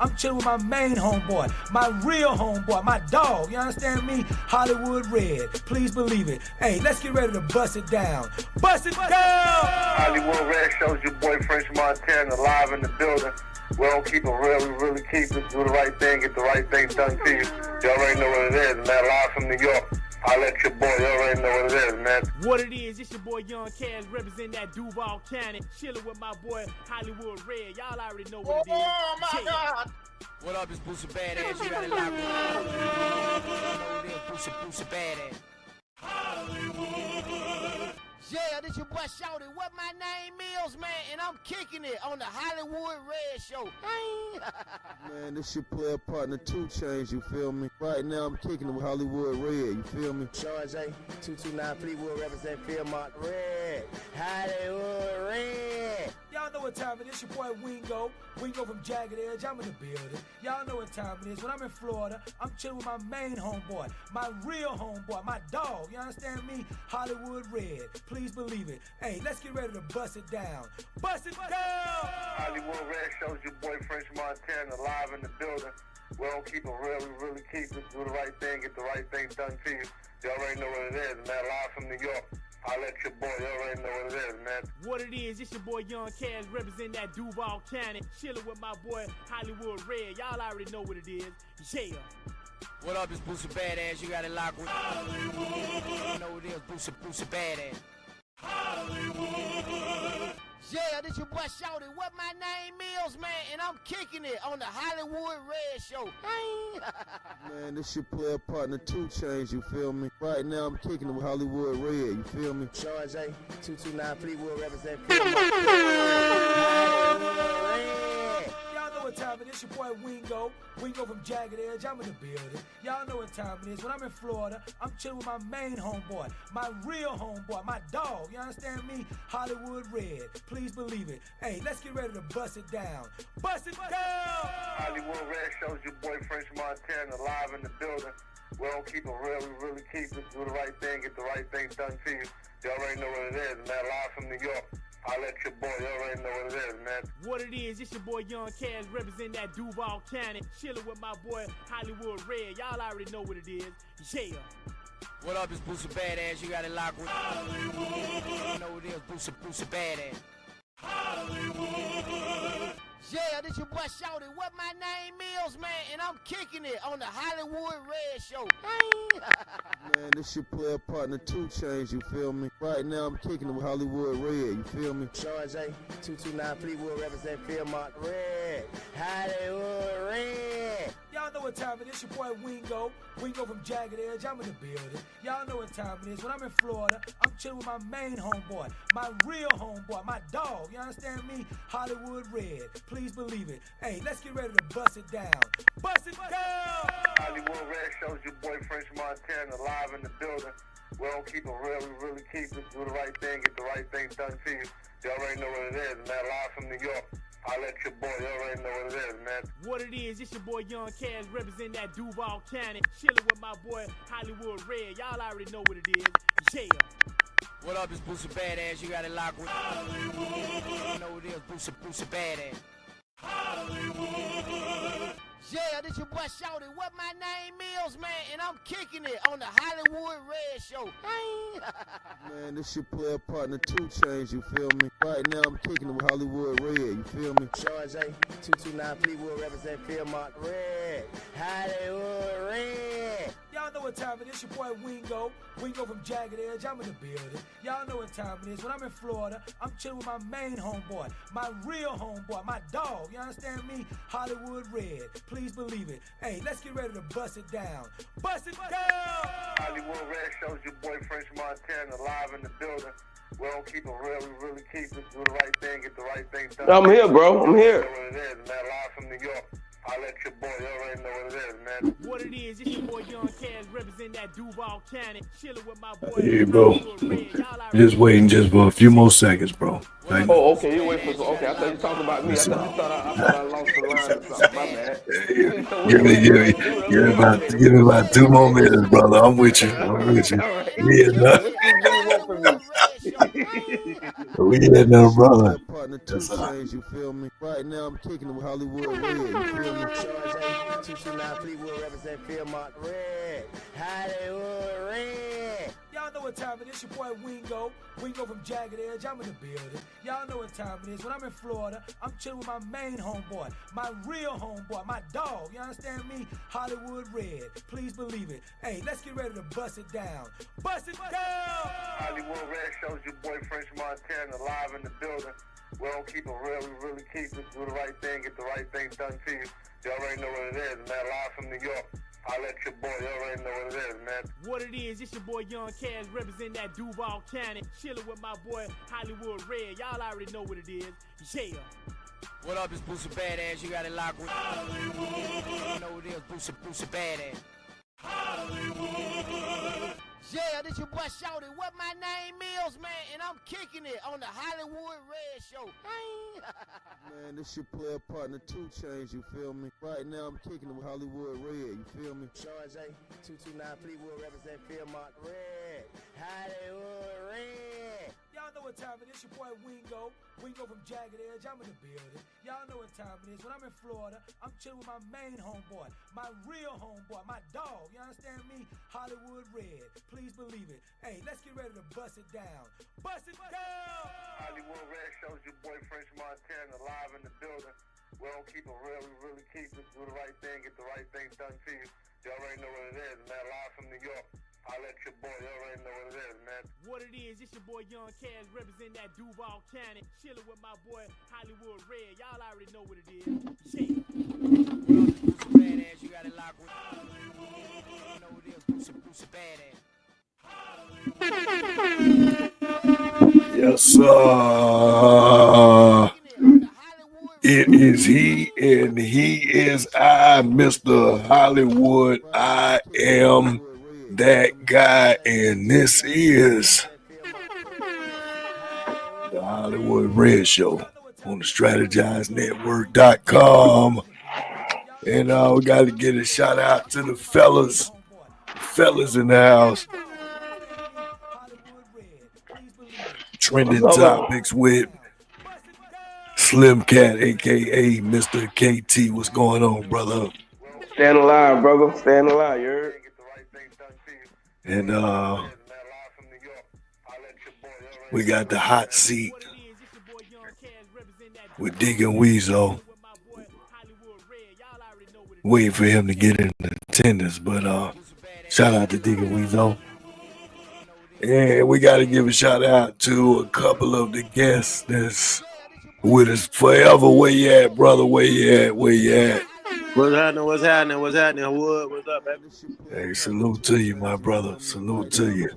I'm chilling with my main homeboy, my real homeboy, my dog. You understand me? Hollywood Red. Please believe it. Hey, let's get ready to bust it down. Bust it down! Hollywood Red shows your boy French Montana live in the building. We don't keep it real, we really keep it. Do the right thing, get the right thing done to you. You already know what it is, man. Live from New York. I let your boy, you already know what it is, man. What it is, it's your boy Young Cass representing that Duval County. Chilling with my boy Hollywood Red. Y'all already know what it is. Oh my God! What up, it's Boosie Badass. You got it locked in. Boosie Badass. Hollywood. Yeah, this your boy Shouty. What my name is, man, and I'm kicking it on the Hollywood Red Show. Man, this your player partner 2 Chainz, you feel me? Right now I'm kicking it with Hollywood Red, you feel me? Sean J, 229 Fleetwood represent Philmont Red. Hollywood Red. Y'all know what time it is. Your boy Wingo from Jagged Edge. I'm in the building. Y'all know what time it is. When I'm in Florida, I'm chilling with my main homeboy, my real homeboy, my dog. You understand me? Hollywood Red. Please believe it. Hey, let's get ready to bust it down. Bust it down! Hollywood Red shows your boy French Montana live in the building. We don't keep it real, we really keep it. Do the right thing, get the right thing done to you. You already know what it is, man. Live from New York. I let your boy, you already know what it is, man. What it is, it's your boy Young Cass representing that Duval County. Chilling with my boy Hollywood Red. Y'all already know what it is. Yeah. What up, it's Boosie Badass. You got it locked with. Hollywood. You know what it is, Boosie Badass. Hollywood. Yeah, this your boy Shouty. What my name is, man, and I'm kicking it on the Hollywood Red Show. Man, this your player partner 2 Chainz, you feel me? Right now I'm kicking it with Hollywood Red, you feel me? Sean J, 229 Fleetwood represent Philmont Red. Y'all know what time it is. Your boy Wingo from Jagged Edge. I'm in the building. Y'all know what time it is. When I'm in Florida, I'm chilling with my main homeboy, my real homeboy, my dog. You understand me? Hollywood Red. Please believe it. Hey, let's get ready to bust it down. Bust it down! Hollywood Red shows your boy French Montana live in the building. We don't keep it real, we really keep it. Do the right thing, get the right thing done to you. You already know what it is, man. Live from New York. I let your boy, you already know what it is, man. What it is, it's your boy Young Cass representing that Duval County. Chilling with my boy Hollywood Red. Y'all already know what it is. Yeah. What up, it's Boosie Badass. You got it locked with. Hollywood. You know what it is, Boosie Badass. Hollywood. Yeah, this your boy Shouty. What my name is, man, and I'm kicking it on the Hollywood Red Show. Man, this your player partner 2 Chainz, you feel me? Right now I'm kicking it with Hollywood Red, you feel me? Sean J, 229 Fleetwood represent Philmont Red. Hollywood Red. Y'all know what time it is. Your boy Wingo from Jagged Edge. I'm in the building. Y'all know what time it is. When I'm in Florida, I'm chilling with my main homeboy, my real homeboy, my dog. You understand me? Hollywood Red. Please believe it. Hey, let's get ready to bust it down. Bust it down! Hollywood Red shows your boy French Montana live in the building. We don't keep it real, we really keep it. Do the right thing, get the right thing done to you. You already know what it is, man. Live from New York. I let your boy, you already know what it is, man. What it is, it's your boy Young Cass representing that Duval County. Chilling with my boy Hollywood Red. Y'all already know what it is. Yeah. What up, it's Boosie Badass. You got it locked with. Hollywood. You know what it is, Boosie Badass. Hollywood. Yeah, this your boy Shouty. What my name is, man, and I'm kicking it on the Hollywood Red Show. Man, this your player partner 2 Chainz, you feel me? Right now I'm kicking it with Hollywood Red, you feel me? Sean J, 229 Fleetwood represent Philmont Red. Hollywood Red. Y'all know what time it is. Your boy Wingo from Jagged Edge. I'm in the building. Y'all know what time it is. When I'm in Florida, I'm chilling with my main homeboy, my real homeboy, my dog. You understand me? Hollywood Red. Please believe it. Hey, let's get ready to bust it down. Bust it down! Hollywood Red shows your boy French Montana live in the building. We don't keep it real, we really keep it. Do the right thing, get the right thing done. I'm here, bro. I'm here. You know what it is, man. Live from New York. I let your boy, you already know what it is, man. What it is, it's your boy Young Cass representing that Duval County. Chilling with my boy. Hey, bro. Just waiting just for a few more seconds, bro. Thank you. Oh, okay. You wait for. Okay, I thought you were talking about me. I thought I lost the line or something. My bad. Give me about 2 more minutes, brother. I'm with you. We had nothing, brother. partner 2 Chainz, you feel me? Right now I'm kicking it with Hollywood Red, you feel me? 229 Fleetwood represent Philmont Red. Hollywood Red. Y'all know what time it is. Your boy Wingo from Jagged Edge. I'm in the building. Y'all know what time it is. When I'm in Florida, I'm chilling with my main homeboy, my real homeboy, my dog. You understand me? Hollywood Red. Please believe it. Hey, let's get ready to bust it down. Bust it down! Hollywood Red shows your boy French Montana live in the building. We don't keep it real, we really keep it, do the right thing, get the right thing done to you. You already know what it is, man. Live from New York. I'll let your boy, you already know what it is, man. What it is, it's your boy Young Kaz representing that Duval County. Chilling with my boy Hollywood Red. Y'all already know what it is. Yeah. What up, it's Boosie Badass. You got it locked with Hollywood. You know what it is, Boosie Badass. Hollywood. Yeah, this your boy Shouty. What my name is, man, and I'm kicking it on the Hollywood Red Show. Man, this your player partner 2 Chainz, you feel me? Right now I'm kicking it with Hollywood Red, you feel me? George A. 229 Fleetwood represent Philmont Red. Hollywood Red. Y'all know what time it is. Your boy Wingo from Jagged Edge. I'm in the building. Y'all know what time it is. When I'm in Florida, I'm chilling with my main homeboy, my real homeboy, my dog. You understand me? Hollywood Red. Please believe it. Hey, let's get ready to bust it down. Bust it down! Hollywood Red shows your boy French Montana live in the building. We don't keep it real, we really keep it, do the right thing, get the right thing done to you. You already know what it is, man. Live from New York. I'll let your boy, you already know what it is, man. What it is, it's your boy Young Kaz representing that Duval County. Chilling with my boy Hollywood Red. Y'all already know what it is. Yeah. Boosie Badass. You got it locked with Hollywood. You know what it is, Boosie Badass. Yes, sir. It is he and he is I, Mr. Hollywood. I am that guy, and this is the Hollywood Red Show on the StrategizedNetwork.com. And we got to get a shout out to the fellas in the house. Trending topics with Slim Cat, aka Mr. KT. What's going on, brother? Stand alive, brother. Stand alive, you heard? And we got the hot seat with Deacon Weezo. Waiting for him to get in attendance, but shout out to Deacon Weezo. And we got to give a shout out to a couple of the guests that's with us forever. Where you at, brother? Where you at? What's happening? What's up, baby? Hey, salute to you, my brother. Salute to you.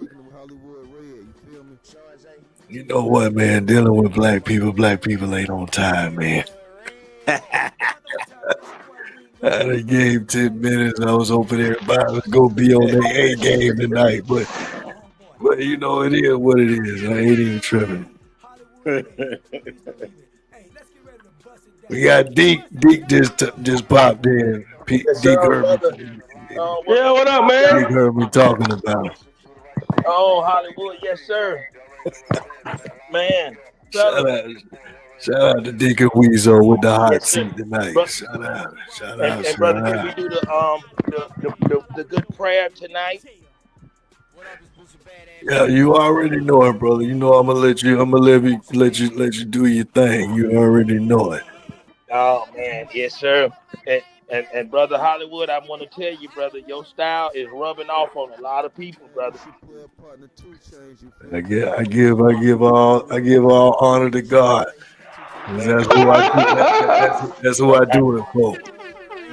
You know what, man? Dealing with black people ain't on time, man. I done gave 10 minutes. I was hoping everybody was going to be on their A game tonight, but you know, it is what it is. I ain't even tripping. We got Deke. Deke just popped in. Deke heard me. Yeah, what up, man? Deke heard me talking about it. Oh, Hollywood, yes, sir. Man. Shout out to Deacon Weezo with the hot seat tonight. Shout out. And brother, can we do the good prayer tonight? Yeah, you already know it, brother. You know I'm gonna let you do your thing. You already know it. Oh man, yes, sir. And brother Hollywood, I want to tell you, brother, your style is rubbing off on a lot of people, brother. I give all honor to God. That's who I do it for.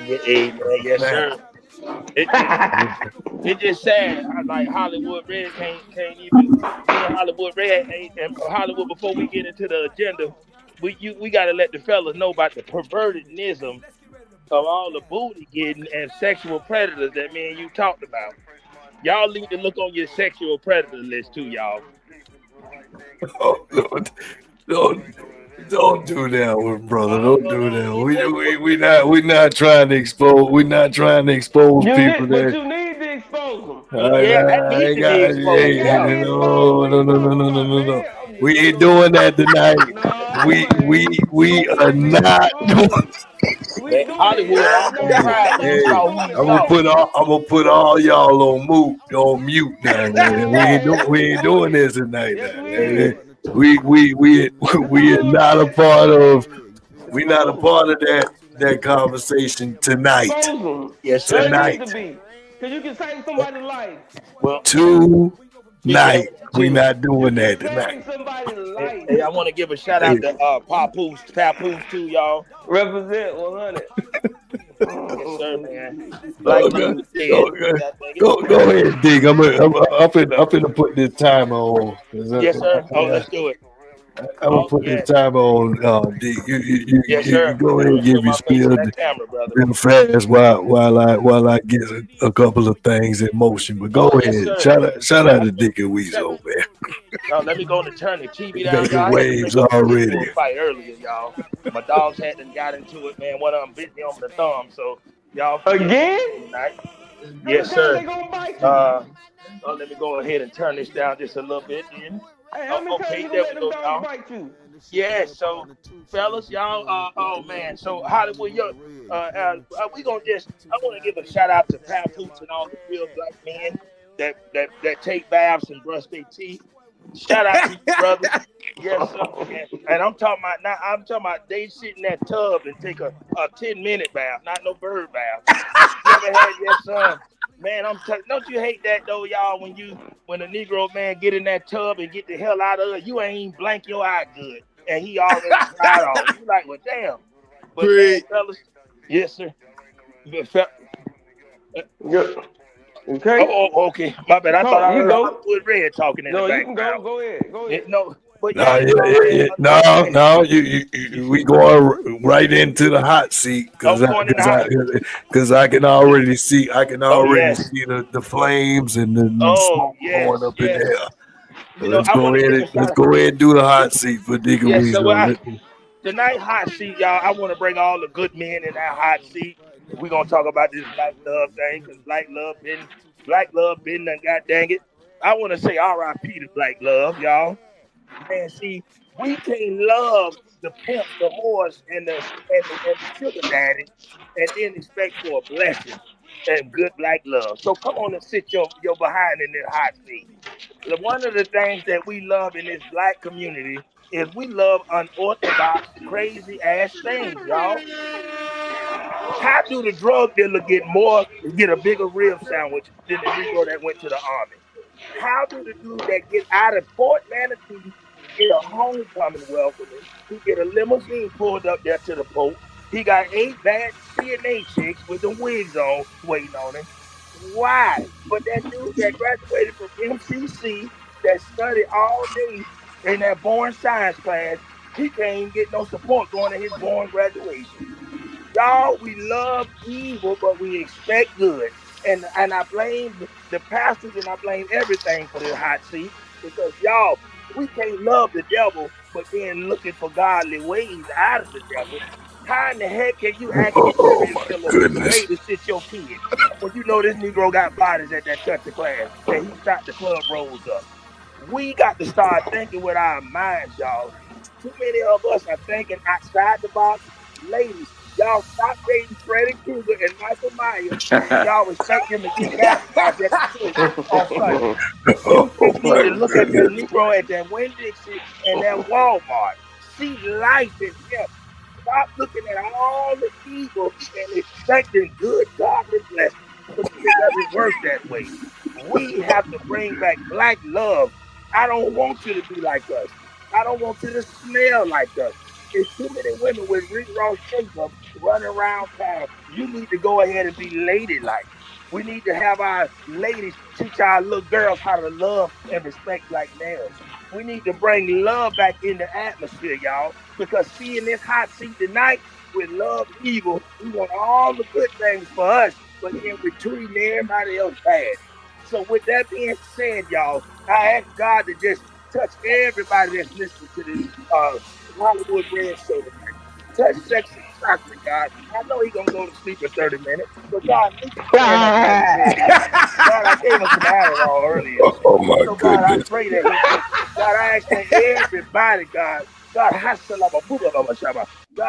Yeah, yes, sir. It's just sad. Like Hollywood Red can't even. Hollywood Red and Hollywood. Before we get into the agenda, we got to let the fellas know about the pervertedism of all the booty getting and sexual predators that me and you talked about. Y'all need to look on your sexual predator list too, y'all. Oh, don't do that, brother. Don't do that. We not trying to expose. We're not trying to expose people. But you need to expose them. No. We ain't doing that tonight. No, We are not doing. We doing Hollywood, it. I'm No, gonna try no, and we saw doing who it. I'm Hold gonna on. put all y'all on mute now. We ain't doing this tonight. Yes, we Now. is. We are not a part of. We not a Expose part of that conversation tonight. them. Yes, sir. They need Tonight. to be. Because you can save somebody's life. Well, you said Tonight. We two. not You doing can that tonight. save somebody's life. Hey, I want to give a shout out to Papoose too, y'all. Represent 100. Yes, sir, man. Black Okay. love is dead. Go ahead, Dig. I'm gonna put this timer on. Yes, sir. Oh, let's do it. I'm gonna put this timer on. Dig. Yes, You sir. go ahead I'm and gonna show give your my face spiel in that camera, brother. real fast while I get a couple of things in motion. But go Yes, ahead. sir. Shout out to Dick and Weezo, man. Now let me go and turn the TV down, Making y'all. I had to waves break up a already. pitbull fight earlier, y'all. My dogs hadn't got into it, man. One of them bit me on the thumb, so y'all Again? tonight. How Yes, many times sir. they gonna bite you? Let me go ahead and turn this down just a little bit, then. Hey, how many times Okay, you gonna there let we them go, dogs y'all. bite you? Yeah, so fellas, y'all, oh man, so Hollywood, we gonna I want to give a shout out to Papoose and all the real black men that take baths and brush their teeth. Shout out to you, brother. Yes, sir. And I'm talking about now. I'm talking about they sit in that tub and take a 10-minute bath, not no bird bath. You ever had yes, sir? Man, don't you hate that though, y'all? When a Negro man get in that tub and get the hell out of it, you ain't even blank your eye good, and he already dried off. You like, well, damn. But man, fellas, yes, sir. Okay. Oh, okay. My bad. I thought I heard Hollywood Red talking in the background. You can go. Go ahead. Go ahead. No, but No, no. We going right into the hot seat because I can already see the flames and the smoke going up in there. So let's go ahead and do the hot seat for Digger Weezo. Tonight hot seat, y'all. I want to bring all the good men in that hot seat. We're gonna talk about this black love thing because black love been done. God dang it. I want to say R.I.P. to black love, y'all. Man, see, we can't love the pimp, the horse, and the sugar daddy, and then expect for a blessing and good black love. So come on and sit your behind in this hot seat. One of the things that we love in this black community is we love unorthodox, crazy ass things, y'all. How do the drug dealer get a bigger rib sandwich than the Negro that went to the army? How do the dude that get out of Fort Manatee get a homecoming welcoming? He get a limousine pulled up there to the Pope. He got 8 bad CNA chicks with the wigs on waiting on him. Why? But that dude that graduated from MCC that studied all day in that boring science class, he can't even get no support going to his boring graduation. Y'all, we love evil, but we expect good. And I blame the pastors and I blame everything for this hot seat because y'all, we can't love the devil, but then looking for godly ways out of the devil. How in the heck can you ask a serial killer to babysit your kid when you know this Negro got bodies at that church class that he shot the club rolls up? We got to start thinking with our minds, y'all. Too many of us are thinking outside the box. Ladies, y'all stop dating Freddy Krueger and Michael Myers, and y'all expect them to get baptized at the church on Sunday. You chicks need to look at that Negro at that Winn-Dixie and that Walmart. See life in him. Stop looking at all the evil and expecting good godly blessings because it doesn't work that way. We have to bring back black love. I don't want you to be like us. I don't want you to smell like us. There's too many women with Rick Ross makeup running around town. You need to go ahead and be ladylike. We need to have our ladies teach our little girls how to love and respect black males. We need to bring love back in the atmosphere, y'all. Because seeing this hot seat tonight with love evil, we want all the good things for us, but then we're treating everybody else bad. So with that being said, y'all, I ask God to just touch everybody that's listening to this Hollywood Red Show tonight. Touch doctor, God. I know he gonna go to sleep in 30 minutes, but God, leave him laying up there in the bed, God. God, I gave him some Adderall earlier. Oh my So God, I goodness. pray that he'll take. God, I ask that everybody, God, God, God,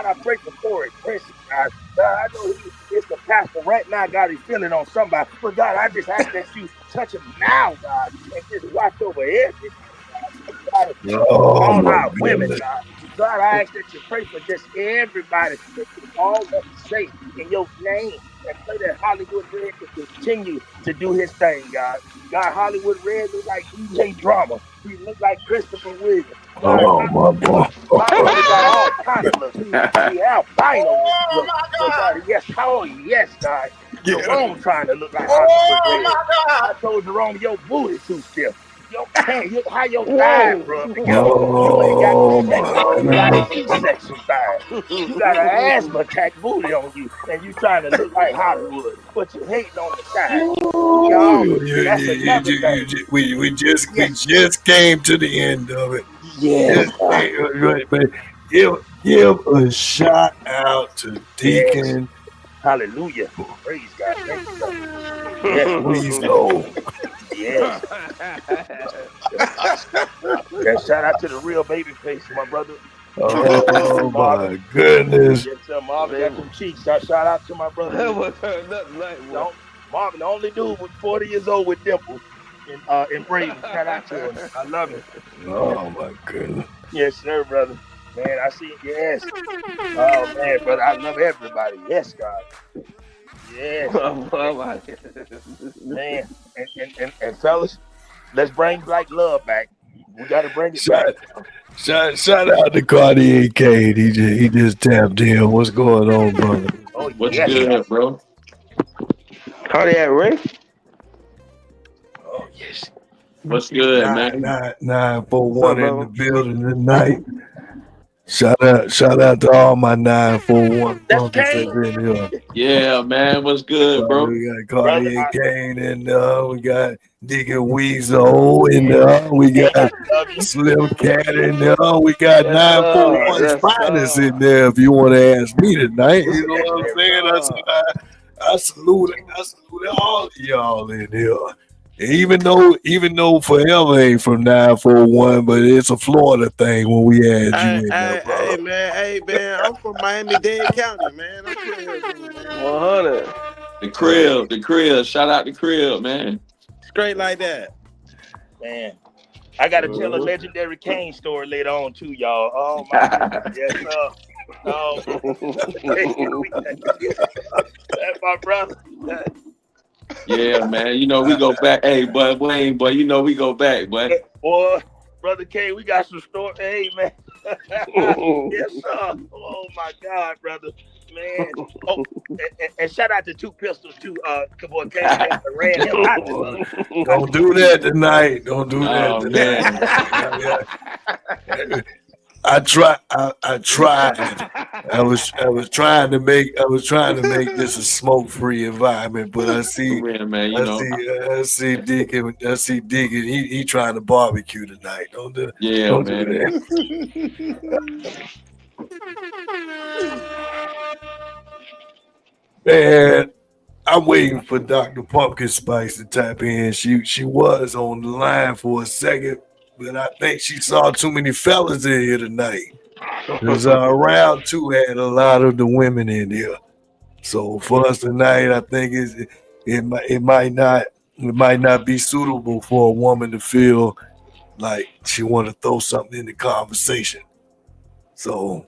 I pray for Corey Prince, God. God, I know he is the pastor right now, God, he's feeling on somebody. But God, I just ask that you touch him now, God, and just watch over everything, God. God, Oh all my our women, goodness. God. God, I ask that you pray for just everybody that you call us safe in your name and pray that Hollywood Red can continue to do his thing, God. God, Hollywood Red look like DJ Drama. He look like Christopher Williams. God, Oh my boy. Hollywood got all kind of looks. He albino with his Oh look. my But God. God, yes, oh yes, God. Get him. Jerome trying to look like Hollywood Oh Red. my God. I told Jerome, your booty too stiff. Your man, how your thighs Whoa. rub together. You ain't got no Oh section. my You got an goodness. E-section thigh. You got an asthma attack booty on you, and you trying to look like Hollywood, but you hating on the thighs. Ooh, Y'all, that's another thing. we Yes, just came to the end of it. yes, Just came, but give a shout out to yes. Deacon Hallelujah. Praise God. Thank you, brother. Yes, Weasel. yes. Yeah, shout out to the real baby face, my brother. Oh Marvin. my goodness. Yes, sir. Marvin got Man, them cheeks. Shout out to my brother. that was turned up tonight, boy. Don't Marvin, the only dude with 40 years old with dimples in Braden. Shout out to him. I love him. Oh my goodness. Yes, sir, brother. Man, I see. Yes. Oh man, brother, I love everybody. Yes, God. Yes, Oh my man. And fellas, let's bring black love back. We got to bring it back. Shout out to Cartier Kane. He just tapped in. What's going on, brother? Oh What's yes, God. good, bro? Cardiac Ray? Oh yes. What's good, man? 941 in the brother? building tonight. Shout out to all my 941 That's brothers that's Kane, in here. Yeah, man. What's good, bro? We got brother. Cartier Kane and we got Deacon Weasel and we Kane, got I love you. Slim Cat in there. We got Yes, sir. 941's Yes, finest in sir. there if you want to ask me tonight. You know what I'm Yes, saying? sir. I salute all of y'all in here. Even though forever ain't from 941, but it's a Florida thing when we add you in there, brother. Hey, man, I'm from Miami-Dade County, man. I'm from here too, man. 100. The crib. Shout out the crib, man. Straight like that. Man, I gotta tell a legendary Kane story later on too, y'all. Oh my goodness. Yes, sir. Oh, that's my brother. Yeah, man. You know we go back. Hey, boy, Wayne, boy. You know we go back, boy. Boy, brother K, we got some story. Hey, man. Yes, sir. Oh my God, brother. Man. Oh, and shout out to Two Pistols too. Boy, K ran him out the mother. Don't do that tonight. Don't do that Oh tonight. man. I tried. I was trying to make this a smoke-free environment, but I For see real, man. You know. I see Deacon. He trying to barbecue tonight. Don't do Yeah, don't do man. that. Man, I'm waiting for Dr. Pumpkin Spice to tap in. She was on the line for a second, but I think she saw too many fellas in here tonight. Because round two had a lot of the women in here. So for us tonight, I think it might not be suitable for a woman to feel like she want to throw something in the conversation. So,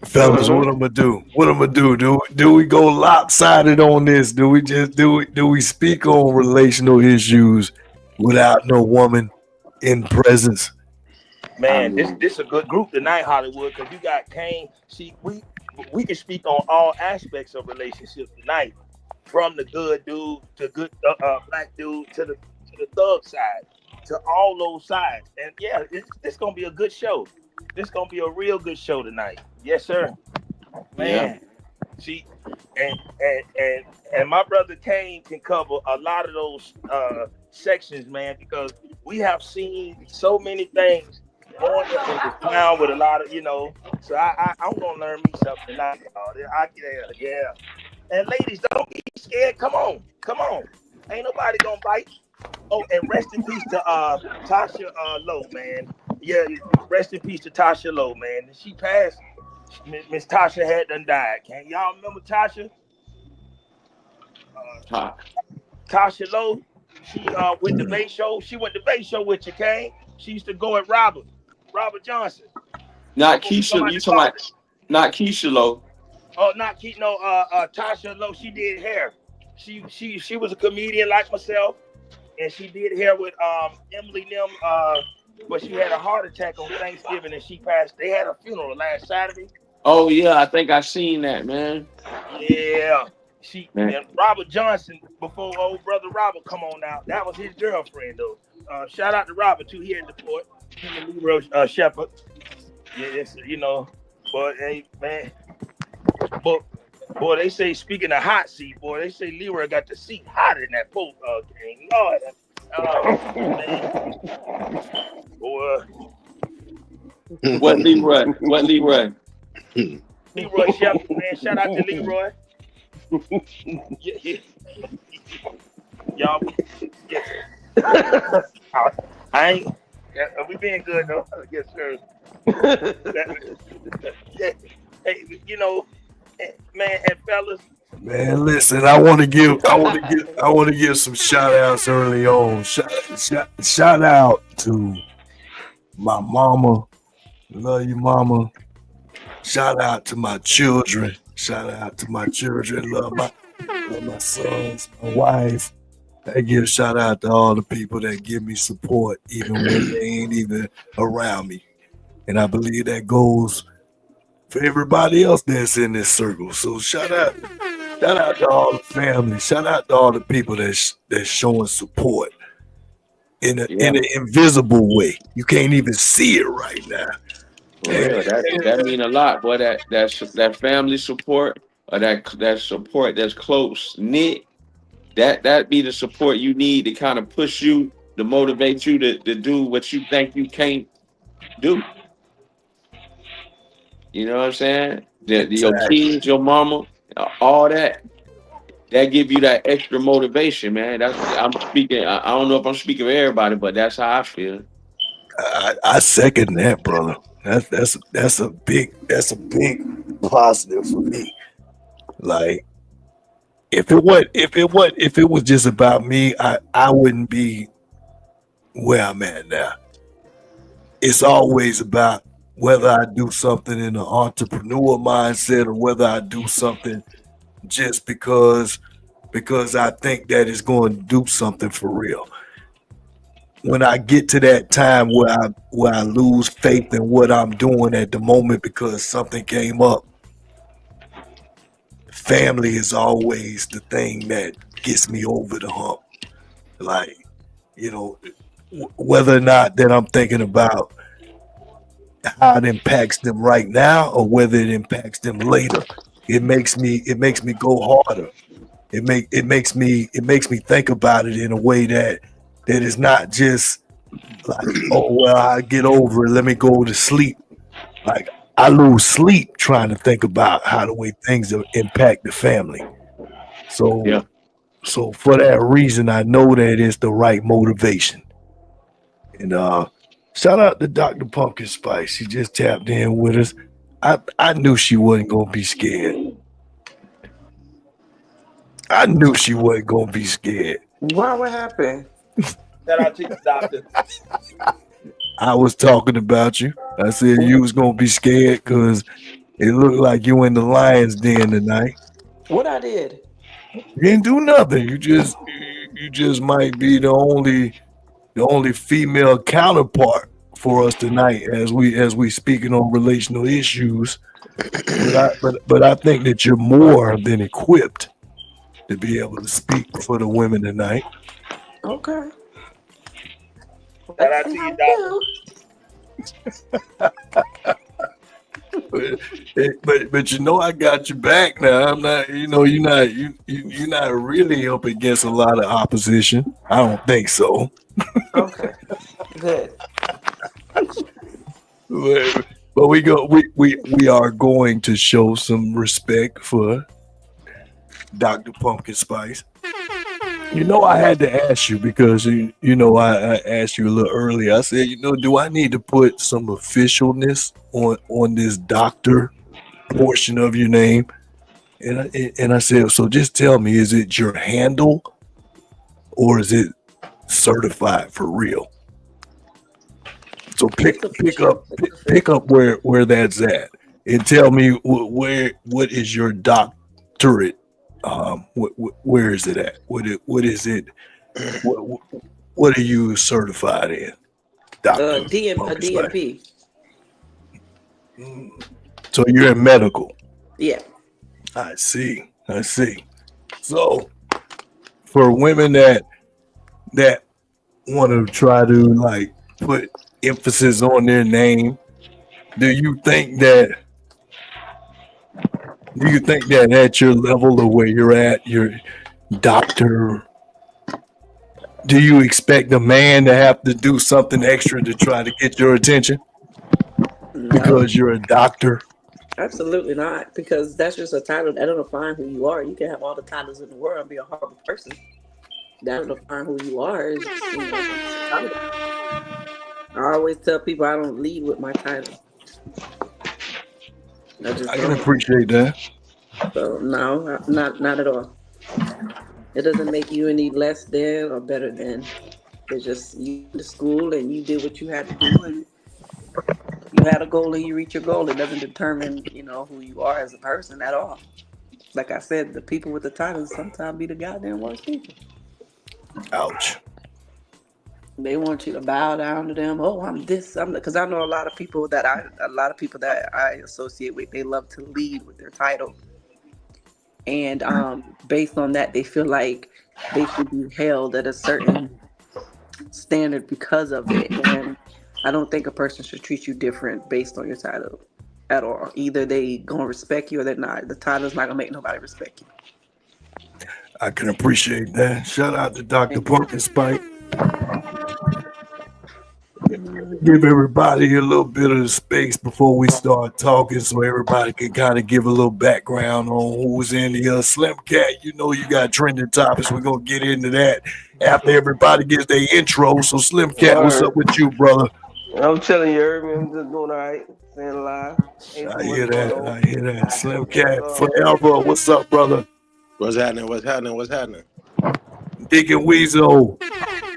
fellas, what I'm gonna do? What I'm gonna do? Do we go lopsided on this? Do we speak on relational issues without no woman in presence? Man, this a good group tonight, Hollywood, because you got Kane. We can speak on all aspects of relationships tonight, from the good dude to good black dude to the thug side, to all those sides. And yeah, this gonna be a good show. This gonna be a real good show tonight. Yes, sir. Man, see, and my brother Kane can cover a lot of those sections, man, because we have seen so many things born and was found with a lot of, So I'm gonna learn me something tonight, y'all. Yeah. And ladies, don't be scared. Come on. Ain't nobody gonna bite. Oh, and rest in peace to Tasha Lowe, man. Yeah, rest in peace to Tasha Lowe, man. She passed. Miss Tasha had done died. Can y'all remember Tasha? Tasha Lowe. She with the Bay Show. She went to Bay Show with you, Kane. She used to go at Robert Johnson. Not Keisha. You talking about not Keisha Lowe? Oh, not Keisha. No, Tasha Lowe. She did hair. She was a comedian like myself, and she did hair with Emily Nim. But she had a heart attack on Thanksgiving, and she passed. They had a funeral last Saturday. Oh yeah, I think I seen that, man. Yeah. And Robert Johnson, before old brother Robert come on out, that was his girlfriend though. Shout out to Robert too here in the port. Him and Leroy Shepherd. Yes, but hey man, boy, they say speaking of hot seat, boy, they say Leroy got the seat hot in that boat. King. Lord, man. Boy. What Leroy? Leroy Shepherd, man. Shout out to Leroy. Yeah. Y'all, I ain't. Are we being good though? Yes, sir. Hey, man, and fellas. Man, listen, I want to give some shout outs early on. Shout out to my mama. Love you, mama. Shout out to my children. Love my sons, my wife. I give a shout out to all the people that give me support, even when they ain't even around me. And I believe that goes for everybody else that's in this circle. So shout out to all the family. Shout out to all the people that's showing support in an invisible way. You can't even see it right now. Yeah, that mean a lot, boy. That family support or that support that's close knit. That be the support you need to kind of push you, to motivate you to do what you think you can't do. You know what I'm saying? Your kids, your mama, all that give you that extra motivation, man. I'm speaking. I don't know if I'm speaking for everybody, but that's how I feel. I second that, brother. That's a big positive for me. Like if it was just about me, I wouldn't be where I'm at now. It's always about whether I do something in an entrepreneur mindset or whether I do something just because I think that it's going to do something for real. When I get to that time where I lose faith in what I'm doing at the moment because something came up, family is always the thing that gets me over the hump. Like, whether or not that I'm thinking about how it impacts them right now or whether it impacts them later, it makes me go harder. It makes me think about it in a way that is not just like, oh well, I get over it, let me go to sleep. Like I lose sleep trying to think about how the way things impact the family. So for that reason, I know that it's the right motivation. And shout out to Dr. Pumpkin Spice. She just tapped in with us. I knew she wasn't gonna be scared. Why? What happened? Shout out to you, doctor. I was talking about you. I said you was gonna be scared because it looked like you in the lion's den tonight. What I did? You didn't do nothing. You just might be the only female counterpart for us tonight as we speaking on relational issues. But I think that you're more than equipped to be able to speak for the women tonight. Okay. Shout out to you, doctor. but I got your back now. I'm not, you're not really up against a lot of opposition. I don't think so. Okay, good. But we are going to show some respect for Dr. Pumpkin Spice. You know, I had to ask you because I asked you a little earlier. I said, do I need to put some officialness on this doctor portion of your name? And I said, so just tell me, is it your handle or is it certified for real? So pick up where that's at and tell me what is your doctorate? Where is it at? What is it? What are you certified in? Doctor, A DMP. So you're in medical. Yeah. I see. So for women that want to try to like put emphasis on their name, do you think that at your level of where you're at, your doctor, do you expect a man to have to do something extra to try to get your attention? No. Because you're a doctor? Absolutely not, because that's just a title that don't define who you are. You can have all the titles in the world and be a horrible person. That don't define who you are. It's just, I always tell people I don't lead with my title. I can appreciate that. So no, not at all. It doesn't make you any less than or better than. It's just you went to school and you did what you had to do, and you had a goal and you reach your goal. It doesn't determine, who you are as a person at all. Like I said, the people with the titles sometimes be the goddamn worst people. Ouch. They want you to bow down to them. Oh, because I know a lot of people that I associate with. They love to lead with their title, and based on that, they feel like they should be held at a certain standard because of it. And I don't think a person should treat you different based on your title at all. Either they gonna respect you or they're not. The title's not gonna make nobody respect you. I can appreciate that. Shout out to Dr. Pumpkin Spice. Give everybody a little bit of space before we start talking so everybody can kind of give a little background on who's in the Slim Cat. You got trending topics. We're going to get into that after everybody gets their intro. So Slim Cat, what's up with you, brother? I'm telling you, I'm just doing all right. Staying alive. I hear that. Slim Cat forever. What's up, brother? What's happening? Deacon Weasel.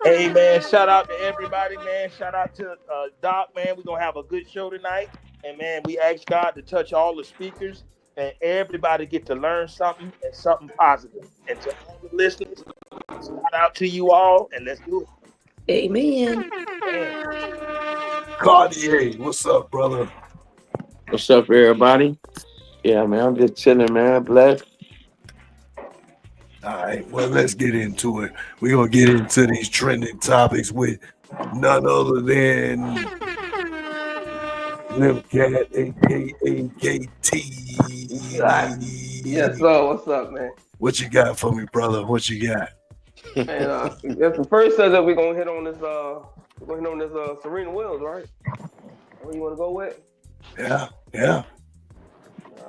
Hey, man, shout out to everybody, man. Shout out to Doc, man. We're going to have a good show tonight. And, man, we ask God to touch all the speakers and everybody get to learn something and something positive. And to all the listeners, shout out to you all, and let's do it. Amen. Cartier, what's up, brother? What's up, everybody? Yeah, man, I'm just chilling, man. Blessed. All right, well, let's get into it. We're going to get into these trending topics with none other than Slim Cat, a.k.a. KT. Yes, sir. What's up, man? What you got for me, brother? What you got? Man, that's the first subject we're going to hit on this Serena Williams, right? What you want to go with? Yeah.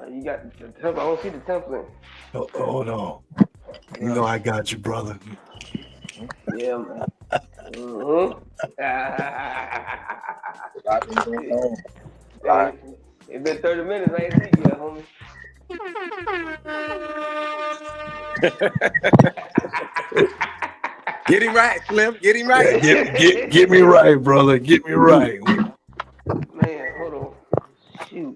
You got the template. I don't see the template. Oh, no. I got you, brother. Yeah, man. It's been 30 minutes. I ain't seen you yet, homie. Get him right, Slim. Get him right. Get me right, brother. Get me right. Man, hold on. Shoot.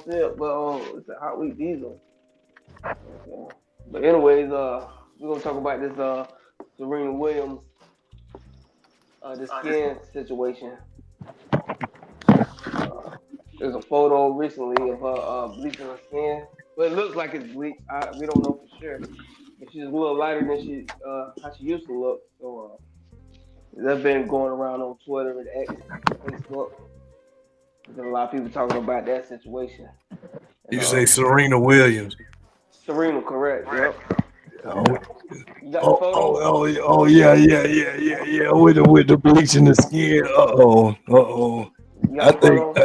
It's a hot week diesel. Okay. But anyways, we're gonna talk about this Serena Williams, the skin situation. There's a photo recently of her bleaching her skin. Well, it looks like it's bleached. We don't know for sure. But she's a little lighter than how she used to look. So that's been going around on Twitter and X, Facebook. There's a lot of people talking about that situation. You say Serena Williams? Serena, correct? Yep. Yeah. With the bleaching the skin. Uh-oh. You I got a think photo?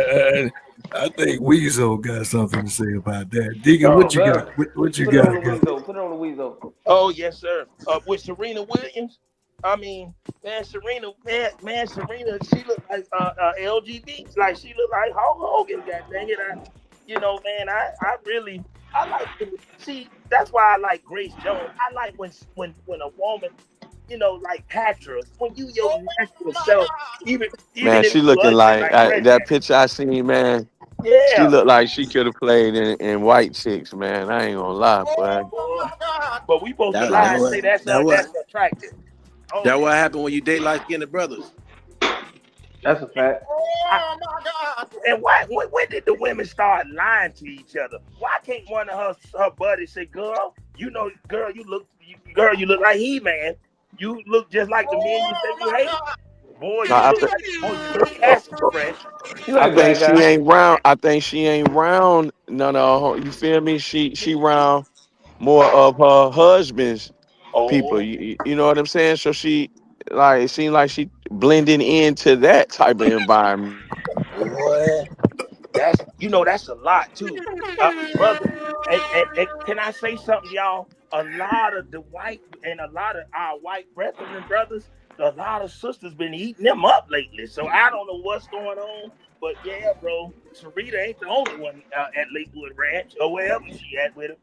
I think Weezo got something to say about that. Deacon, Oh, what you sir. got? What you Put it on got? the Weezo. Put it on the Weezo. Oh yes, sir. With Serena Williams. I mean, man, Serena, she looked like LGB, like she looked like Hulk Hogan. God dang it, man, I really, I like. See, that's why I like Grace Jones. I like when a woman, like Patra, when you your natural self, even Man, if she you looking ugly like like that Granddaddy. picture I seen, man. She Yeah. looked like she could have played in White Chicks, man. I ain't gonna lie, boy. But we supposed to lie That and what say that's that what attractive. that Only. what happened when you date light skinned brothers. That's a fact. And why? When did the women start lying to each other? Why can't one of her buddies say, "Girl, girl, you look like He-Man. You look just like the men you say you hate. Boy, No, you look like you look acid fresh." You I like think black she guy? ain't round. I think she ain't round. No. You feel me? She round more of her husband's people. Oh, You know what I'm saying? So she like it seemed like she blending into that type of environment. boy, that's a lot too, brother. And can I say something, y'all? A lot of the white and a lot of our white brethren and brothers, a lot of sisters been eating them up lately. So I don't know what's going on, but yeah, bro, Sarita ain't the only one at Lakewood Ranch or wherever she at with him.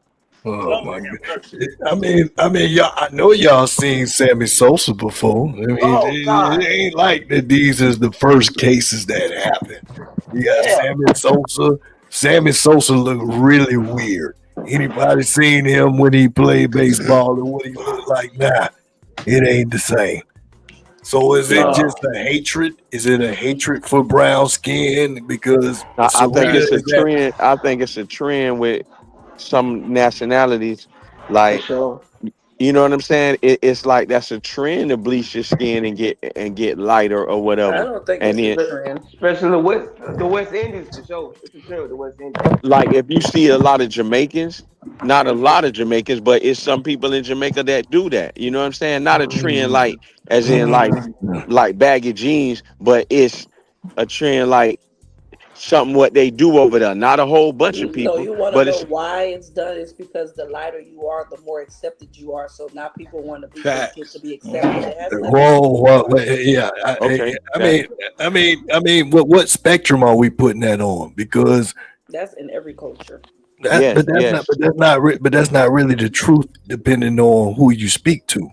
Oh Lord my have mercy. God! I mean, y'all. I know y'all seen Sammy Sosa before. I mean, Oh it God, ain't like that. These is the first cases that happen. You got yeah. Sammy Sosa. Sammy Sosa look really weird. Anybody seen him when he played baseball and what he look like now? It ain't the same. So is it No. just a hatred? Is it a hatred for brown skin because I think Serena it's a is that? trend. I think it's a trend with some nationalities. For Like sure. you know what I'm saying? It's like that's a trend to bleach your skin and get lighter or I whatever. don't think And it's a then trend. Especially the West Indies for sure. It's a trend with the West Indies. like if you see a lot of Jamaicans, not a lot of Jamaicans, but it's some people in Jamaica that do that. You know what I'm saying? Not a trend like as in like baggy jeans, but it's a trend like something what they do over there. Not a whole bunch of No, people, you want to but know it's why it's done? It's because the lighter you are, the more accepted you are. So now people want to be get to Facts. be accepted. It has nothing to do Whoa, with well, color. yeah. okay. I That mean, what spectrum are we putting that on? Because That's in every culture. yes, yes. but that's not really the truth, depending on who you speak to.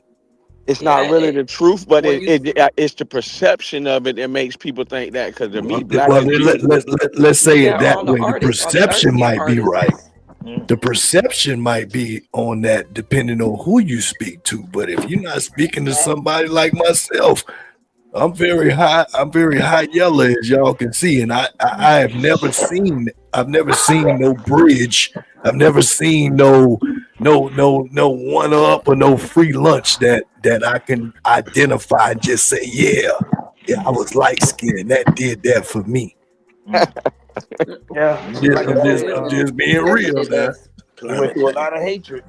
It's not Yeah, really the truth, but when you it's the perception of it that makes people think that. Because to me, black Well, and then beautiful. let's say it yeah, that way. The on the dark perception skinned might be artists, right. it's The perception might be on that, depending on who you speak to. But if you're not speaking to somebody like myself, I'm very high yellow, as y'all can see, and I have never seen. I've never seen no bridge. I've never seen no one up or no free lunch that I can identify and just say, yeah, I was light skinned. That did that for me. Yeah. Like I said, I'm just being definitely real it now. does. We went Climate through a change. lot of hatred.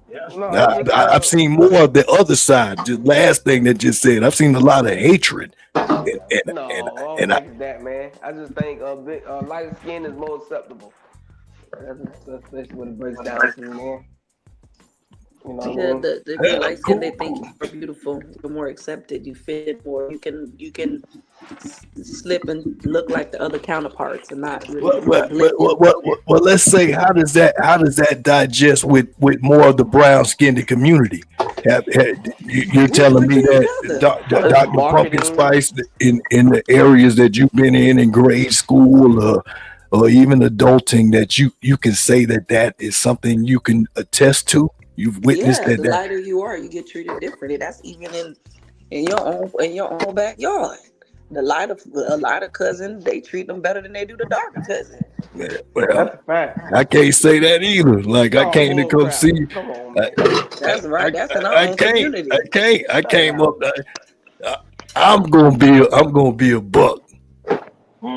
Yeah. no, Now, it's just I've seen more of the other side. The last thing that just said, I've seen a lot of hatred, and no, and I don't and I, think it's that, man. I just think a bit lighter skin is more acceptable. That's basically what it breaks down to, man. You know what I Yeah, mean? if you're light skinned, they think you're beautiful. You're more accepted. You fit more. You can slip and look like the other counterparts and not really blend in. well, let's say how does that digest with more of the brown skinned community? You're We telling work me that together. It's Dr. Pumpkin marketing. Spice in the areas that you've been in grade school or even adulting, that you can say that is something you can attest to. You've witnessed Yeah, that the lighter you are, you get treated differently. That's even in your own backyard. A lighter cousin, they treat them better than they do the darker cousin. well, That's a fact. I can't say that either. Like I Oh, came to bull come crap. see. Come on, I, man. That's right. That's in our I own can't. community. I Cut it came out. up. I'm gonna be a buck.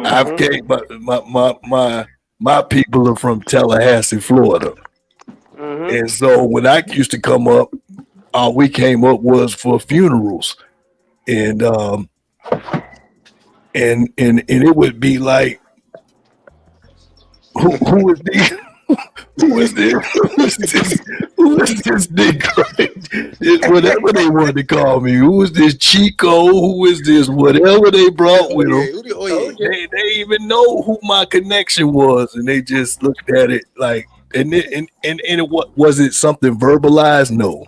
I've Mm-hmm. came. My people are from Tallahassee, Florida, Mm-hmm. and so when I used to come up, all we came up was for funerals, and and it would be like, who is this? Who is this? Who is this? Who is this nigga? Whatever they wanted to call me. Who is this Chico? Who is this? Whatever they brought with them. They even know who my connection was, and they just looked at it like, and was it something verbalized? No.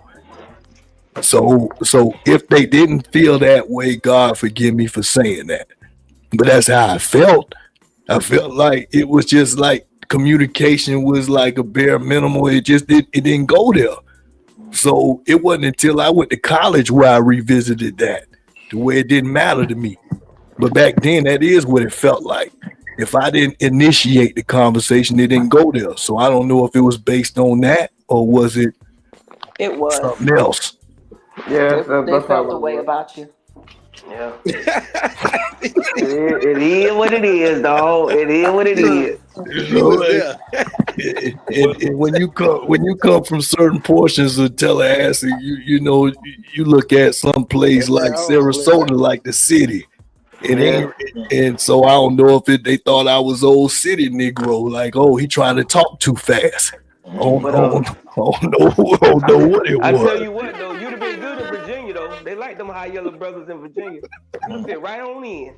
So if they didn't feel that way, God forgive me for saying that. But that's how I felt. I felt like it was just like communication was like a bare minimum. It didn't go there. So it wasn't until I went to college where I revisited that, to where it didn't matter to me. But back then, that is what it felt like. If I didn't initiate the conversation, it didn't go there. So I don't know if it was based on that or was it something else. Yeah, they felt the way about you. Yeah. it is what it is, dog. It is what it is. And when you come from certain portions of Tallahassee, you know you look at some place like Sarasota, like the city, and so I don't know if they thought I was old city Negro, like, oh, he trying to talk too fast. I don't know what it was. I tell you what though, you'd have been good in Virginia though. They like them high yellow brothers in Virginia. You fit right on in.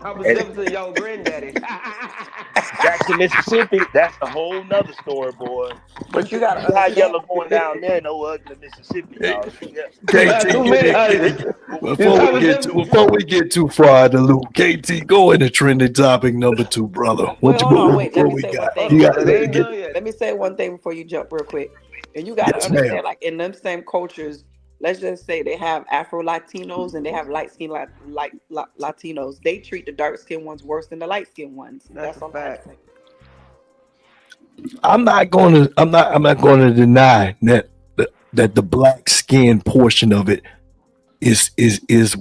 I was Jefferson, y'all granddaddy. Jackson, Mississippi, that's a whole nother story, boy. But you got high yellow going down there, no ugly Mississippi, y'all. Before we get too far in the loop, KT, go into trending topic number 2, brother. What we got? Let me say one thing before you jump real quick. And you got to understand, like in them same cultures, let's just say they have Afro Latinos and they have light skinned Latinos. They treat the dark skinned ones worse than the light skinned ones. That's a fact. I'm not going to deny that the black skin portion of it is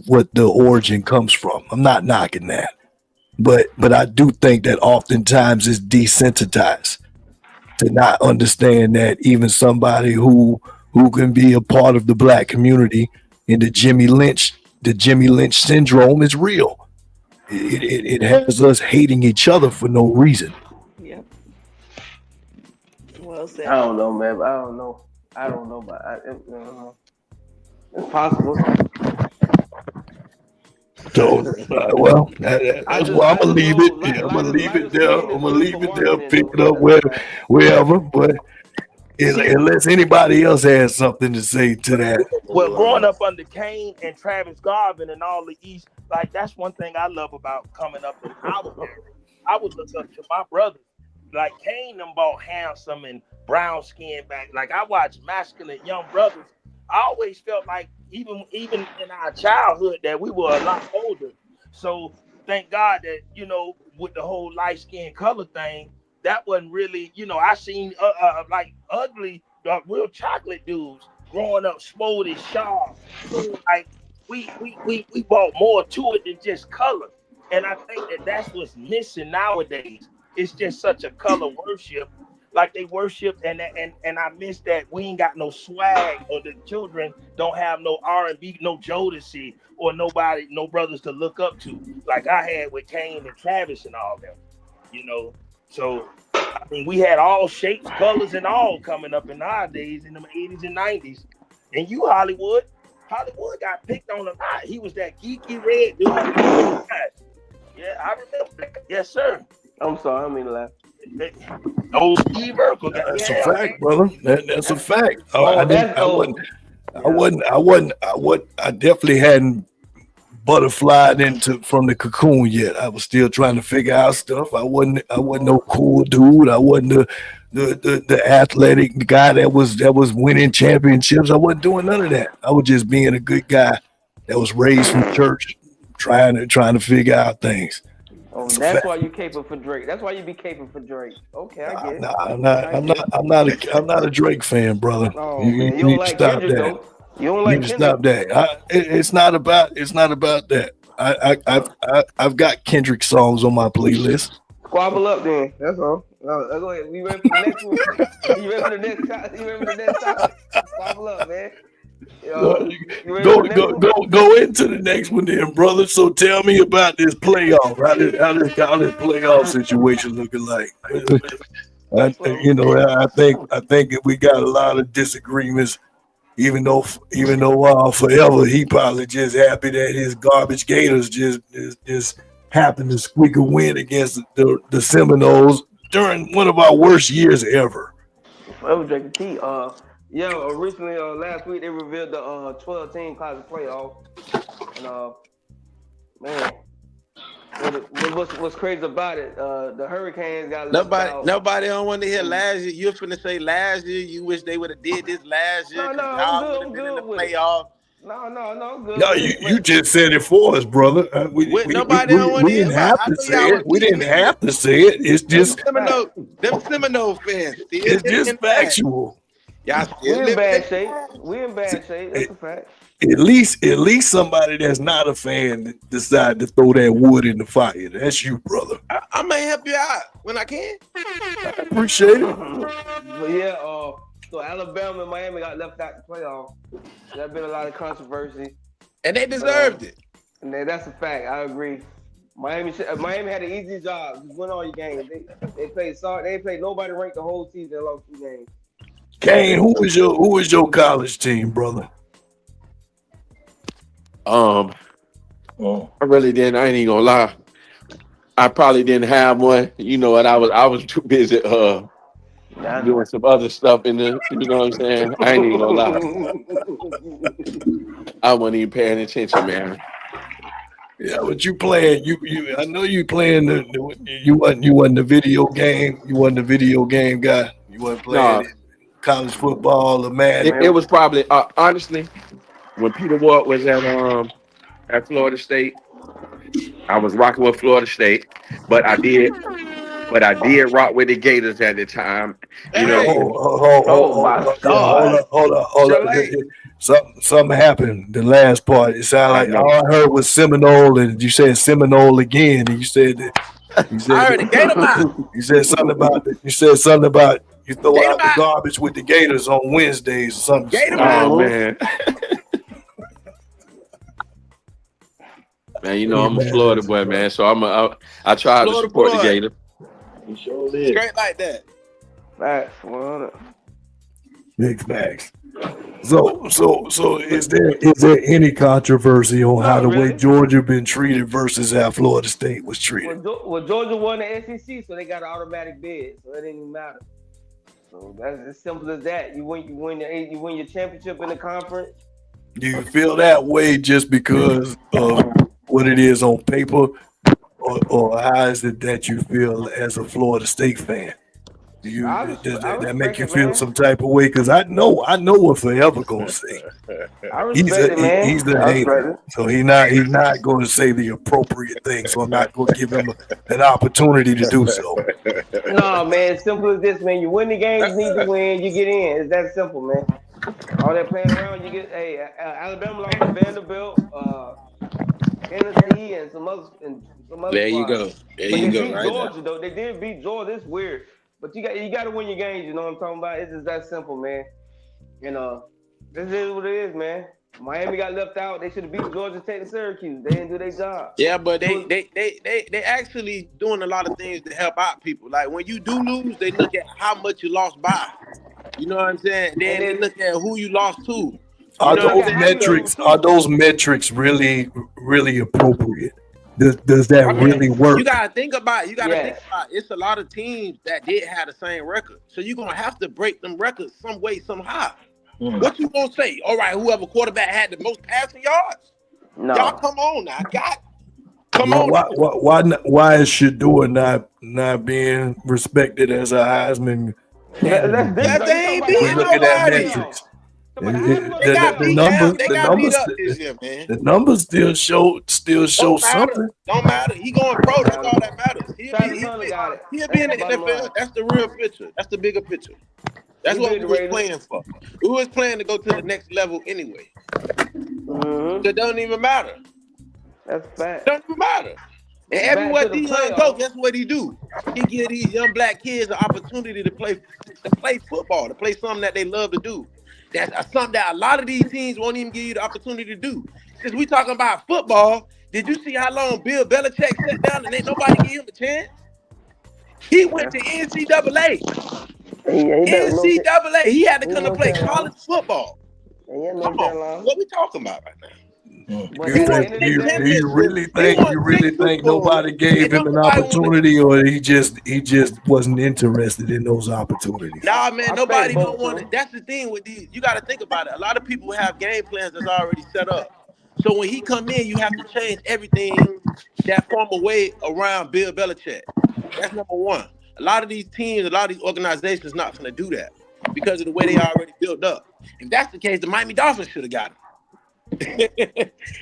what the origin comes from. I'm not knocking that, but I do think that oftentimes it's desensitized to not understand that even somebody who can be a part of the black community in the Jimmy Lynch syndrome is real. It has us hating each other for no reason. Yep. Well said. I don't know, man. I don't know, but I don't know. It's possible. So, that's why I'm gonna leave it. I'm gonna leave it there. Pick it up wherever. But unless anybody else has something to say to that. Well, growing up under Kane and Travis Garvin and all the East, like that's one thing I love about coming up in our area. I would look up to my brothers. Like Kane them bought handsome and brown skin back. Like I watched masculine young brothers. I always felt like even in our childhood that we were a lot older. So thank God that, with the whole light skin color thing, that wasn't really, I seen like ugly, real chocolate dudes growing up smooth sharp. So like we brought more to it than just color. And I think that's what's missing nowadays. It's just such a color worship. Like they worship and I miss that we ain't got no swag, or the children don't have no R&B, no Jodeci, or no brothers to look up to like I had with Kane and Travis and all them, So I mean, we had all shapes, colors, and all coming up in our days in the 80s and 90s. And Hollywood got picked on a lot. He was that geeky red dude. Yeah, I remember that. Yes, sir. I'm sorry, I don't mean to laugh. Steve Urkel. That's a fact, brother. That's a fact. I definitely hadn't butterflied from the cocoon yet. I was still trying to figure out stuff. I wasn't no cool dude. I wasn't the athletic guy that was winning championships. I wasn't doing none of that. I was just being a good guy that was raised from church, trying to figure out things. Oh, that's why you caping for Drake. That's why you be caping for Drake. Okay, I get it. I'm not a Drake fan, brother. Oh, man. You don't like Kendrick, though. You don't like Kendrick. Stop that. It's not about that. I've got Kendrick songs on my playlist. Squabble up then. That's all. Go ahead. We ready for the next one? You ready for the next topic? Squabble up, man. You ready for the next one? Go into the next one then, brother. So tell me about this playoff. How this playoff situation looking like? I think we got a lot of disagreements. Even though forever he probably just happy that his garbage Gators just happened to squeak a win against the Seminoles during one of our worst years ever. Forever drinking tea. Recently, last week they revealed the 12-team college playoff, and man, what's crazy about it? The Hurricanes got left out. Nobody don't want to hear last year. You're finna say last year. You wish they would have did this last year. No, I'm good. In the playoff. No, good. No, you just said it for us, brother. We didn't have to say it. We didn't have to say it. It's just them Seminole fans. It's just factual. We in bad shape. That's a fact. At least somebody that's not a fan decided to throw that wood in the fire. That's you, brother. I may help you out when I can. I appreciate it. But yeah, so Alabama and Miami got left out the playoff. There's been a lot of controversy, and they deserved it. And that's a fact. I agree. Miami had an easy job. Just win all your games. They played solid. They played nobody ranked the whole season. They lost 2 games. Kane, who was your college team, brother? I really didn't. I ain't even gonna lie. I probably didn't have one. You know what? I was too busy doing some other stuff in the. You know what I'm saying? I ain't even gonna lie. I wasn't even paying attention, man. Yeah, but you playing? I know you playing. You wasn't the video game. You wasn't the video game guy. You wasn't playing college football or Madden. It was probably honestly. When Peter Ward was at Florida State, I was rocking with Florida State, but I did rock with the Gators at the time. You know. Oh my God! Hold on. Something happened. The last part. It sounded like all I heard was Seminole, and you said Seminole again, and you said that. I heard the Gator mouth. You said something about you throw out the garbage with the Gators on Wednesdays or something. Gator mouth, man. Man, you know I'm a Florida boy, man. So I try to support the Gators. Sure straight like that. Facts, Florida. Big facts. So is there any controversy on how the way Georgia been treated versus how Florida State was treated? Well, Georgia won the SEC, so they got an automatic bid, so it didn't even matter. So that's as simple as that. You win your championship in the conference. Do you feel that way just because of what it is on paper, or how is it that you feel as a Florida State fan? Does that make you feel some type of way? Because I know what Forever gonna say. He's the hater, so he's not going to say the appropriate thing. So I'm not going to give him an opportunity to do so. No, man, simple as this, man. You win the games, you need to win, you get in. It's that simple, man. All that playing around, you get. Alabama lost to Vanderbilt, Tennessee, and some other. There you go. There you go. Right Georgia, though they did beat Georgia. It's weird, but you got to win your games. You know what I'm talking about? It's just that simple, man. This is what it is, man. Miami got left out. They should have beat Georgia State and Syracuse. They didn't do their job. Yeah, but they actually doing a lot of things to help out people. Like when you do lose, they look at how much you lost by. You know what I'm saying? Then they look at who you lost to. Are those metrics really appropriate? Does that really work? You gotta think about it's a lot of teams that did have the same record. So you're gonna have to break them records some way, somehow. What you gonna say? All right, whoever quarterback had the most passing yards? No. Y'all come on now. Come on. Why is Shador not being respected as a Heisman? That ain't being nobody. The numbers still show something. Don't matter. He going pro. That's all that matters. He'll be in the NFL. That's the real picture. That's the bigger picture. That's what we was playing for. We was playing to go to the next level anyway. So it doesn't even matter. That's fact. Doesn't even matter. And everywhere Deion go, guess what he do? He give these young black kids an opportunity to play football, to play something that they love to do. That's something that a lot of these teams won't even give you the opportunity to do. Since we talking about football, did you see how long Bill Belichick sat down and ain't nobody give him a chance? He went to NCAA. NCAA. He had to come to play college football. Come on, what we talking about right now? Do you really think nobody gave him an opportunity, or he just wasn't interested in those opportunities? Nah, man, nobody don't want it. That's the thing with these. You got to think about it. A lot of people have game plans that's already set up. So when he come in, you have to change everything that form a way around Bill Belichick. That's number one. A lot of these teams, a lot of these organizations not going to do that because of the way they already built up. If that's the case, the Miami Dolphins should have got him.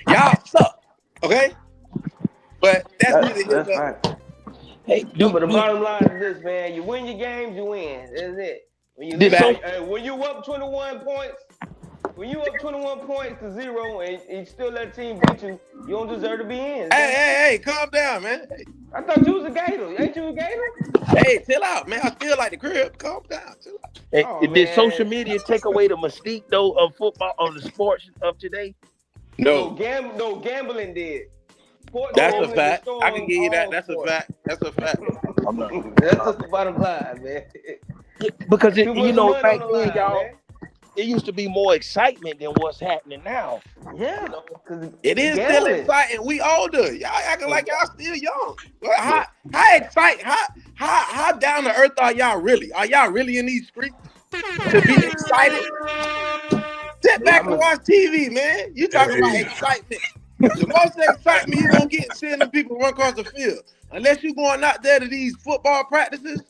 Y'all suck, okay? But that's right. Hey, but the bottom line is this, man. You win your games, you win. That's it. When you up 21 points, when you up 21 points to 0 and still let the team beat you, you don't deserve to be in. Hey, calm down, man. Hey. I thought you was a Gator. Ain't you a Gator? Hey, chill out, man. I still like the crib. Calm down. Chill out. Hey, did social media take away the mystique, though, of football, of the sports of today? No. Gambling did. That's a fact. I can give you that. That's a fact. That's a fact. That's just the bottom line, man. Yeah, because, back then, y'all, it used to be more excitement than what's happening now. Yeah. It is still exciting. We older. Y'all acting like y'all still young. How excited? How down to earth are y'all really? Are y'all really in these streets to be excited? Sit back and watch TV, man. You talking about excitement. The most excitement you gonna get seeing the people run across the field. Unless you going out there to these football practices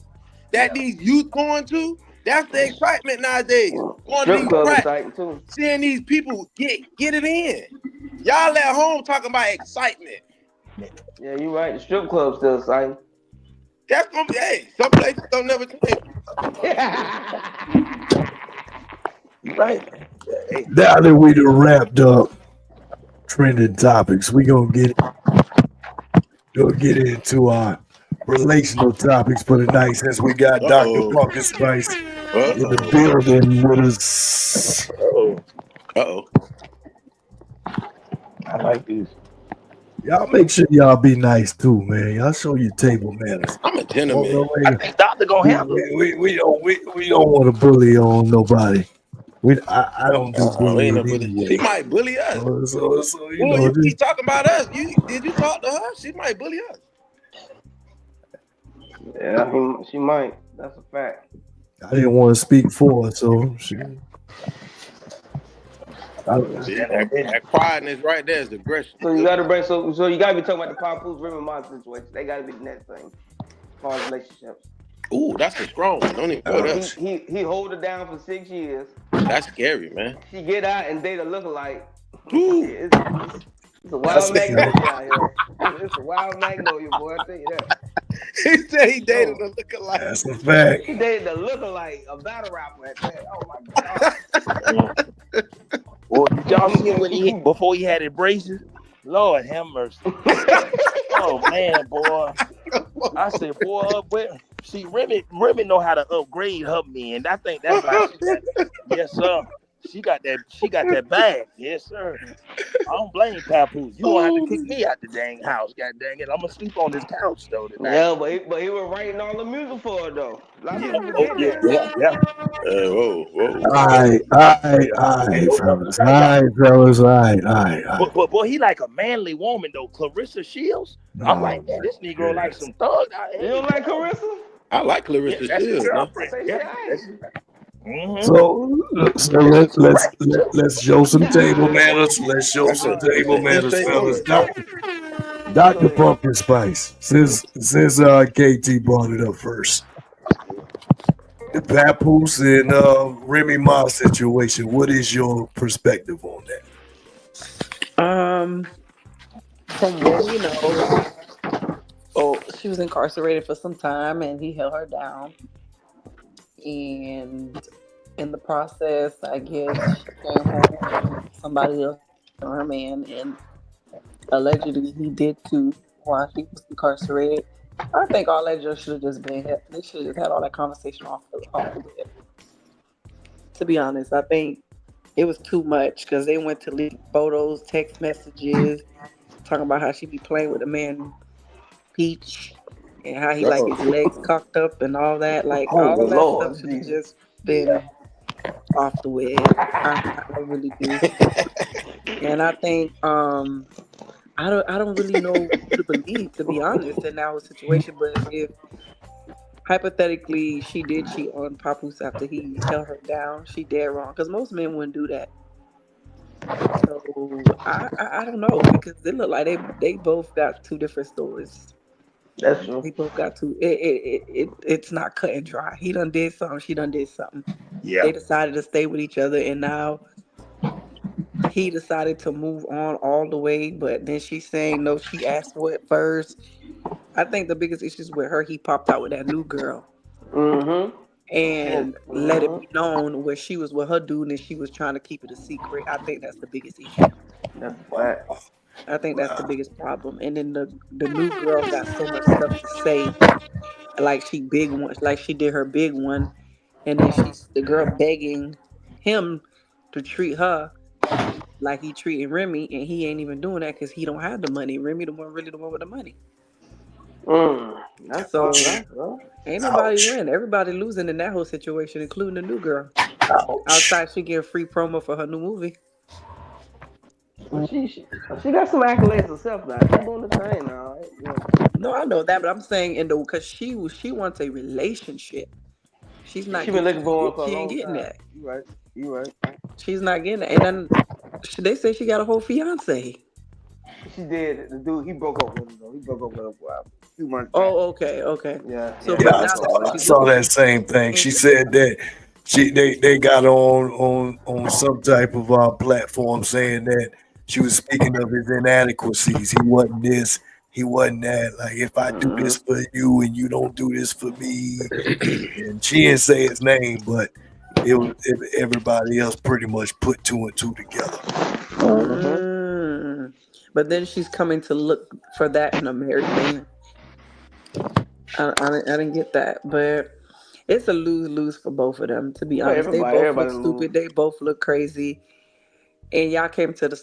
that these youth going to, that's the excitement nowadays. Going to these practices, seeing these people get it in. Y'all at home talking about excitement. Yeah, you're right. The strip club's still exciting. That's gonna be, some places don't never change. Right. Now that we done wrapped up trending topics, we gonna get into our relational topics for the night, since we got Dr. Pumpkin Spice in the building with us. I like these. Y'all make sure y'all be nice too, man. Y'all show your table manners. I'm a gentleman. I think Doctor gonna handle it. We don't want to bully on nobody. I don't do bullying anyway. She might bully us. So you keep talking about us. Did you talk to her? She might bully us. Yeah, she might. That's a fact. I didn't want to speak for her, so she. That quietness right there is aggression. So you gotta bring so you gotta be talking about the Papoose River Mars situation. They gotta be the next thing as far as relationships. Ooh, that's a strong one. Don't even go there. He hold her down for 6 years. That's scary, man. She get out and date a lookalike. Ooh. It's a wild magnolia out here. It's a wild magnolia, boy. I tell you that. He said he dated a lookalike. That's a fact. He dated a lookalike, a battle rapper at that. Oh my God. Well, did y'all see him before he had his braces? Lord have mercy. Oh man, boy. I said, boy, see, Remy know how to upgrade her men. I think that's why she got that. Yes, sir. She got that bag. Yes, sir. I don't blame Papoose. You won't have to kick me out the dang house. God dang it. I'm gonna sleep on this couch though tonight. Yeah, but he was writing all the music for her though. Yeah. Whoa. All right, fellas. All right. But boy, he like a manly woman though. Clarissa Shields. No, I'm like, man, this Negro like some thug out here. You don't like Clarissa? I like Clarissa Shields. Mm-hmm. So let's show some table manners. Let's show some table manners, fellas. Dr. Pumpkin Spice, since KT brought it up first, the Papoose and Remy Ma situation. What is your perspective on that? From what we know, she was incarcerated for some time, and he held her down. And in the process, I guess she came home with somebody else, her man, and allegedly he did too while she was incarcerated. I think all that just should have just been. They should have just had all that conversation off the bed. To be honest, I think it was too much because they went to leak photos, text messages, talking about how she be playing with the man Peach and how he like his legs cocked up and all that. Like Oh all that Lord, stuff should have Jesus. just been off the web. I really do. And I think I don't really know who to believe, to be honest, in that whole situation. But if hypothetically she did cheat on Papoose after he held her down, she dead wrong. Because most men wouldn't do that. So I don't know because they look like they both got two different stories. That's true. They both got two. It's not cut and dry. He done did something. She done did something. Yeah. They decided to stay with each other, and now he decided to move on all the way. But then she's saying no. She asked for it first. I think the biggest issue is with her. He popped out with that new girl Mm-hmm. and let it be known where she was with her dude, and she was trying to keep it a secret. I think that's the biggest issue. That's a fact. I think that's the biggest problem. And then the new girl got so much stuff to say, like she big one, like she did her big one, and then she's the girl begging him to treat her like he treating Remy, and he ain't even doing that because he don't have the money. Remy the one really the one with the money. That's So that's rough. ain't nobody win. Everybody losing in that whole situation, including the new girl. Outside she getting free promo for her new movie. She got some accolades herself now. She's doing the thing now. Right? Yeah. No, I know that, but I'm saying because she wants a relationship. She's not. She been looking for one for a She ain't long getting time. that. You right. You right. She's not getting it. And then they say she got a whole fiance. She did. The dude, he broke up with her though. He broke up with her for a few months. Oh, okay. Yeah. So, Yeah, but I now saw, I she's saw looking that same thing. She said that they got on some type of platform saying that she was speaking of his inadequacies. He wasn't this, he wasn't that. Like if I do this for you and you don't do this for me, and she didn't say his name, but everybody else pretty much put two and two together. But then she's coming to look for that in a married man. I didn't get that, but it's a lose-lose for both of them. To be honest, they both look stupid. They both look crazy. And y'all came to the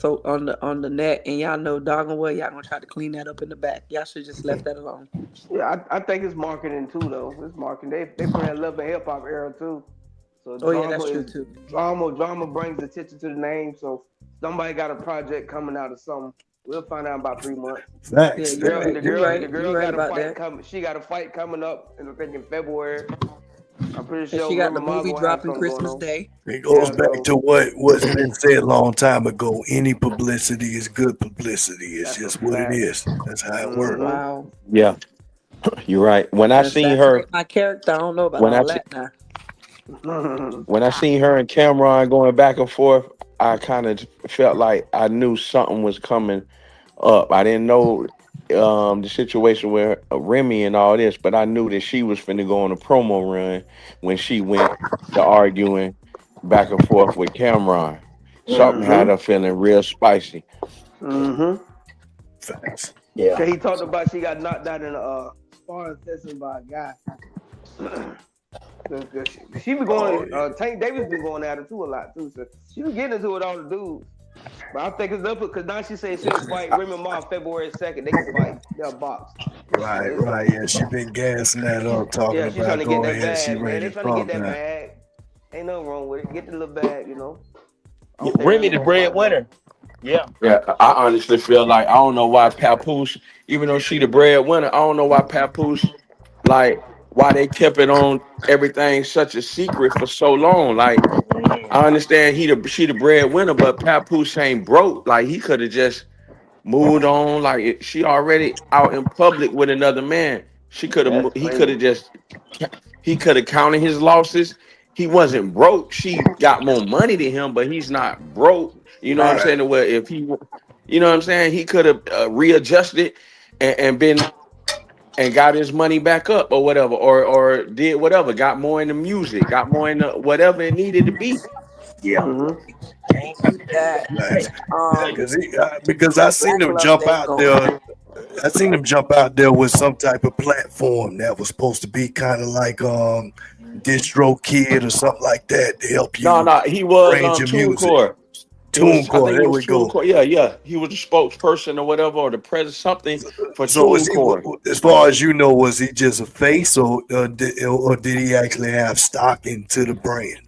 on the net, and y'all know doggone well y'all gonna try to clean that up in the back. Y'all should just left that alone. Yeah, I think it's marketing too though. It's marketing. They bring love and hip hop era too. So That's true too. Drama brings attention to the name. So somebody got a project coming out of something. We'll find out in about 3 months. Facts. Yeah, The girl got about a fight that. coming. She got a fight coming up, and I think in February. I'm pretty sure And she got the Mama movie gonna have dropping something going Christmas on. Day. It goes back to what's been said a long time ago. Any publicity is good publicity. It's just what it is. That's how it works. Wow. Yeah, you're right. When I seen her, My character, I don't know about when all I that now. when I seen her and Cameron going back and forth, I kind of felt like I knew something was coming up. I didn't know the situation with Remy and all this, but I knew that she was finna go on a promo run when she went to arguing back and forth with Cameron. Something had her feeling real spicy. Facts. Yeah. Cause he talked about she got knocked out in a sparring session by a guy. She be going. Tank Davis been going at her too a lot too. So she was getting into it with all the dudes. But I think it's up because now she said she'll fight Remy Ma February 2nd. They can fight. They'll box. Right. Yeah, she been gassing that up, talking Yeah, she's about trying to get going that ahead. She bag, man. ready They to trying to talk get that now. bag. Ain't nothing wrong with it. Get the little bag, you know. Remy the breadwinner. Yeah. I honestly feel like I don't know why Papoose, even though she the breadwinner, I don't know why Papoose, like why they kept it on everything such a secret for so long. Like I understand she the breadwinner, but Papoose ain't broke. Like he could have just moved on. Like she already out in public with another man. He could have counted his losses. He wasn't broke. She got more money than him, but he's not broke. You know what I'm saying? Where if he, you know what I'm saying, he could have readjusted and been and got his money back up or whatever, or did whatever, got more into music, got more into whatever it needed to be. Yeah. Because I seen him jump out there. I seen him jump out there with some type of platform that was supposed to be kind of like Distro Kid or something like that to help No, you he was arrange your music. TuneCore. I TuneCore, think it there was we go. TuneCore. Yeah. He was the spokesperson or whatever, or the president, something for So was TuneCore. he, as far as you know, was he just a face, or did he actually have stock into the brand?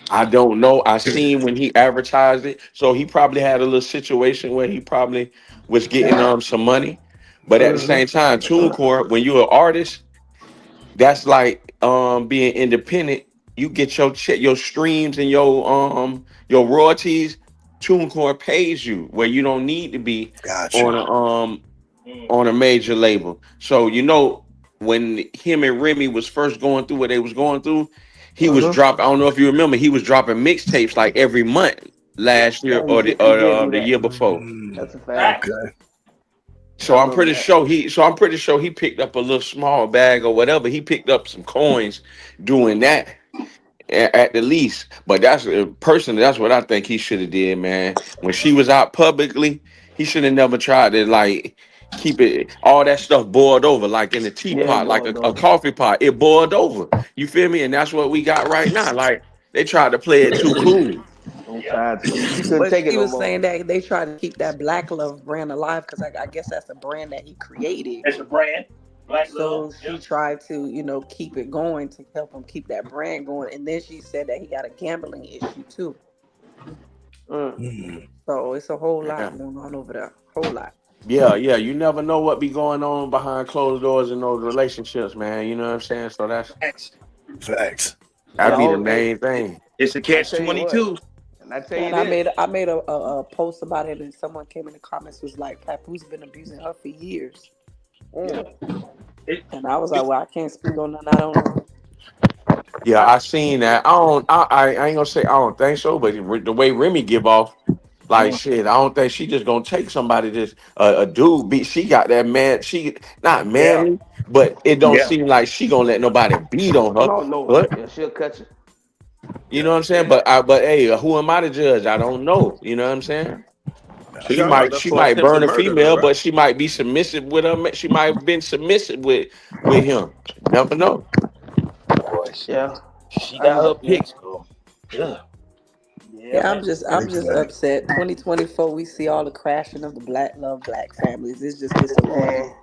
I don't know. I seen when he advertised it, so he probably had a little situation where he probably was getting some money. But at the same time, TuneCore, when you're an artist, that's like being independent. You get your check, your streams, and your royalties. TuneCore pays you where you don't need to be Gotcha. on a major label. So when him and Remy was first going through what they was going through, he was dropping. I don't know if you remember, he was dropping mixtapes like every month last year Yeah, or he did do the that. year before. That's a fact. Okay. So I I'm remember pretty that. sure he picked up a little small bag or whatever. He picked up some coins doing that at the least. But personally, that's what I think he should have did, man. When she was out publicly, he should have never tried to like keep it all that stuff boiled over like in a Yeah, teapot, like boy, a though. coffee pot. It boiled over. You feel me? And that's what we got right now. Like they tried to play it too cool. They tried to. He couldn't But take it she no was more. saying that they try to keep that Black Love brand alive because I guess that's a brand that he created. It's a brand. Black So Love. she tried to, keep it going to help him keep that brand going. And then she said that he got a gambling issue too. So it's a whole Yeah. lot going on over there. Whole lot. Yeah. You never know what be going on behind closed doors in those relationships, man. You know what I'm saying? So Facts. that'd be the Yo, hey, main thing. It's a I catch tell you what. 22. And I tell you And this. I made a post about it, and someone came in the comments was like, "Papoose been abusing her for years." And I was like, "Well, I can't speak on that. I don't know." Yeah, I seen that. I ain't gonna say I don't think so, but the way Remy give off, like shit, I don't think she just gonna take somebody just a dude. She got that man. She not Yeah. manly, but it don't Yeah. seem like she gonna let nobody beat on her. Oh no. But Yeah, she'll cut you. you know what I'm saying. But hey, who am I to judge? I don't know. You know what I'm saying. She got up there She for might attempted burn a murder, though, female, right? but she might be submissive with her. She might have been submissive with him. Never know. Boy, Yeah. she got her picks, girl. Yeah. Yeah, Man. I'm just upset. 2024, we see all the crashing of the Black Love Black families. It's just disappointing. Man.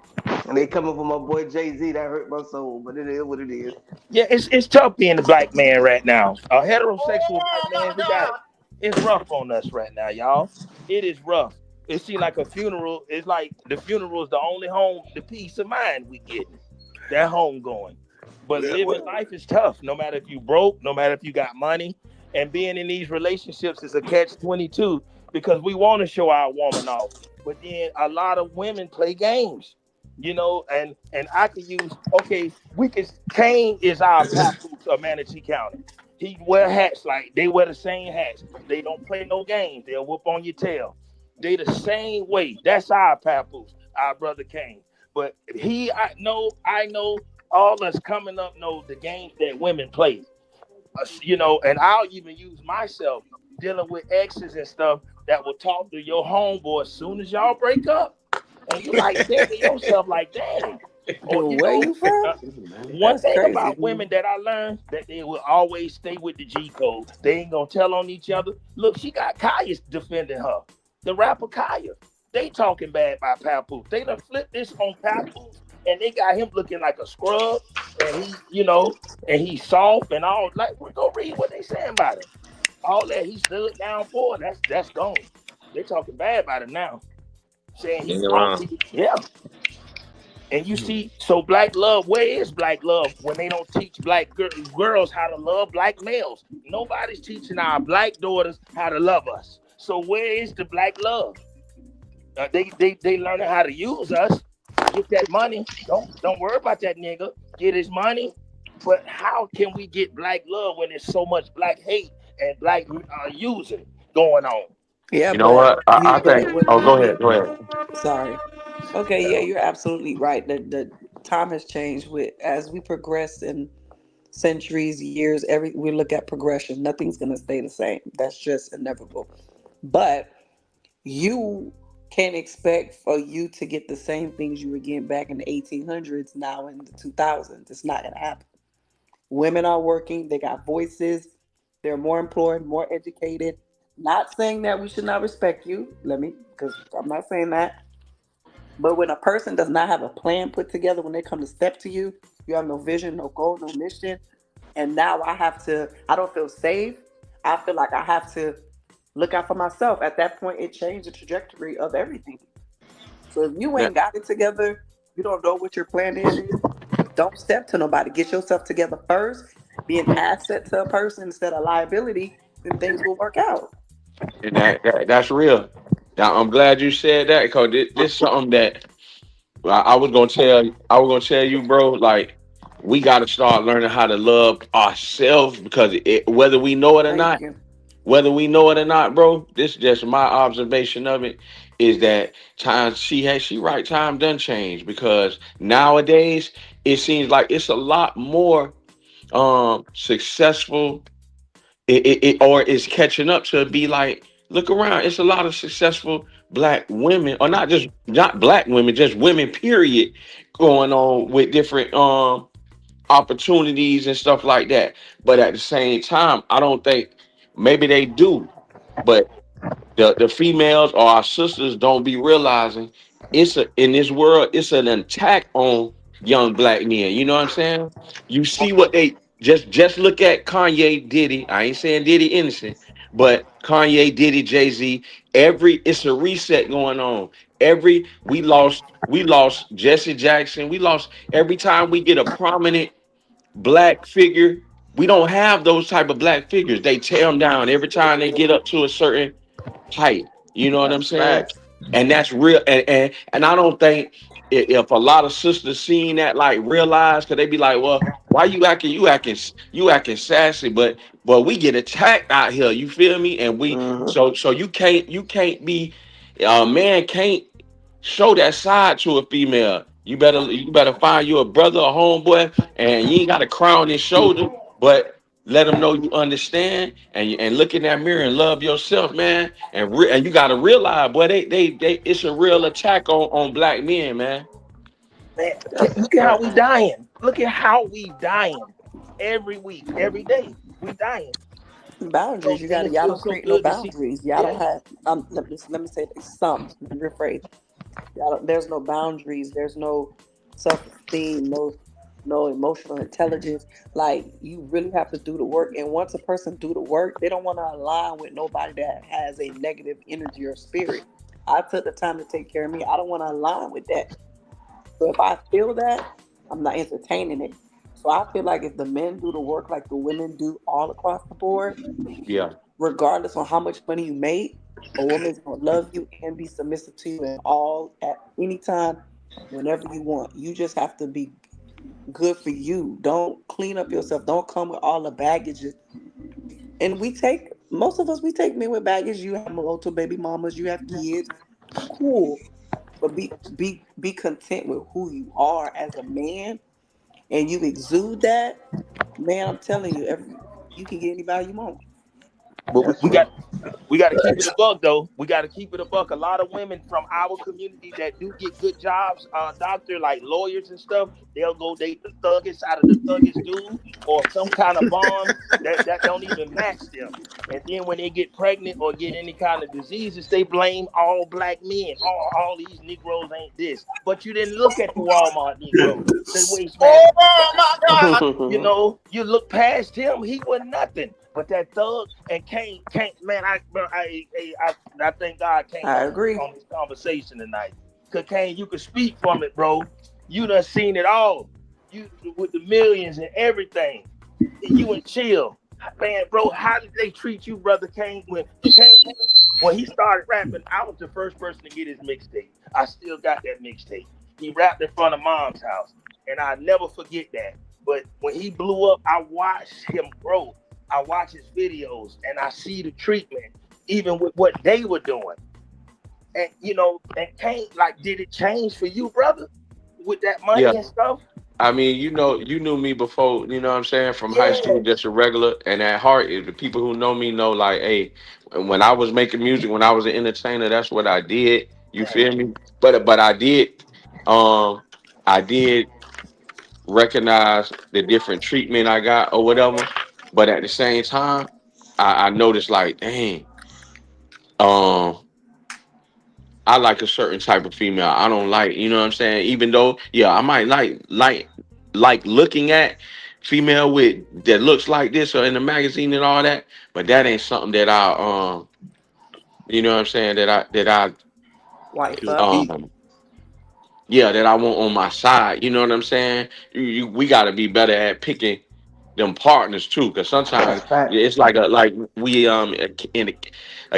And they coming for my boy Jay-Z. That hurt my soul, but it is what it is. Yeah, it's tough being a black man right now. A heterosexual black man, we got it. It's rough on us right now, y'all. It is rough. It seems like a funeral. It's like the funeral is the only home, the peace of mind we get. That home going. But living life is tough. No matter if you broke, no matter if you got money, and being in these relationships is a catch-22 because we want to show our woman off, but then a lot of women play games. And I could use Kane is our papoose of Manatee County. He wear hats like they wear the same hats. They don't play no games. They'll whoop on your tail. They the same way. That's our papoose, our brother Kane. But I know all us coming up know the games that women play. And I'll even use myself dealing with exes and stuff that will talk to your homeboy as soon as y'all break up. And you like thinking yourself like, dang. Or, Where you from? One That's thing crazy. about women that I learned that they will always stay with the G code. They ain't gonna tell on each other. Look, she got Kaya defending her. The rapper Kaya. They talking bad about Papoose. They done flipped this on Papoose and they got him looking like a scrub and and he's soft and all. Like, go read what they saying about him. All that he stood down for, that's gone. They talking bad about him now. Saying he's yeah. And you see, so black love, where is black love when they don't teach black girls how to love black males? Nobody's teaching our black daughters how to love us. So where is the black love? They learning how to use us, get that money. Don't worry about that nigga. Get his money. But how can we get black love when there's so much black hate and black using going on? Yeah, You know what? I think. Oh, go ahead. Sorry. Okay, yeah, you're absolutely right. The time has changed as we progress in centuries, years. We look at progression. Nothing's gonna stay the same. That's just inevitable. But you can't expect for you to get the same things you were getting back in the 1800s now in the 2000s. It's not gonna happen. Women are working, they got voices, they're more employed, more educated. Not saying that we should not respect you, because I'm not saying that. But when a person does not have a plan put together when they come to step to you, you have no vision, no goal, no mission. And now I don't feel safe. I feel like I have to look out for myself. At that point, it changed the trajectory of everything. So if you Now, ain't got it together, you don't know what your plan is, don't step to nobody. Get yourself together first. Be an asset to a person instead of liability, then things will work out. and that's real. Now, I'm glad you said that because this is something that I was gonna tell you, bro. Like, we got to start learning how to love ourselves because whether we know it or Thank not, you. bro. This is just my observation of it. Is that time she right? Time done changed because nowadays it seems like it's a lot more successful or is catching up to be like, look around, it's a lot of successful black women, or not black women, just women period, going on with different opportunities and stuff like that. But at the same time, I don't think, maybe they do, but the females or our sisters don't be realizing in this world it's an attack on young black men. You know what I'm saying? You see what they just look at Kanye, Diddy. I ain't saying Diddy innocent, but Kanye, Diddy, Jay-Z. It's a reset going on. We lost Jesse Jackson. We lost every time we get a prominent black figure. We don't have those type of black figures. They tear them down every time they get up to a certain height. You know what I'm That's saying? facts. And that's real. And I don't think if a lot of sisters seen that, like, realize, because they be like, well, why you acting sassy, but we get attacked out here. You feel me? And we Mm-hmm. so you can't be, a man can't show that side to a female. You better find you a brother, a homeboy, and you ain't got a crown on his shoulder, but let them know you understand, and look in that mirror and love yourself, man. And you gotta realize, boy, they it's a real attack on black men, man. Man, That's a look at how fact. we dying. Look at how we dying every week, every day. We dying. Boundaries. So, You and got to, it y'all feels don't so create no good to see. boundaries. Y'all don't Yeah. have, let me rephrase. There's no boundaries. There's no self-esteem, no emotional intelligence. Like, you really have to do the work. And once a person do the work, they don't want to align with nobody that has a negative energy or spirit. I took the time to take care of me. I don't want to align with that. So if I feel that, I'm not entertaining it. So I feel like if the men do the work like the women do all across the board, Yeah. regardless on how much money you make, a woman's gonna love you and be submissive to you and all at any time, whenever you want. You just have to be good for you. Don't clean up yourself. Don't come with all the baggage. And most of us, we take men with baggage. You have multiple baby mamas, you have kids. Cool. But be content with who you are as a man, and you exude that, man. I'm telling you, you can get anybody you want. But we, That's we got true. we got to keep it a buck, though. We got to keep it a buck. A lot of women from our community that do get good jobs, doctor, like lawyers and stuff, they'll go date the thuggest out of the thuggest dude or some kind of bum that don't even match them. And then when they get pregnant or get any kind of diseases, they blame all black men. All these Negroes ain't this. But you didn't look at the Walmart Negro, the wasteman in the Oh back. my God. You look past him, he was nothing. But that thug and can't man, I thank God Kane I agree. on this conversation tonight. Cause Kane, you can speak from it, bro. You done seen it all. You with the millions and everything. You and chill. Man, bro, how did they treat you, brother Kane? When he started rapping, I was the first person to get his mixtape. I still got that mixtape. He rapped in front of mom's house. And I never forget that. But when he blew up, I watched him grow. I watch his videos and I see the treatment, even with what they were doing. And and Kane, like, did it change for you, brother, with that Yeah. money and stuff? I mean, you knew me before, you know what I'm saying, from high Yeah, school, just a regular. And at heart, the people who know me know, like, hey, when I was making music, when I was an entertainer, that's what I did. You right. feel me? But I did, I did recognize the different treatment I got or whatever. But at the same time, I noticed like, dang, um, I like a certain type of female. I don't like, you know what I'm saying? Even though, yeah, I might like looking at female with that looks like this or in the magazine and all that, but that ain't something that you know what I'm saying, Wife To up. keep. um yeah, that I want on my side. You know what I'm saying? We got to be better at picking them partners too, because sometimes That's fact. it's like we a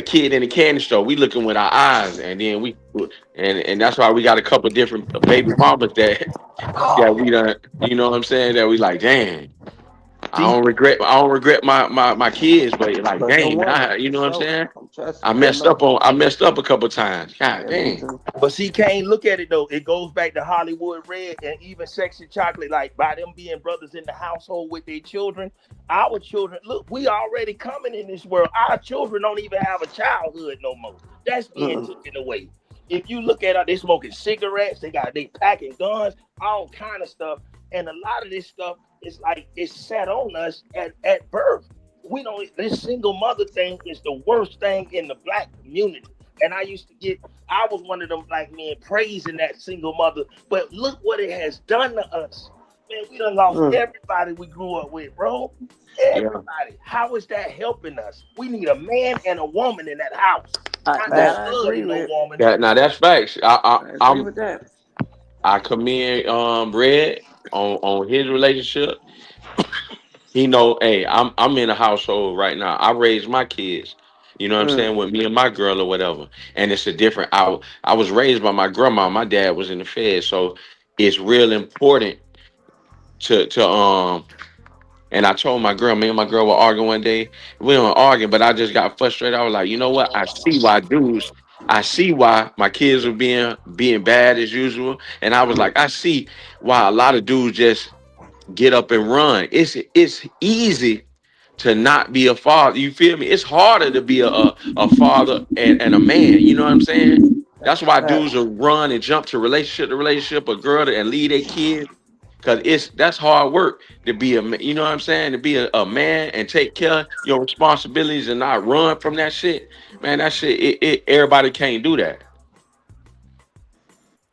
kid in a candy store. We looking with our eyes, and then and that's why we got a couple different baby mamas that we done. You know what I'm saying? That we like, damn. See, I don't regret my kids, but like, But the dang, woman, you for know what I'm sure. saying? Trust me, I know. I messed up a couple times. God Yeah, me dang. too. but see, Kane, look at it though. It goes back to Hollywood Red and even Sexy Chocolate, like by them being brothers in the household with their children. Our children, look, we already coming in this world. Our children don't even have a childhood no more. That's being Mm-mm. taken away. If you look at it, they smoking cigarettes, they packing guns, all kind of stuff. And a lot of this stuff is like it's set on us at birth. We don't this single mother thing is the worst thing in the black community. And I was one of them black men praising that single mother, but look what it has done to us. Man, we done lost Mm. everybody we grew up with, bro. Yeah. Everybody. How is that helping us? We need a man and a woman in that house. Not no That Fact. I stud agree and no with. woman. Now that's facts. I agree with that. I commend Red on his relationship. He know, hey, I'm in a household right now. I raised my kids, you know what I'm Mm. saying, with me and my girl or whatever. And it's a different I was raised by my grandma. My dad was in the Fed. So it's real important to and I told my girl, me and my girl were arguing one day. We weren't arguing, but I just got frustrated. I was like, you know what? I see why my kids are being bad as usual. And I was like, I see why a lot of dudes just get up and run. It's easy to not be a father. You feel me? It's harder to be a father and a man. You know what I'm saying? That's why Fact. dudes will run and jump to relationship, a girl and lead a kid. Cause that's hard work to be you know what I'm saying? To be a man and take care of your responsibilities and not run from that shit. Man, that shit, everybody can't do that.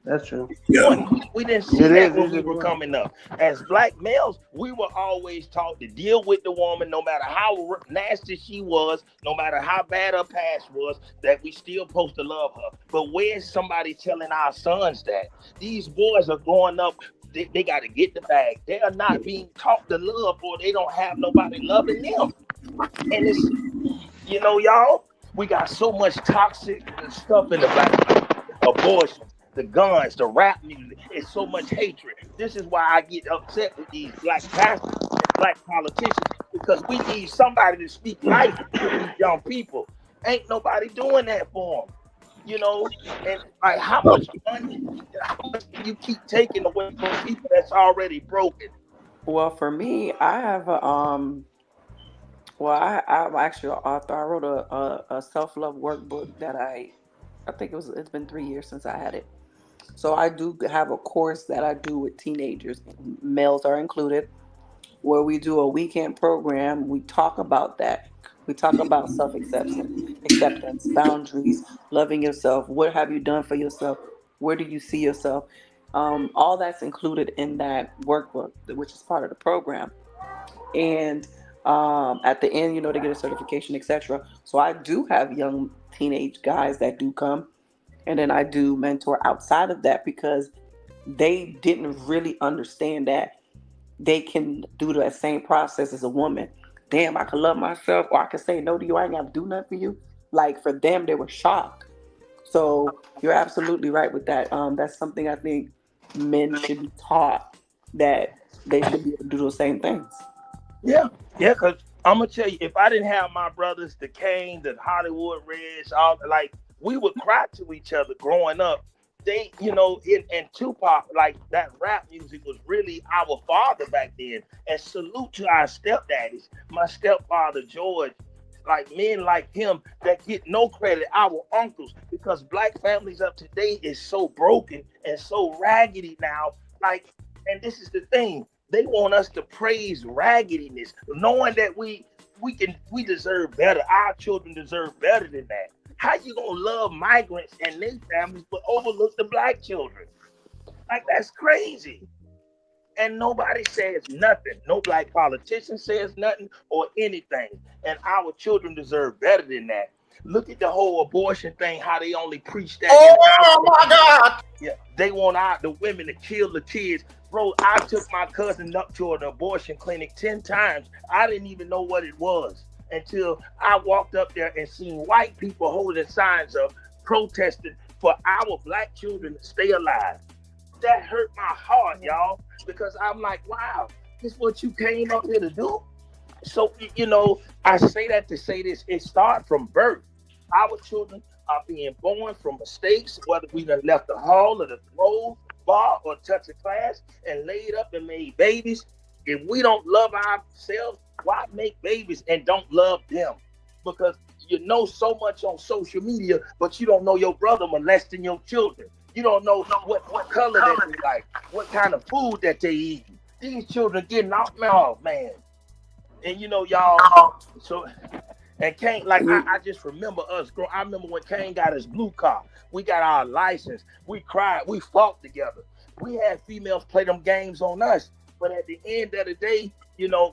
That's true. Point. We didn't see It that is. when It's we just were right. coming up. As black males, we were always taught to deal with the woman, no matter how nasty she was, no matter how bad her past was, that we still supposed to love her. But where's somebody telling our sons that? These boys are growing up, they got to get the bag. They are not being taught to love, or they don't have nobody loving them. And it's, y'all, we got so much toxic stuff in the black abortion, the guns, the rap music. It's so much hatred. This is why I get upset with these black pastors and black politicians, because we need somebody to speak life to these young people. Ain't nobody doing that for them. And like how much money, how much can you keep taking away from people that's already broken? Well, for me, I have I'm actually an author. I wrote a self love workbook that I think it's been 3 years since I had it. So I do have a course that I do with teenagers, males are included, where we do a weekend program. We talk about that. We talk about acceptance, boundaries, loving yourself. What have you done for yourself? Where do you see yourself? All that's included in that workbook, which is part of the program. And at the end, they get a certification, etc. So I do have young teenage guys that do come, and then I do mentor outside of that because they didn't really understand that they can do that same process as a woman. Damn, I can love myself, or I can say no to you. I ain't got to do nothing for you. Like for them, they were shocked. So you're absolutely right with that. That's something I think men should be taught, that they should be able to do those same things. Yeah, yeah, because I'm gonna tell you, if I didn't have my brothers, the Kane, the Hollywood Reds, all like we would cry to each other growing up. They, in Tupac, like that rap music was really our father back then. And salute to our stepdaddies, my stepfather George, like men like him that get no credit, our uncles, because black families of today is so broken and so raggedy now. Like, and this is the thing. They want us to praise raggediness, knowing that we deserve better. Our children deserve better than that. How you gonna love migrants and their families but overlook the black children? Like, that's crazy. And nobody says nothing. No black politician says nothing or anything. And our children deserve better than that. Look at the whole abortion thing, how they only preach that. Oh my God. Yeah, they want the women to kill the kids. Bro, I took my cousin up to an abortion clinic 10 times. I didn't even know what it was until I walked up there and seen white people holding signs up protesting for our black children to stay alive. That hurt my heart, y'all, because I'm like, wow, this is what you came up here to do? So, I say that to say this. It starts from birth. Our children are being born from mistakes, whether we done left the hall or the throw bar or touch a class and laid up and made babies. If we don't love ourselves, why make babies and don't love them? Because you know so much on social media, but you don't know your brother molesting your children. You don't know what color that they like, what kind of food that they eat. These children getting off, man. And y'all, so, and Kane, like, I just remember us growing. I remember when Kane got his blue car. We got our license. We cried. We fought together. We had females play them games on us. But at the end of the day,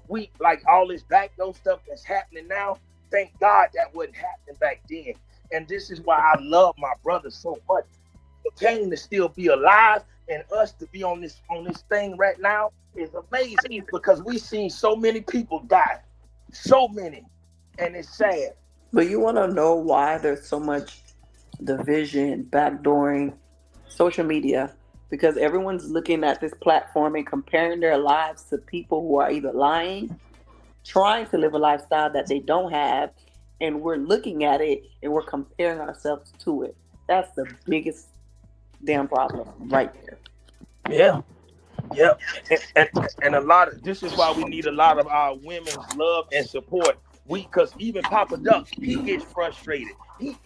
we, like, all this backdoor stuff that's happening now, thank God that wasn't happening back then. And this is why I love my brother so much. For Kane to still be alive and us to be on this thing right now is amazing, because we've seen so many people die. So many. And it's sad. But you want to know why there's so much division, backdooring, social media? Because everyone's looking at this platform and comparing their lives to people who are either lying, trying to live a lifestyle that they don't have, and we're looking at it and we're comparing ourselves to it. That's the biggest damn problem right there. Yeah. And a lot of this is why we need a lot of our women's love and support. Because even Papa Duck, he gets frustrated. He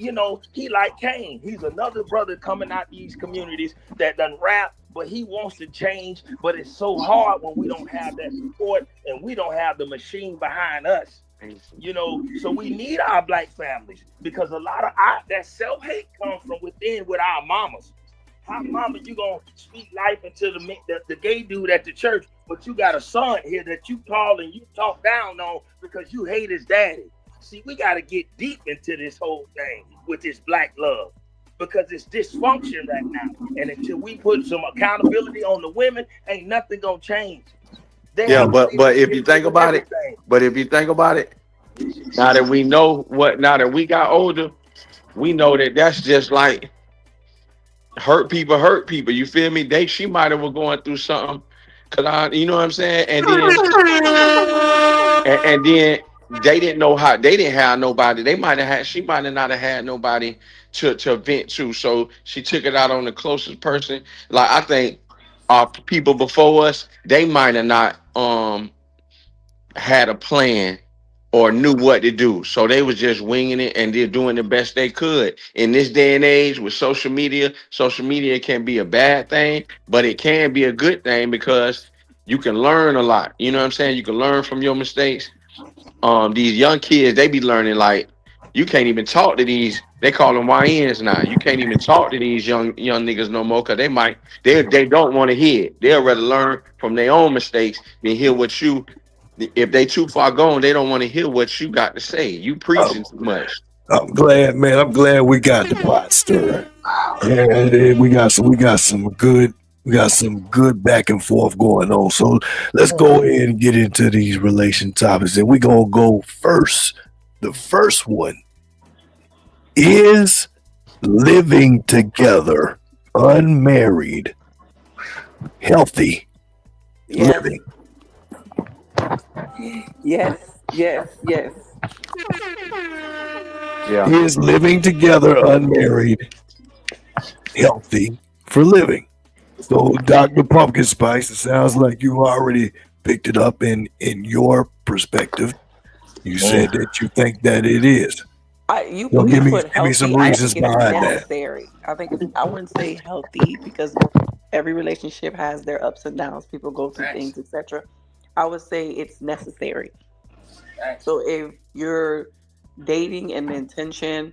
like Kane. He's another brother coming out these communities that done rap, but he wants to change. But it's so hard when we don't have that support and we don't have the machine behind us. So we need our black families, because a lot of that self-hate comes from within with our mamas. How mama you gonna speak life into the gay dude at the church, but you got a son here that you call and you talk down on because you hate his daddy? See, we got to get deep into this whole thing with this black love, because it's dysfunction right now. And until we put some accountability on the women, ain't nothing gonna change. But if you think about it, now that we got older, we know that that's just like hurt people. You feel me? She might have was going through something, cause you know what I'm saying. And then they didn't know how. They didn't have nobody. She might have not have had nobody to vent to. So she took it out on the closest person. Like, I think people before us, they might have not had a plan or knew what to do. So they was just winging it and they're doing the best they could. In this day and age with social media can be a bad thing, but it can be a good thing, because you can learn a lot. You know what I'm saying? You can learn from your mistakes. These young kids, they be learning, like, you can't even talk to these, they call them YNs now. You can't even talk to these young niggas no more, because they don't want to hear it. They'll rather learn from their own mistakes than hear what you. If they too far gone, they don't want to hear what you got to say. You preaching too much. I'm glad, man. I'm glad we got the pot stirring. Yeah, we got some good back and forth going on. So let's go ahead and get into these relation topics. And we're gonna go first. The first one is living together, unmarried, healthy living. Yes. Yeah. Is living together, unmarried, healthy for living. So, Dr. Pumpkin Spice, it sounds like you already picked it up in your perspective. You said that you think that it is. Give me some reasons behind that. I think I wouldn't say healthy, because Every relationship has their ups and downs. People go through things, etc. I would say it's necessary. So if you're dating in the intention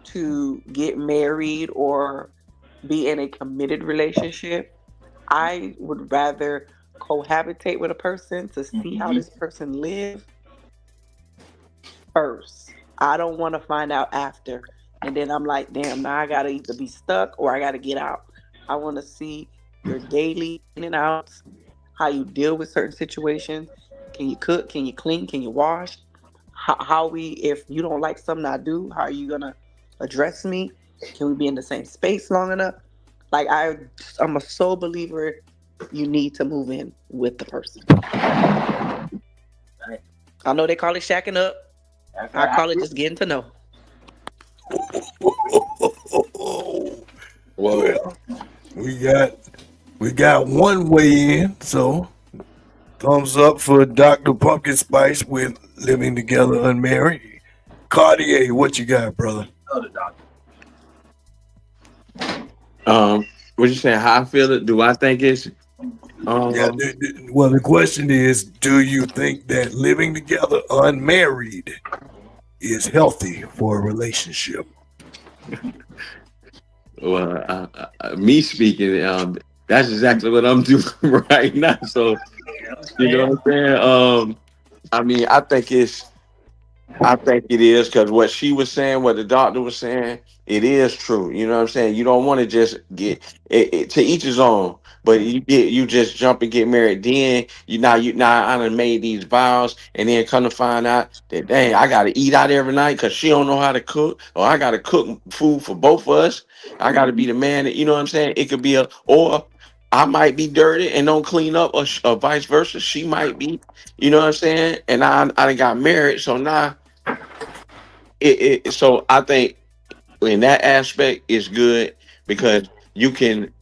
to get married or be in a committed relationship, I would rather cohabitate with a person to see how this person live first. I don't want to find out after. And then I'm like, damn, now I got to either be stuck or I got to get out. I want to see your daily in and outs, how you deal with certain situations. Can you cook? Can you clean? Can you wash? If you don't like something I do, how are you going to address me? Can we be in the same space long enough? Like, I'm a sole believer you need to move in with the person. I know they call it shacking up. I call it just getting to know. Well, we got one way in, so thumbs up for Dr. Pumpkin Spice with Living Together Unmarried. Cartier, what you got, brother? What you saying? How I feel it? Do I think it's well, the question is, do you think that living together unmarried is healthy for a relationship? Well, me speaking, that's exactly what I'm doing right now. So, you know what I'm saying? I mean, I think it is, because what she was saying, what the doctor was saying, it is true. You know what I'm saying? You don't want to just get it to each his own, but you just jump and get married. Then now I done made these vows, and then come to find out that dang, I gotta eat out every night because she don't know how to cook, or I gotta cook food for both of us. I gotta be the man that, you know what I'm saying? It could be or I might be dirty and don't clean up, or vice versa. She might be, you know what I'm saying? And I done got married, so now. So I think in that aspect is good, because you can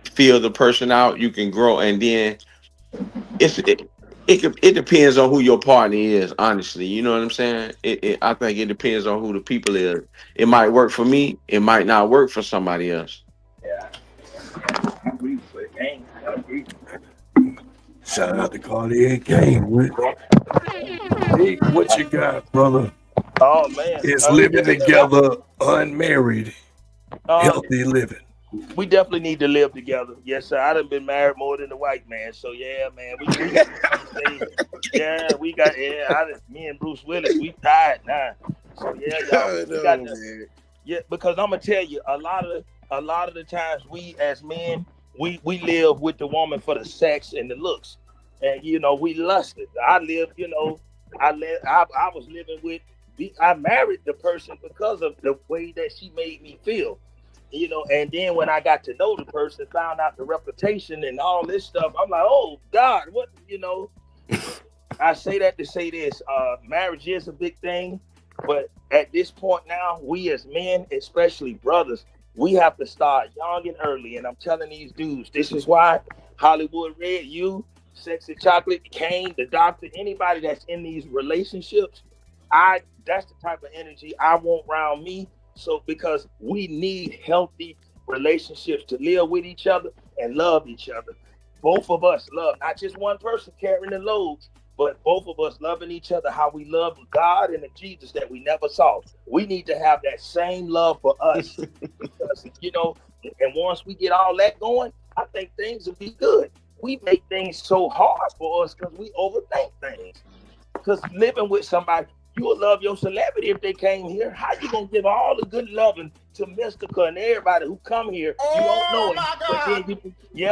feel the person out, you can grow, and then it depends on who your partner is, honestly. You know what I'm saying? I think it depends on who the people is. It might work for me, it might not work for somebody else. I agree with it. I agree. Shout out to Cartier Kane. What you got, brother? Oh man, Is living together unmarried healthy living? We definitely need to live together. Yes, sir. I done been married more than the white man. So yeah, man, we got me and Bruce Willis, we tired now. So yeah, y'all, because I'm gonna tell you, a lot of the times we as men, we live with the woman for the sex and the looks, and we lusted. I was living with. I married the person because of the way that she made me feel, and then when I got to know the person, found out the reputation and all this stuff, I'm like, oh God, what, I say that to say this, marriage is a big thing, but at this point now, we as men, especially brothers, we have to start young and early, and I'm telling these dudes, this is why Hollywood Red, you, Sexy Chocolate, Kane, the doctor, anybody that's in these relationships, that's the type of energy I want around me. So because we need healthy relationships to live with each other and love each other. Both of us love, not just one person carrying the loads, but both of us loving each other how we love God and the Jesus that we never saw. We need to have that same love for us. Because, and once we get all that going, I think things will be good. We make things so hard for us because we overthink things. Because living with somebody, you will love your celebrity if they came here. How you gonna give all the good loving to Mystica and everybody who come here? You don't know him,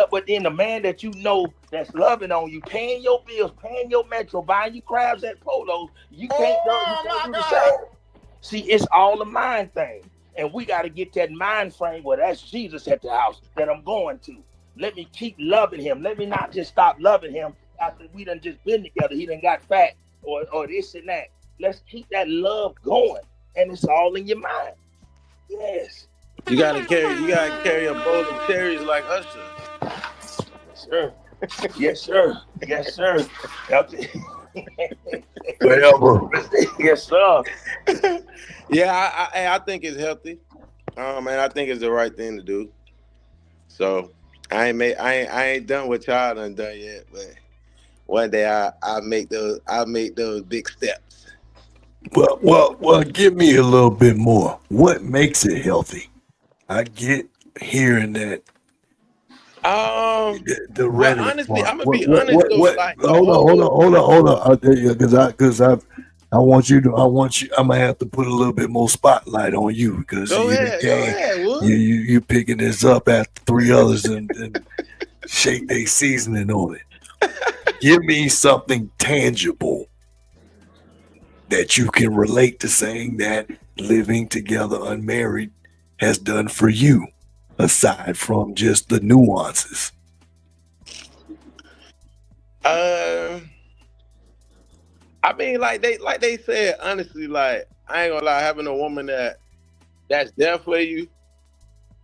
but then the man that you know that's loving on you, paying your bills, paying your metro, buying you crabs at Polos, you can't do the same. See, it's all a mind thing, and we got to get that mind frame where that's Jesus at the house that I'm going to. Let me keep loving him. Let me not just stop loving him after we done just been together. He done got fat or this and that. Let's keep that love going, and it's all in your mind. Yes. You gotta carry a bowl of cherries like Usher. Sure. Yes, sir. Yes, sir. Whatever. Yes, sir. Yeah, I think it's healthy. Man, I think it's the right thing to do. So I ain't done what y'all done yet, but one day I'll make those big steps. Well, give me a little bit more. What makes it healthy? I get hearing that the Well, rhetoric honestly, part. I'm gonna be honest though. Like the Hold on. Because I want you. I'm gonna have to put a little bit more spotlight on you because Go you done came. ahead, Wood. You picking this up after three others and shake their seasoning on it. Give me something tangible that you can relate to saying that living together unmarried has done for you, aside from just the nuances. I mean, like they said, honestly, like I ain't gonna lie, having a woman that's there for you,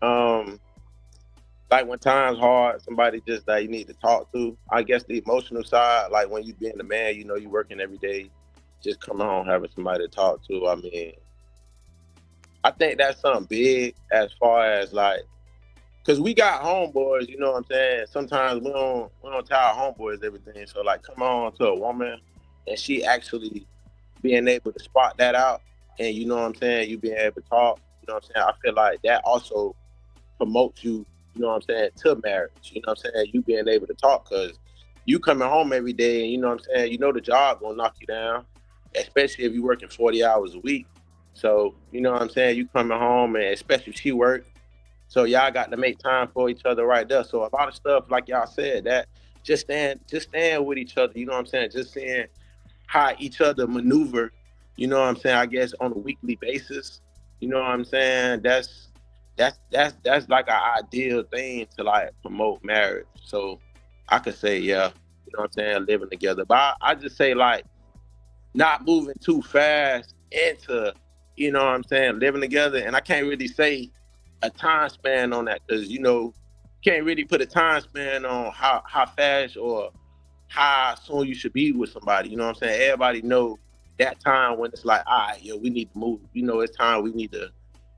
like when times hard, somebody just that you need to talk to. I guess the emotional side, like when you being a man, you know, you working every day, just coming home having somebody to talk to. I mean, I think that's something big as far as like, cause we got homeboys, you know what I'm saying? Sometimes we don't tell our homeboys everything. So like come on to a woman and she actually being able to spot that out and you know what I'm saying, you being able to talk, you know what I'm saying? I feel like that also promotes you, you know what I'm saying, to marriage. You know what I'm saying? You being able to talk because you coming home every day and you know what I'm saying, you know the job gonna knock you down, especially if you working 40 hours a week. So, you know what I'm saying, you coming home and especially if she work. So y'all got to make time for each other right there. So a lot of stuff, like y'all said, that just stand with each other, you know what I'm saying? Just seeing how each other maneuver, you know what I'm saying, I guess on a weekly basis. You know what I'm saying? That's like an ideal thing to like promote marriage. So I could say, yeah, you know what I'm saying, living together. But I just say like not moving too fast into, you know what I'm saying, living together. And I can't really say a time span on that because, you know, can't really put a time span on how fast or how soon you should be with somebody. You know what I'm saying? Everybody know that time when it's like, all right, yo, we need to move. You know, it's time we need to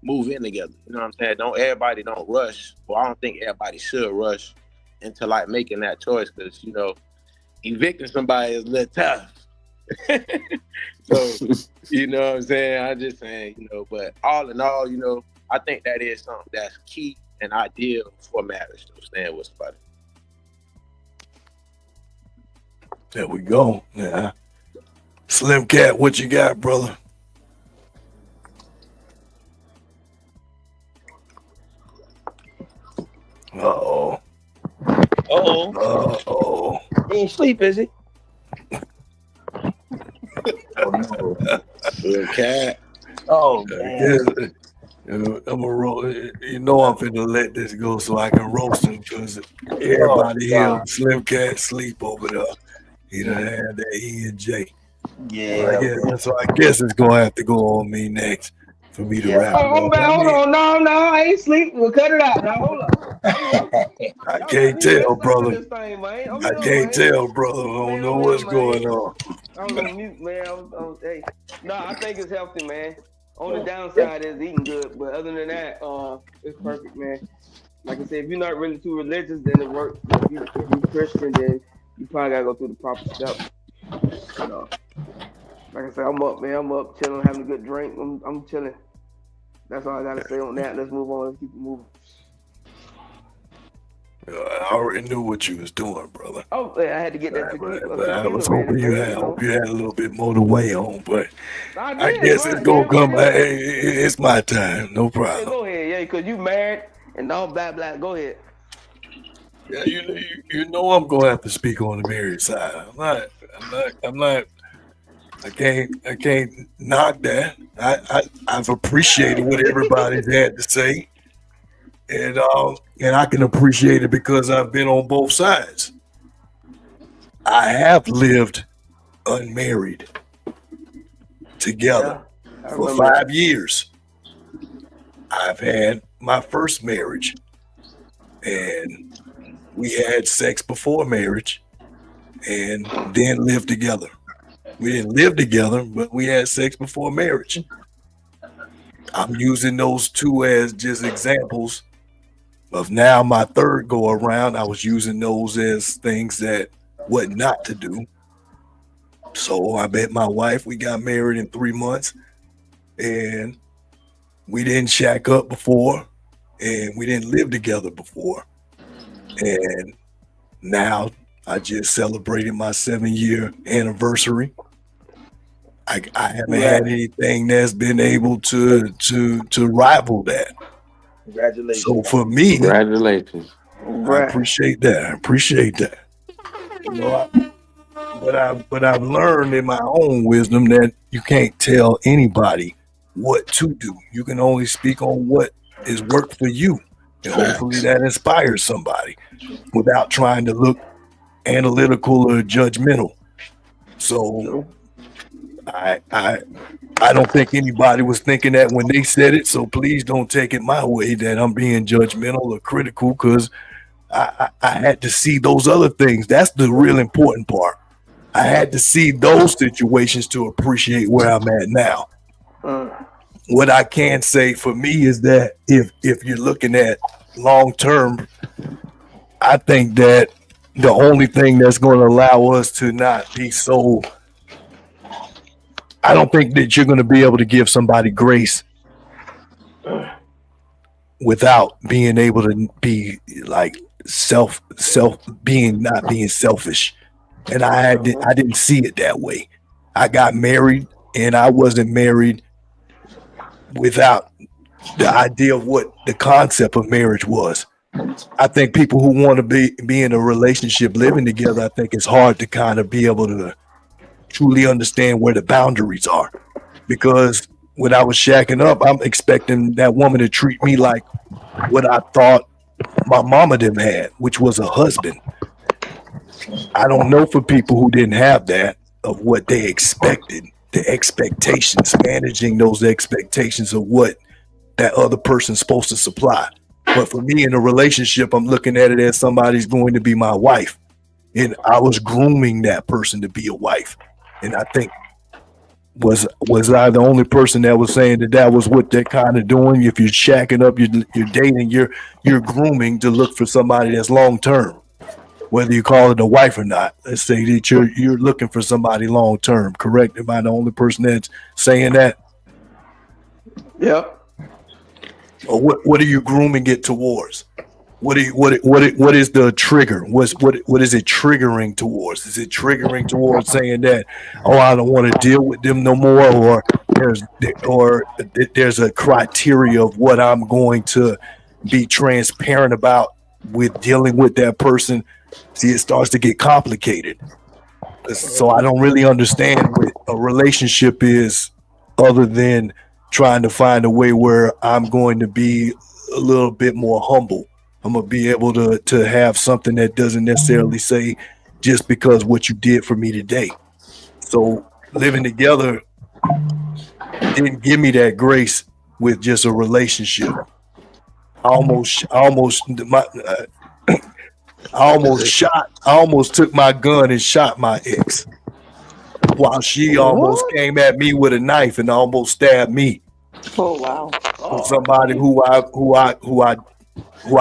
move in together. You know what I'm saying? Everybody don't rush. Well, I don't think everybody should rush into like making that choice because, you know, evicting somebody is a little tough. So, you know what I'm saying? I'm just saying, you know, but all in all, you know, I think that is something that's key and ideal for marriage, to stand with somebody. There we go. Yeah. Slim Cat, what you got, brother? Uh-oh. He ain't sleep, is he? Oh, no. Slim Cat. Oh, man. I'm gonna roll. You know I'm finna let this go so I can roast him because everybody here, Slim Cat, sleep over there. He done had that E&J. Yeah. So I guess it's gonna have to go on me next for me to wrap it up. Hold on. No, I ain't sleep. We'll cut it out now. Hold up. I can't tell, brother. I can't tell, brother. I don't know what's going on. I was on mute, man. Hey. No, I think it's healthy, man. On the downside is eating good, but other than that, it's perfect, man. Like I said, if you're not really too religious, then it works. If you're Christian, then you probably gotta go through the proper steps. You know, like I said, I'm up, man. I'm up, chilling, having a good drink. I'm chilling. That's all I gotta say on that. Let's move on. Let's keep it moving. I already knew what you was doing, brother. Oh, yeah, I had to get that. But I was hoping you had a little bit more to weigh on, but I guess it's gonna come. It's my time, no problem. Yeah, go ahead, yeah, because you married and all blah blah. Go ahead. Yeah, you know I'm gonna have to speak on the married side. I'm not. I can't knock that. I've appreciated what everybody's had to say. And I can appreciate it because I've been on both sides. I have lived unmarried together for 5 years. I've had my first marriage, and we had sex before marriage, and then lived together. We didn't live together, but we had sex before marriage. I'm using those two as just examples Of now my third go around, I was using those as things that what not to do. So I met my wife. We got married in 3 months, and we didn't shack up before, and we didn't live together before. And now I just celebrated my 7-year anniversary. I haven't had anything that's been able to rival that. Congratulations. So for me, Congratulations. I appreciate that. I appreciate that. You know, but I've learned in my own wisdom that you can't tell anybody what to do. You can only speak on what is worked for you, and hopefully that inspires somebody without trying to look analytical or judgmental. So I don't think anybody was thinking that when they said it. So please don't take it my way that I'm being judgmental or critical, because I had to see those other things. That's the real important part. I had to see those situations to appreciate where I'm at now. What I can say for me is that if you're looking at long term, I think that the only thing that's going to allow us to not be so, I don't think that you're going to be able to give somebody grace without being able to be like not being selfish. And I didn't see it that way. I got married, and I wasn't married without the idea of what the concept of marriage was. I think people who want to be in a relationship living together, I think it's hard to kind of be able to truly understand where the boundaries are. Because when I was shacking up, I'm expecting that woman to treat me like what I thought my mama them had, which was a husband. I don't know for people who didn't have that, of what they expected, the expectations, managing those expectations of what that other person's supposed to supply. But for me in a relationship, I'm looking at it as somebody's going to be my wife. And I was grooming that person to be a wife. And I think, was I the only person that was saying that was what they're kind of doing? If you're shacking up, you're dating, you're grooming to look for somebody that's long term, whether you call it a wife or not. Let's say that you're looking for somebody long term. Correct? Am I the only person that's saying that? Yep. Or what are you grooming it towards? What is the trigger? What is it triggering towards? Is it triggering towards saying that, oh, I don't want to deal with them no more, or there's a criteria of what I'm going to be transparent about with dealing with that person? See, it starts to get complicated. So I don't really understand what a relationship is, other than trying to find a way where I'm going to be a little bit more humble. I'm going to be able to have something that doesn't necessarily say just because what you did for me today. So living together didn't give me that grace with just a relationship. I almost took my gun and shot my ex, while she almost came at me with a knife and almost stabbed me. Oh wow! For somebody who I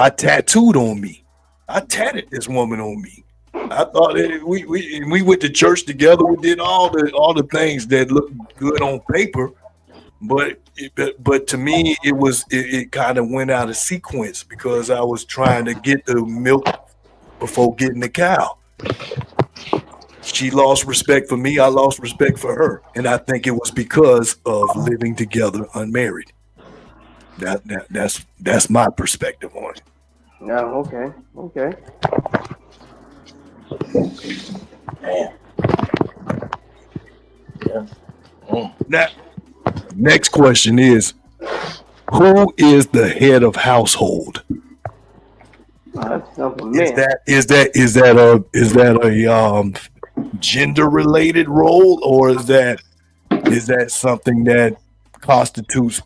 tattooed on me. I tatted this woman on me. I thought we went to church together. We did all the things that looked good on paper, but to me it kind of went out of sequence, because I was trying to get the milk before getting the cow. She lost respect for me. I lost respect for her, and I think it was because of living together unmarried. That's my perspective on it. Yeah. Okay. Yeah. Now, next question is, who is the head of household? Is that a gender related role, or is that something that constitutes,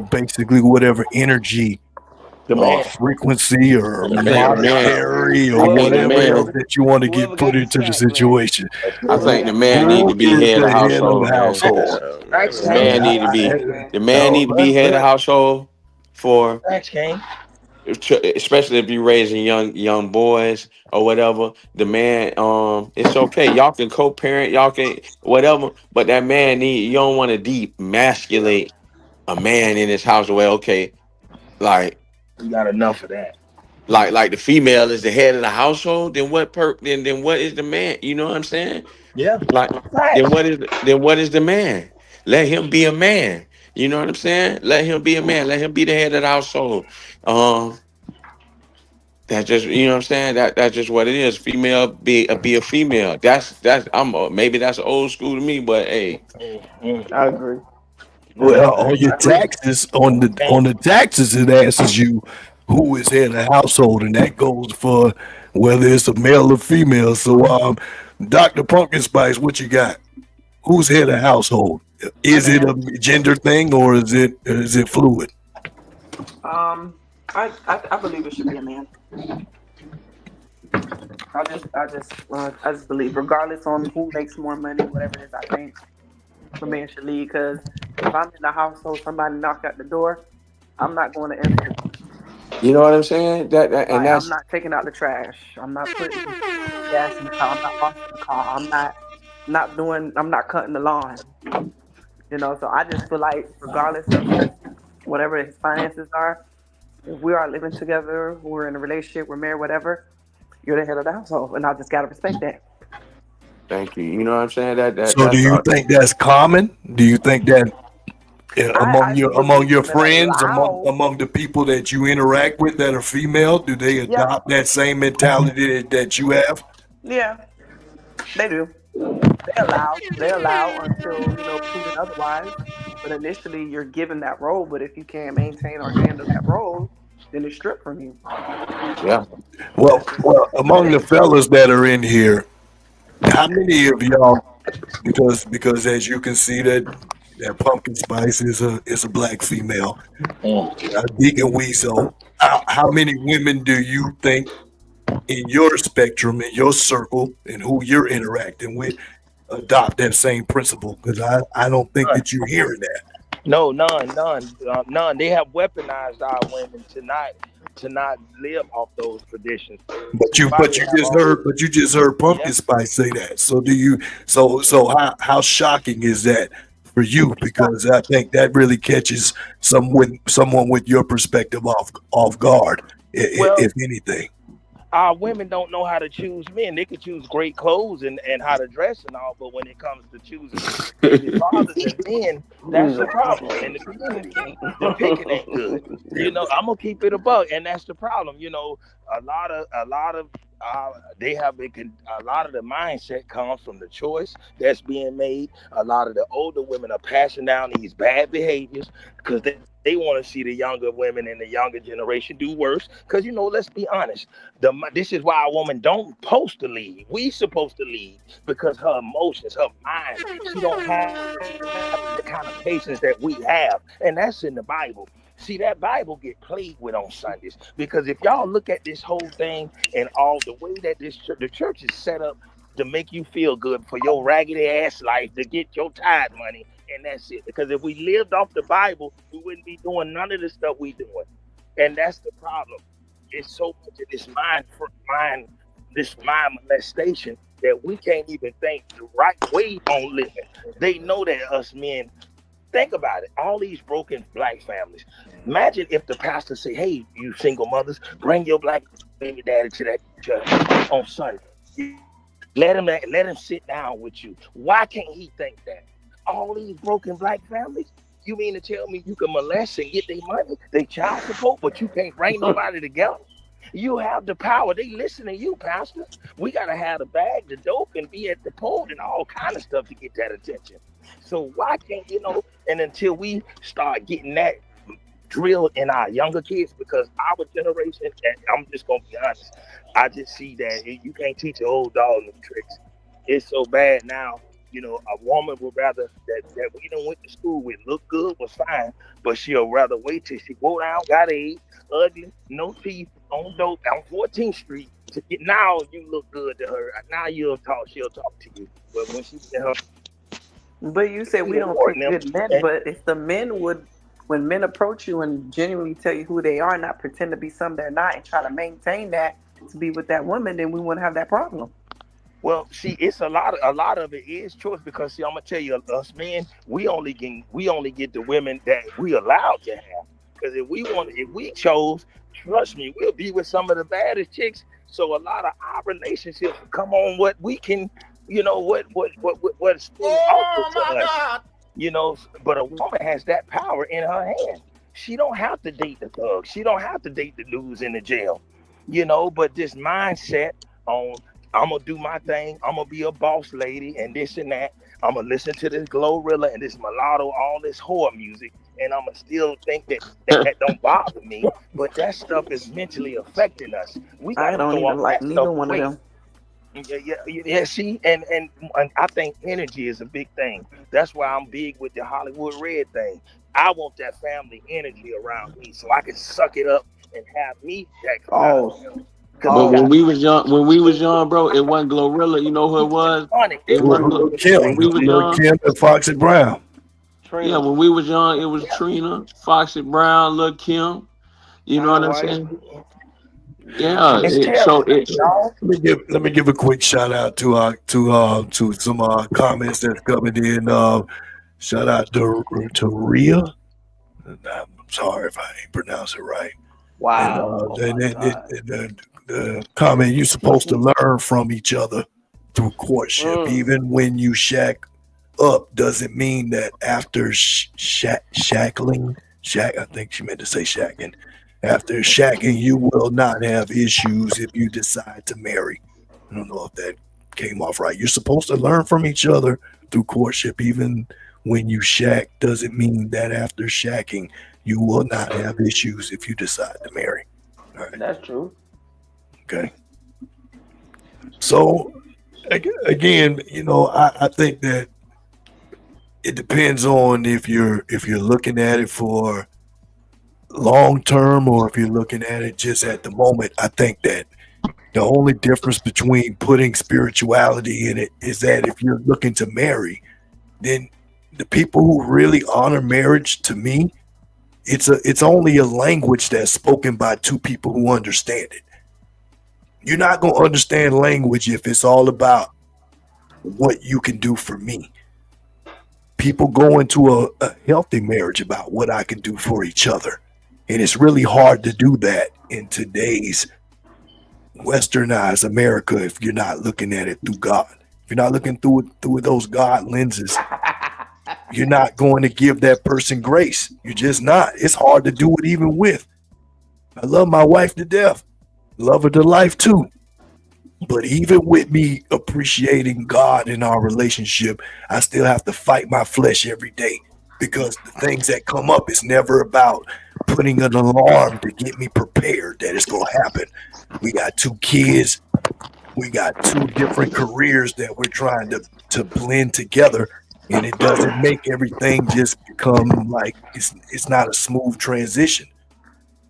basically whatever energy, frequency, or monetary, or whatever else that you want to get put into the situation? I think the man need to be head of household. The man need to be head of household for especially if you're raising young boys or whatever. The man, it's okay. Y'all can co-parent, y'all can whatever, but that man you don't want to demasculate a man in his house. Well, okay, like We got enough of that. like the female is the head of the household. Then then what is the man? You know what I'm saying? Yeah. Like Right. then what is the man? Let him be a man. You know what I'm saying? Let him be a man. Let him be the head of the household. That's just, you know what I'm saying. That's just what it is. Female be a female. That's maybe that's old school to me, but hey, I agree. Well, on I your agree. taxes, on the taxes, it asks you who is head of the household, and that goes for whether it's a male or female. So, Dr. Pumpkin Spice, what you got? Who's head of household? Is it a gender thing or is it fluid? I believe it should be a man. I just believe, regardless on who makes more money, whatever it is, I think a man should lead. Because if I'm in the household, somebody knock at the door, I'm not going to answer the door. you know what I'm saying. And I'm that's not taking out the trash. I'm not putting gas in the car. I'm not washing the car. I'm not cutting the lawn. You know, so I just feel like regardless of whatever his finances are, if we are living together, we're in a relationship, we're married, whatever, you're the head of the household, and I just gotta respect that. thank you. You know what I'm saying. So, do you think that's common? Do you think that I do among believe your women friends, allow. among the people that you interact with that are female, do they Yeah, adopt that same mentality that you have? yeah, they do. They allow until proven otherwise. But initially, you're given that role. But if you can't maintain or handle that role, then it's stripped from you. Yeah. Well, among the fellas that are in here, how many of y'all? Because as you can see that Pumpkin Spice is a black female, Deacon Weezo. How many women do you think in your spectrum, in your circle, and who you're interacting with, adopt that same principle? Because I don't think that you're hearing that. No, none. They have weaponized our women to not live off those traditions. But They probably have all. you just heard Pumpkin Yeah. Spice say that. So do you? So how shocking is that for you? Because I think that really catches someone with your perspective off guard, Well, if anything. our women don't know how to choose men. They could choose great clothes and how to dress and all, but when it comes to choosing baby fathers and men, that's the problem. And the community, the picking ain't good. I'm gonna keep it a bug, and that's the problem. A lot of they have been, a lot of the mindset comes from the choice that's being made. A lot of the older women are passing down these bad behaviors because they want to see the younger women and the younger generation do worse. Because let's be honest, this is why a woman don't supposed to lead. We supposed to lead because her emotions, her mind, she don't have the kind of patience that we have, and that's in the Bible. See, that Bible get played with on Sundays because if y'all look at this whole thing and all the way that the church is set up to make you feel good for your raggedy ass life to get your tithe money, and that's it. Because if we lived off the Bible, we wouldn't be doing none of the stuff we doing, and that's the problem. It's so much of this mind molestation that we can't even think the right way on living. They know that us men. Think about it. All these broken black families. Imagine if the pastor say, "Hey, you single mothers, bring your black baby daddy to that church on Sunday. Let him sit down with you." Why can't he think that? All these broken black families. You mean to tell me you can molest and get their money, their child support, but you can't bring nobody together? You have the power. They listen to you, pastor. We gotta have the bag, the dope, and be at the pole and all kind of stuff to get that attention. So why can't And until we start getting that drilled in our younger kids, because our generation, and I'm just gonna be honest, I just see that you can't teach an old dog new tricks. It's so bad now. A woman would rather that we done went to school with look good was fine, but she'll rather wait till she go down, got AIDS, ugly, no teeth, on dope, on 14th Street to get. Now you look good to her. Now she'll talk to you. But when she's in her But you say we don't pick good men. But if the men would when men approach you and genuinely tell you who they are, not pretend to be something they're not, and try to maintain that to be with that woman, then we wouldn't have that problem. Well, see, it's a lot of it is choice because see, I'm gonna tell you, us men, we only get the women that we allowed to have. Because if we chose, trust me, we'll be with some of the baddest chicks. So a lot of our relationships come on what we can, what's still offered to us. But a woman has that power in her hand. She don't have to date the thug. She don't have to date the dudes in the jail. But this mindset on I'm gonna do my thing, I'm gonna be a boss lady and this and that. I'm gonna listen to this Glorilla and this mulatto, all this whore music, and I'm gonna still think that don't bother me. But that stuff is mentally affecting us. We gotta I don't even like neither one of them. Yeah. See, and I think energy is a big thing. That's why I'm big with the Hollywood Red thing. I want that family energy around me so I can suck it up and have me that kind of. But when we was young, bro, it wasn't Glorilla. You know who it was? It wasn't Kim. When we was young, Kim and Foxy Brown. Yeah, when we was young, it was Trina, Foxy Brown, Lil' Kim. You know what I'm saying? Yeah. Let me give a quick shout out to some comments that's coming in. Shout out to Rhea. I'm sorry if I ain't pronounce it right. Wow. And the comment, you're supposed to learn from each other through courtship. Even when you shack up, doesn't mean that after shackling, I think she meant to say shacking. After shacking, you will not have issues if you decide to marry. I don't know if that came off right. You're supposed to learn from each other through courtship. Even when you shack, doesn't mean that after shacking, you will not have issues if you decide to marry. All right. That's true. Okay. So again, I think that it depends on if you're looking at it for long term or if you're looking at it just at the moment. I think that the only difference between putting spirituality in it is that if you're looking to marry, then the people who really honor marriage, to me, it's only a language that's spoken by two people who understand it. You're not going to understand language if it's all about what you can do for me. People go into a healthy marriage about what I can do for each other. And it's really hard to do that in today's westernized America if you're not looking at it through God. If you're not looking through those God lenses, you're not going to give that person grace. You're just not. It's hard to do it even with. I love my wife to death. Love her to life too. But even with me appreciating God in our relationship, I still have to fight my flesh every day because the things that come up is never about putting an alarm to get me prepared that it's going to happen. We got 2 kids. We got 2 different careers that we're trying to blend together. And it doesn't make everything just become like it's not a smooth transition.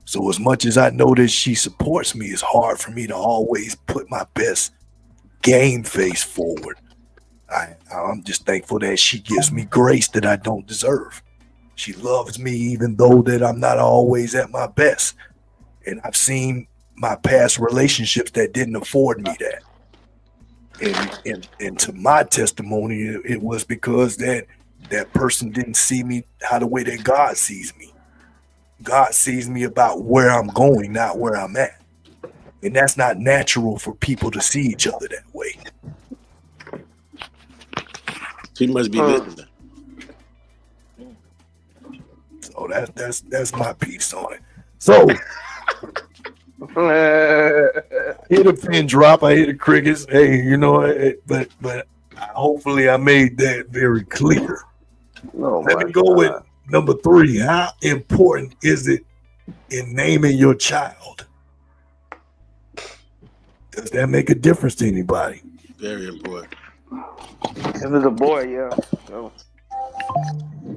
So as much as I know that she supports me, it's hard for me to always put my best game face forward. I'm just thankful that she gives me grace that I don't deserve. She loves me even though that I'm not always at my best. And I've seen my past relationships that didn't afford me that. And to my testimony, it was because that person didn't see me how the way that God sees me. God sees me about where I'm going, not where I'm at. And that's not natural for people to see each other that way. She must be listening. So that's my piece on it. So hit a pin drop, I hit a crickets. Hey, but hopefully I made that very clear. Let me go with number 3. How important is it in naming your child? Does that make a difference to anybody? Very important. If it's a boy, yeah. So.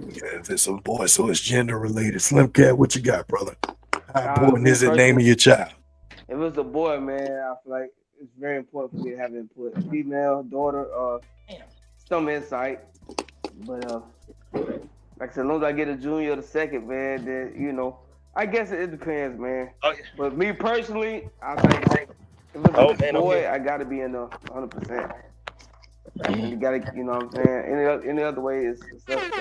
Yeah, if it's a boy, so it's gender related. Slim Cat, what you got, brother? How important is it naming your child? If it's a boy, man, I feel like it's very important for me to have input. Female, daughter, some insight. But Like I said, as long as I get a junior or the second, man, then I guess it depends, man. Oh, yeah. But me personally, I think if it's a boy, I gotta be in the 100%. And you gotta, you know what I'm saying? Any other way is suspect.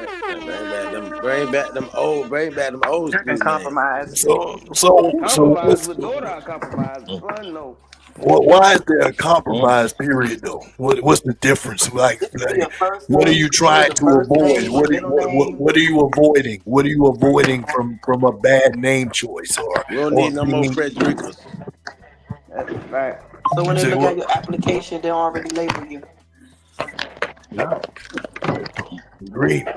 Bring back them old And compromise. So Compromise with daughter, I compromise. Son, no. why is there a compromise period though? What's the difference? Like what are you trying to avoid? What are you avoiding? What are you avoiding from a bad name choice we don't need no more Frederickers. That's right. So when they look at your application, they already label you. No. Agreed.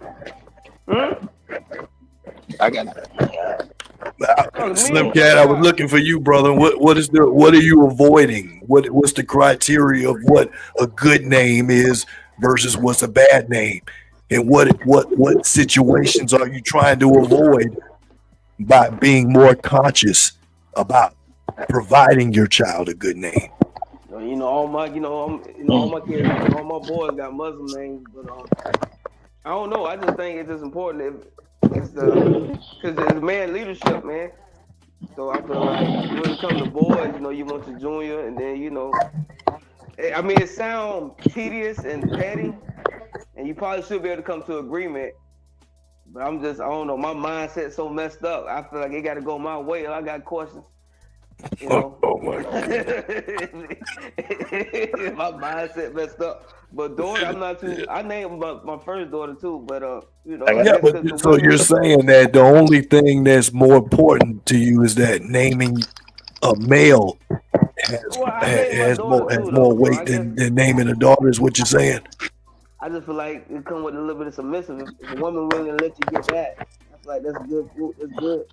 I got it. Slim Cat, I was looking for you, brother. What are you avoiding? What's the criteria of what a good name is versus what's a bad name? And what situations are you trying to avoid by being more conscious about providing your child a good name? All my kids, all my boys got Muslim names, but I don't know. I just think it's just important because it's man leadership, man. So I feel like when it comes to boys, you want your junior, and then I mean, it sounds tedious and petty, and you probably should be able to come to agreement. But I don't know. My mindset's so messed up. I feel like it got to go my way. I got questions. Oh my God. My mindset messed up. But daughter, I'm not too. I named my first daughter too, but Yeah, but so you're saying that the only thing that's more important to you is that naming a male has more weight than naming a daughter, is what you're saying? I just feel like it comes with a little bit of submissive. If a woman willing to let you get that, I feel like that's good. It's good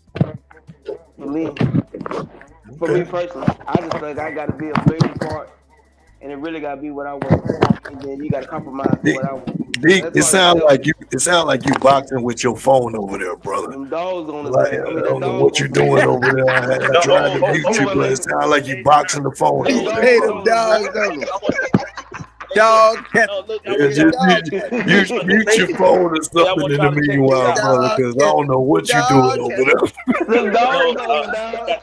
for me. For me personally, I just feel like I got to be a baby part, and it really got to be what I want, and then you got to compromise for what I want. It sounds like you boxing with your phone over there, brother. Them dogs on the I don't know what you're doing over there. I tried to mute you, but it sounds like you boxing the phone over there. Hey, them dogs on them. Dog, mute your phone or something in the meanwhile, brother, because I don't know what you're doing over there. Them dogs on them, dog.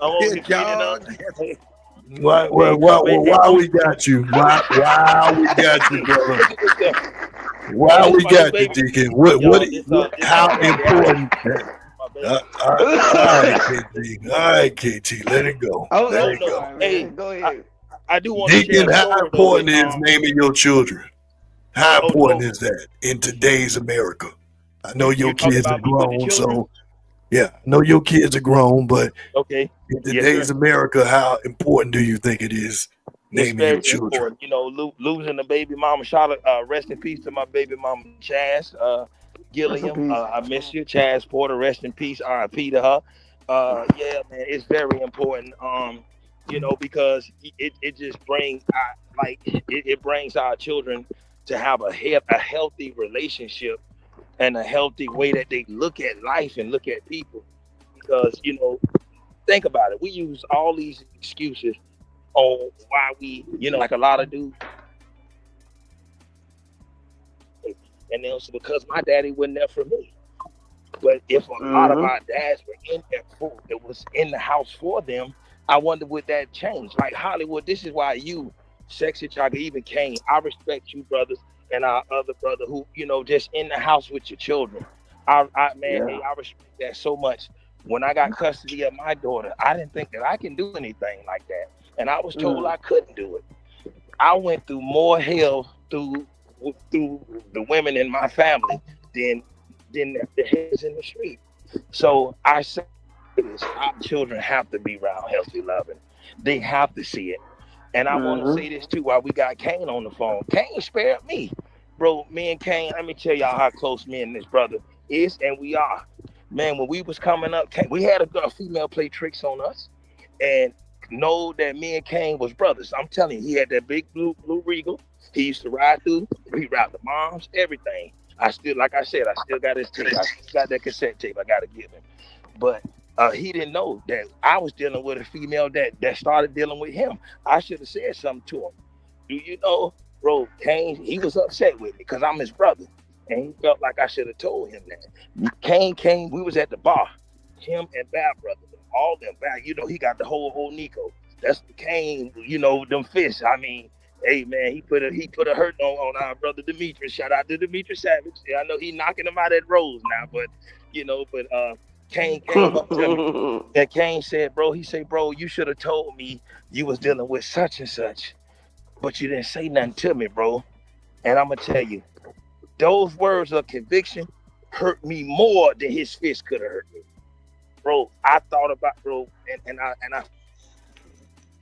Why we got you? Why we got you, brother? Why we got you, Deacon? How important? All right, KT, let it go. Let it go. Hey, go ahead. I do want to Deacon, how important is naming your children? How important is that in today's America? I know your kids are grown, so yeah, I know your kids are grown, but in today's America, how important do you think it is naming your children? Important. Losing the baby mama. Rest in peace to my baby mama, Chaz Gilliam. I miss you, Chaz Porter. Rest in peace. R.I.P. to her. Yeah, man, it's very important. Because it just brings it brings our children to have a healthy relationship and a healthy way that they look at life and look at people. Because think about it, we use all these excuses on why we like a lot of dudes, and then also because my daddy wasn't there for me. But if a lot of our dads were in there it was in the house for them, I wonder would that change? Like Hollywood, this is why you, Sexy Chaka, even Kane, I respect you brothers and our other brother who, just in the house with your children. I respect that so much. When I got custody of my daughter, I didn't think that I can do anything like that. And I was told I couldn't do it. I went through more hell through the women in my family than the heads in the street. So I say this, our children have to be around healthy loving. They have to see it. And I want to say this too while we got Kane on the phone. Kane spared me. Bro, me and Kane, let me tell y'all how close me and this brother is, and we are. Man, when we was coming up, we had a female play tricks on us and know that me and Kane was brothers. I'm telling you, he had that big blue Regal. He used to ride through, reroute the moms, everything. I still got his tape. I still got that cassette tape I got to give him. But he didn't know that I was dealing with a female that started dealing with him. I should have said something to him. Do you know, bro, Kane, he was upset with me because I'm his brother. and he felt like I should have told him that. Kane came, we was at the bar, him and Bad Brother, all them Bad, you know, he got the whole Nico. That's Kane, you know, them fish. I mean, hey man, he put a hurt on our brother Demetrius. Shout out to Demetrius Savage. Yeah, I know he knocking him out at Rose now, but you know, Kane came up to me and Kane said, bro, he said, bro, you should have told me you was dealing with such and such, but you didn't say nothing to me, bro. And I'm gonna tell you, those words of conviction hurt me more than his fist could have hurt me, bro. I thought about, bro, and I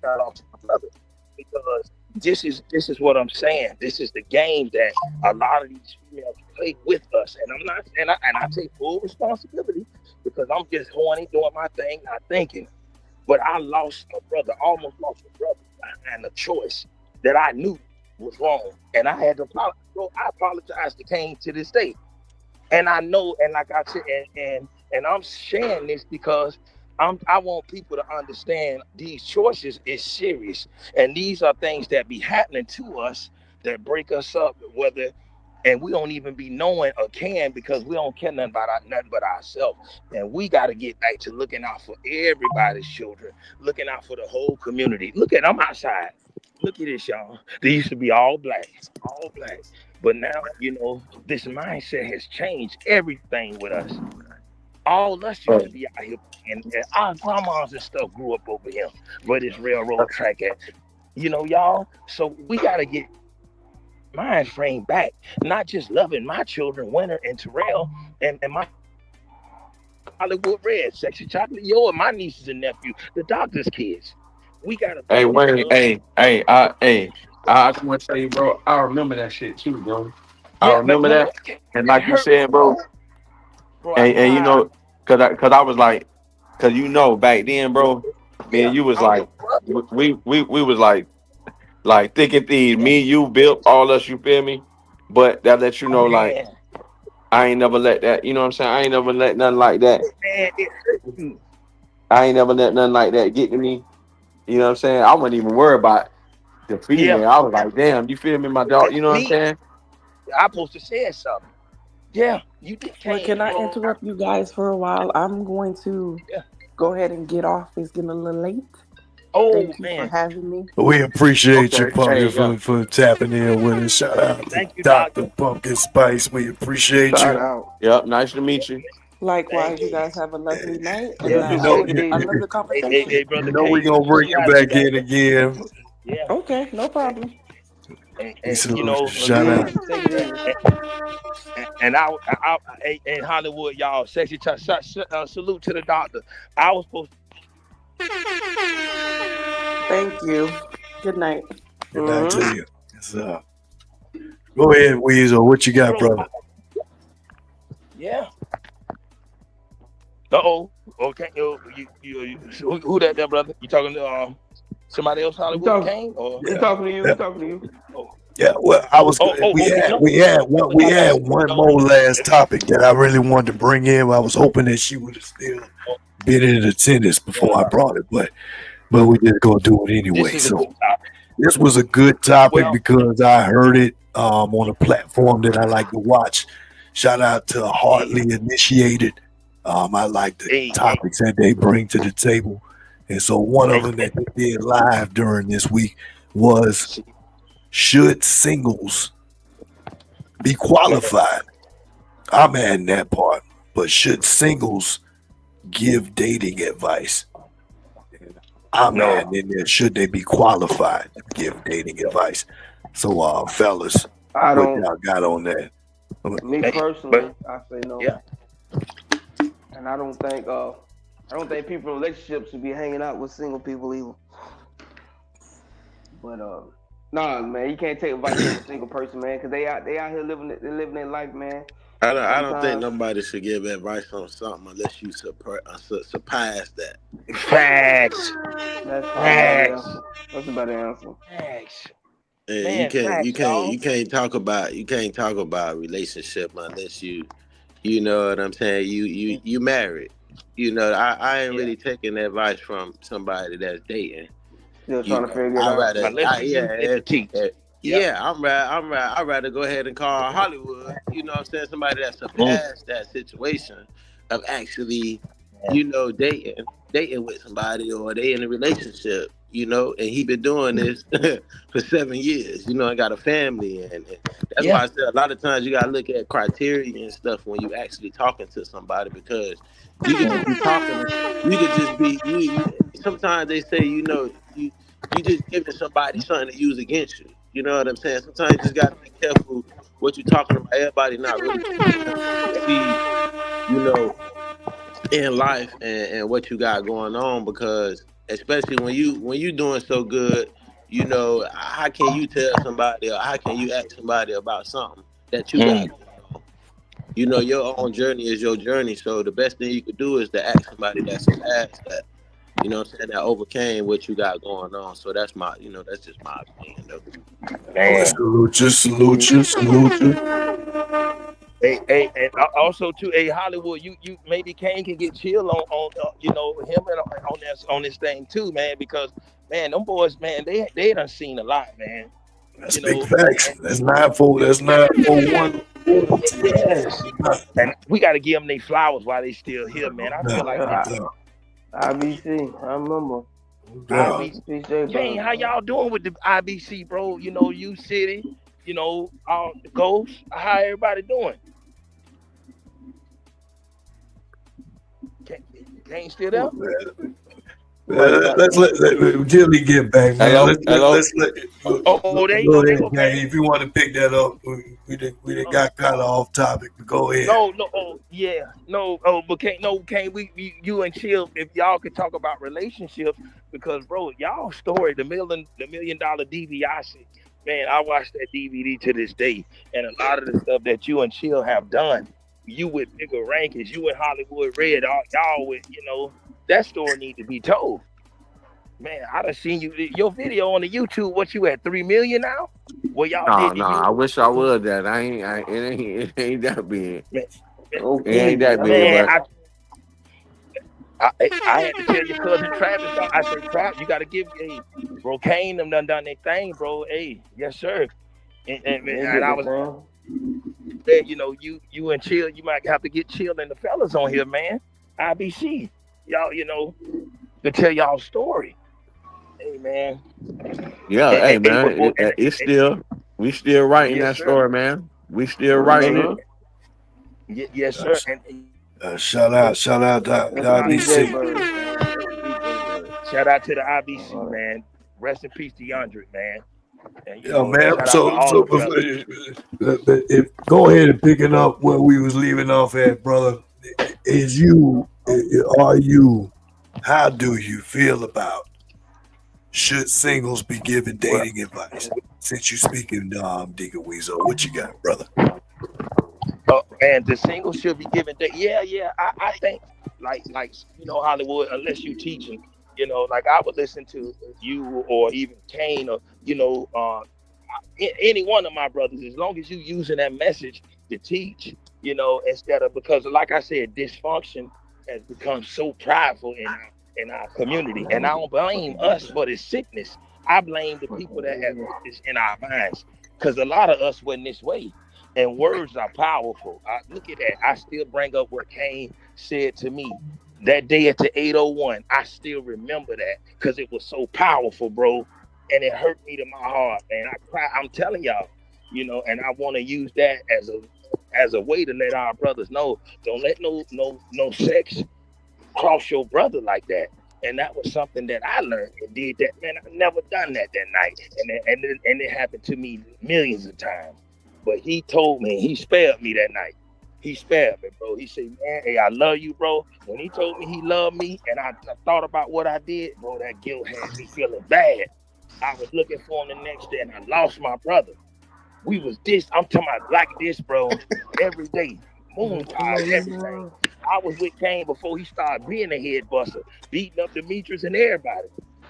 got off my brother because this is what I'm saying. This is the game that a lot of these females play with us, and I'm not, and I take full responsibility because I'm just horny, doing my thing, not thinking. But I lost a brother, almost lost a brother, and a choice that I knew was wrong, and I had to apologize. Bro, I apologize to Kane to this day, and I know, and like I said, and I'm sharing this because I want people to understand these choices is serious, and these are things that be happening to us that break us up, whether. And we don't even be knowing or can because we don't care nothing but ourselves. And we got to get back to looking out for everybody's children, looking out for the whole community. Look at, I'm outside. Look at this, y'all. They used to be all black. But now, you know, this mindset has changed everything with us. All us used to be out here, and our grandmas and stuff grew up over here where this railroad track at. You know, y'all. So we got to get mind frame back, not just loving my children, Winter and Terrell, and my Hollywood Red, Sexy Chocolate, yo, and my nieces and nephew, the doctor's kids. We gotta. Hey, Wayne. I just want to tell you, bro. I remember that shit too, bro. I remember that, and like you said, bro. And you know, cause I was like, cause you know, back then, bro. Man, you was like, we was like thick and thin. Me, you, Bill, all us. You feel me? But that lets you know, like, I ain't never let that. You know what I'm saying? I ain't never let nothing like that. I ain't never let nothing like that get to me. You know what I'm saying? I wasn't even worried about the female. I was like, damn, you feel me, my dog? You know what I'm saying? I'm supposed to say something. Yeah, you did. Well, can I interrupt you guys for a while? I'm going to go ahead and get off. It's getting a little late. Thank you for having me. We appreciate you, Pumpkin, for tapping in with us. Shout out to Dr. Pumpkin Spice. We appreciate you. Shout out. Yep, nice to meet you. Likewise, you guys have a lovely night. And You know, I love the conversation. you know we're going to bring you back in again. Yeah. Okay, no problem. And you know, shout out. And I in Hollywood, y'all, sexy salute to the doctor. I was supposed to. Thank you. Good night. Good night to you. Go ahead, Weasel. What you got, brother? Yeah. Okay. Who that there, brother? You talking to somebody else? Hollywood came? Or we talking to you? We talking to you? Yeah, well, I was. We had one more last topic that I really wanted to bring in. I was hoping that she would have still been in attendance before I brought it, but we just gonna do it anyway. So this was a good topic because I heard it on a platform that I like to watch. Shout out to Hardly Initiated. I like the topics that they bring to the table, and so one of them that they did live during this week was, should singles be qualified? I'm adding that part, but should singles give dating advice? I'm adding in there, should they be qualified to give dating advice? So, fellas, what y'all got on that? Me personally, I say no. Yeah. And I don't think people in relationships should be hanging out with single people either. But nah, man, you can't take advice from a single person, man, because they out here living their life, man. I don't think nobody should give advice on something unless you surpass that. Facts. That's a better answer. Facts. Yeah, you can't talk about relationship unless you know what I'm saying. You married. You know, I ain't really taking advice from somebody that's dating. Still trying to figure it out. Yeah, I'd rather go ahead and call Hollywood. You know what I'm saying? Somebody that surpassed that situation of actually, dating with somebody, or they in a relationship, and he been doing this for 7 years, and got a family, and that's why I said a lot of times you gotta look at criteria and stuff when you actually talking to somebody, because you could just be talking, you could just be sometimes they say, you just giving somebody something to use against you. You know what I'm saying? Sometimes you just got to be careful what you're talking about. Everybody not really see, you know, in life and what you got going on, because especially when you doing so good, how can you tell somebody, or how can you ask somebody about something that you got going on? Your own journey is your journey. So the best thing you could do is to ask somebody that surpassed that. You know what I'm saying? That overcame what you got going on. So that's that's just my opinion, though. Man. Salute you. Hey, and also too, Hollywood, you maybe Kane can get chill on him and on this thing too, man, because man, them boys, man, they done seen a lot, man. That's big facts. That's 941. Yes, and we got to give them their flowers while they still here, man. I feel like IBC, I remember. IBC. Kane, how y'all doing with the IBC, bro? U City, all the Ghosts. How everybody doing? Kane still there? Let's let Jilly get back, man. Hello. Let's let there you go go. ahead, Kane. If you want to pick that up, we got kind of off topic. But go ahead. But Kane, you and Chill, if y'all could talk about relationships, because bro, y'all story, the $1 million DVI, man, I watched that DVD to this day, and a lot of the stuff that you and Chill have done, you with bigger rankings, you and Hollywood Red, y'all with, that story need to be told. Man, I done seen your video on the YouTube. What you at, 3 million now? Well, y'all No, I wish I would that. It ain't that big. Man, it ain't that big, man, but I had to tell your cousin Travis. I said, Travis, you got to give bro Kane them done their thing, bro. Hey, yes sir. And I was, you and Chill, you might have to get Chill and the fellas on here, man. IBC, y'all, to tell y'all story. Hey man. Yeah, man. It's still, we still writing that story, man. We still writing it. Yes, sir. Shout out to IBC. Shout out to the IBC, man. Rest in peace to DeAndre, man. And, man. So if go ahead and picking up where we was leaving off at, brother. How do you feel about should singles be given dating advice? Since you speaking, Digger Weasel, what you got, brother? And the singles should be given dating. I think like Hollywood, unless you teaching, like I would listen to you or even Kane or any one of my brothers, as long as you using that message to teach, instead of, because like I said, dysfunction has become so prideful in our community, and I don't blame us for this sickness. I blame the people that have this in our minds, because a lot of us wasn't this way. And words are powerful. Look at that. I still bring up what Kane said to me that day at the 801. I still remember that because it was so powerful, bro. And it hurt me to my heart, man. I cry. I'm telling y'all, and I want to use that as a way to let our brothers know. Don't let no sex cross your brother like that. And that was something that I learned and did that. Man, I've never done that night. And it happened to me millions of times. But he told me, he spared me that night. He spared me, bro. He said, man, hey, I love you, bro. When he told me he loved me and I thought about what I did, bro, that guilt had me feeling bad. I was looking for him the next day and I lost my brother. We was I'm talking about like this, bro, every day. Moon pies, everything. I was with Kane before he started being a head buster, beating up Demetrius and everybody.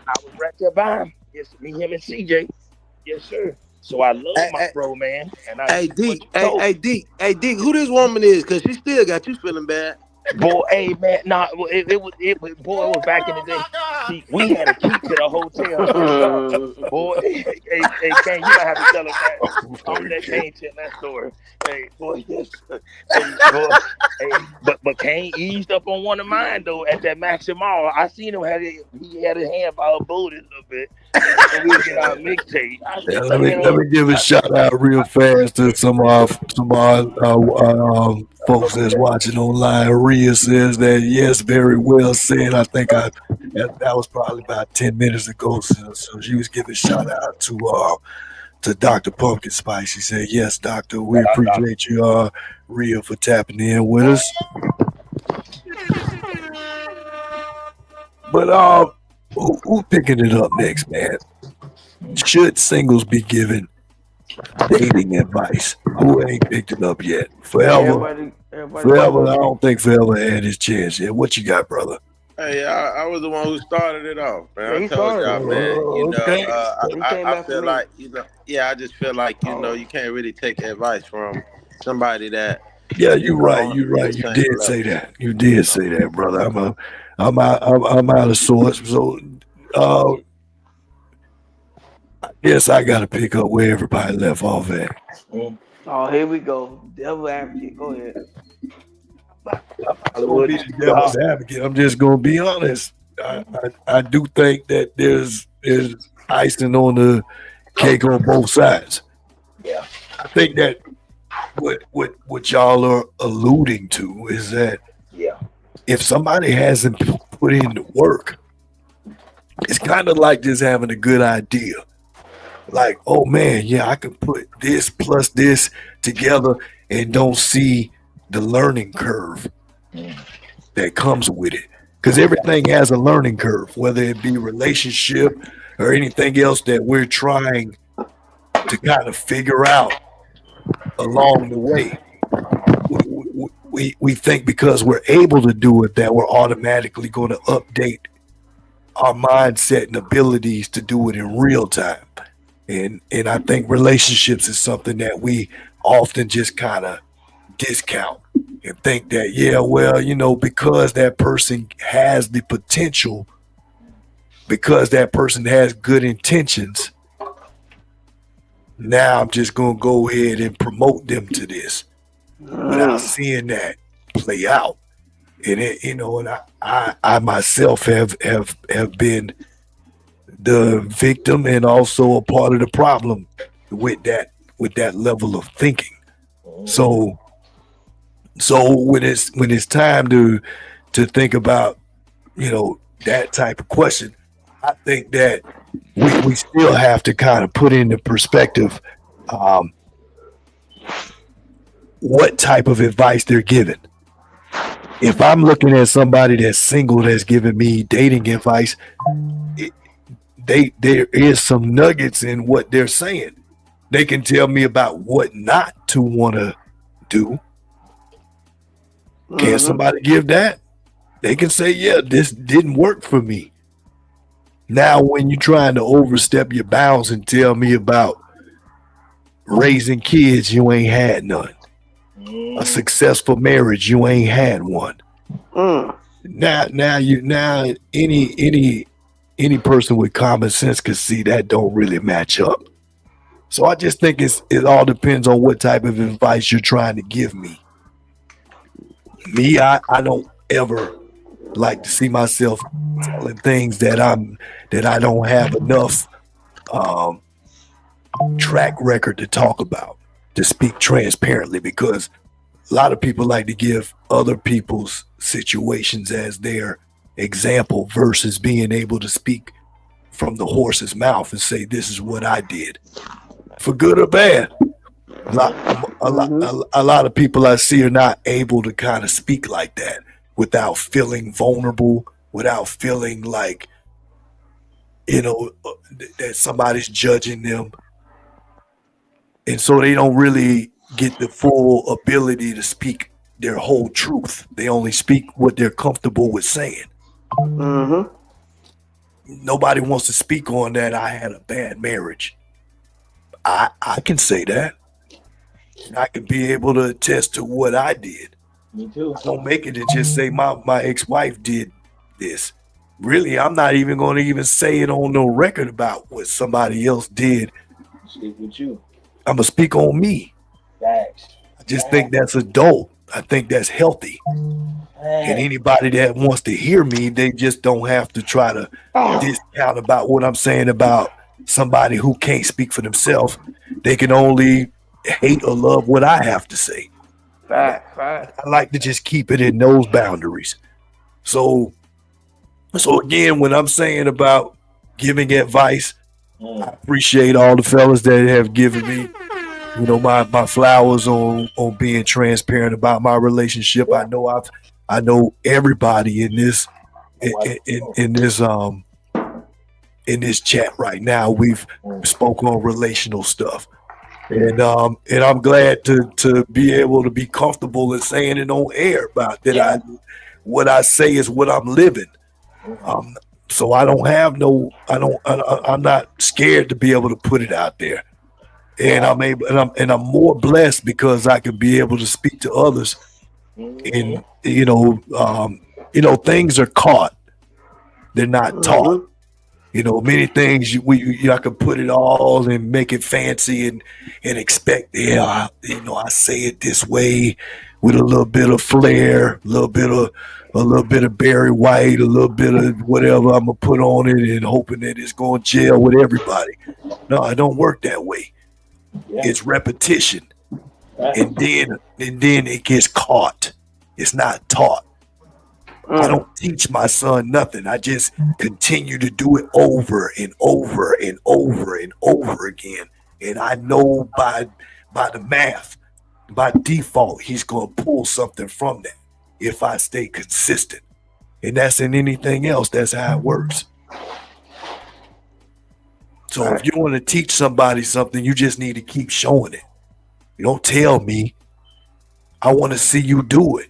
I was right there by him. Yes, me, him, and CJ. Yes, sir. So I love my bro, man. And hey, D, who this woman is? Because she still got you feeling bad. Boy, hey, man. Nah, it was back in the day. See, we had a key to the hotel turned up. Boy, hey, Kane, you might have to tell him that. I'm gonna let Kane tell that story. Hey, boy, yes. Hey, boy, hey, but Kane eased up on one of mine though at that Maxim Mall. I seen him he had his hand by a boot a little bit. So we get our mixtape. Yeah, let me give a shout out real fast to some of our folks that's watching online. Rhea says that yes, very well said. I think that was probably about 10 minutes ago. So she was giving a shout out to Dr. Pumpkin Spice. She said, "Yes, Doctor, we appreciate you, Rhea, for tapping in with us." But who picking it up next, man? Should singles be given dating advice? Who ain't picked it up yet? Forever. Forever. I don't think Forever had his chance yet. What you got, brother? Hey, I was the one who started it off, man. Yeah, I told y'all, man. I feel like, I just feel like, you can't really take advice from somebody that. Yeah, you're right. You're right. You did say that. You did say that, brother. I'm out of sorts. So, I guess I got to pick up where everybody left off at. Oh, here we go. Devil advocate. Go ahead. I'm gonna be the devil's advocate. I'm just gonna be honest. I do think that there's icing on the cake on both sides. Yeah. I think that what y'all are alluding to is that if somebody hasn't put in the work, it's kind of like just having a good idea. Like, oh man, yeah, I can put this plus this together and don't see the learning curve that comes with it. Because everything has a learning curve, whether it be relationship or anything else that we're trying to kind of figure out along the way. We think because we're able to do it that we're automatically going to update our mindset and abilities to do it in real time. And I think relationships is something that we often just kind of discount and think that, yeah, well, because that person has the potential, because that person has good intentions, now I'm just going to go ahead and promote them to this without seeing that play out. And and I myself have been the victim and also a part of the problem with that level of thinking. So when it's time to think about that type of question, I think that we still have to kind of put into perspective what type of advice they're giving. If I'm looking at somebody that's single that's giving me dating advice, there is some nuggets in what they're saying. They can tell me about what not to want to do. Can somebody give that? They can say, yeah, this didn't work for me. Now, when you're trying to overstep your bounds and tell me about raising kids, you ain't had none. A successful marriage, you ain't had one. Now any person with common sense could see that don't really match up. So I just think it all depends on what type of advice you're trying to give me. Me, I don't ever like to see myself telling things that I don't have enough track record to talk about, to speak transparently, because a lot of people like to give other people's situations as their example versus being able to speak from the horse's mouth and say, this is what I did, for good or bad. A lot of people I see are not able to kind of speak like that without feeling vulnerable, without feeling like, that somebody's judging them. And so they don't really get the full ability to speak their whole truth. They only speak what they're comfortable with saying. Nobody wants to speak on that. I had a bad marriage. I can say that. And I can be able to attest to what I did. Me too. I don't make it to just say my ex-wife did this. really, I'm not even going to even say it on no record about what somebody else did. Speak with you. I'm going to speak on me. Facts. I just think that's adult. I think that's healthy. And anybody that wants to hear me, they just don't have to try to discount about what I'm saying about somebody who can't speak for themselves. They can only hate or love what I have to say. Fact. I like to just keep it in those boundaries. So again, when I'm saying about giving advice, I appreciate all the fellas that have given me, my flowers on being transparent about my relationship. I know everybody in this in this chat right now. We've spoke on relational stuff. And I'm glad to be able to be comfortable in saying it on air about that. What I say is what I'm living. So I don't have I'm not scared to be able to put it out there. And I'm more blessed because I can be able to speak to others. And things are caught. They're not taught. Many things I could put it all and make it fancy and expect. I say it this way with a little bit of flair, a little bit of Barry White, a little bit of whatever I'm gonna put on it, and hoping that it's going to gel with everybody. No, it don't work that way. It's repetition, and then it gets caught. It's not taught. I don't teach my son nothing. I just continue to do it over and over and over and over again. And I know by the math, by default, he's going to pull something from that if I stay consistent. And that's in anything else. That's how it works. So if you want to teach somebody something, you just need to keep showing it. You don't tell me. I want to see you do it.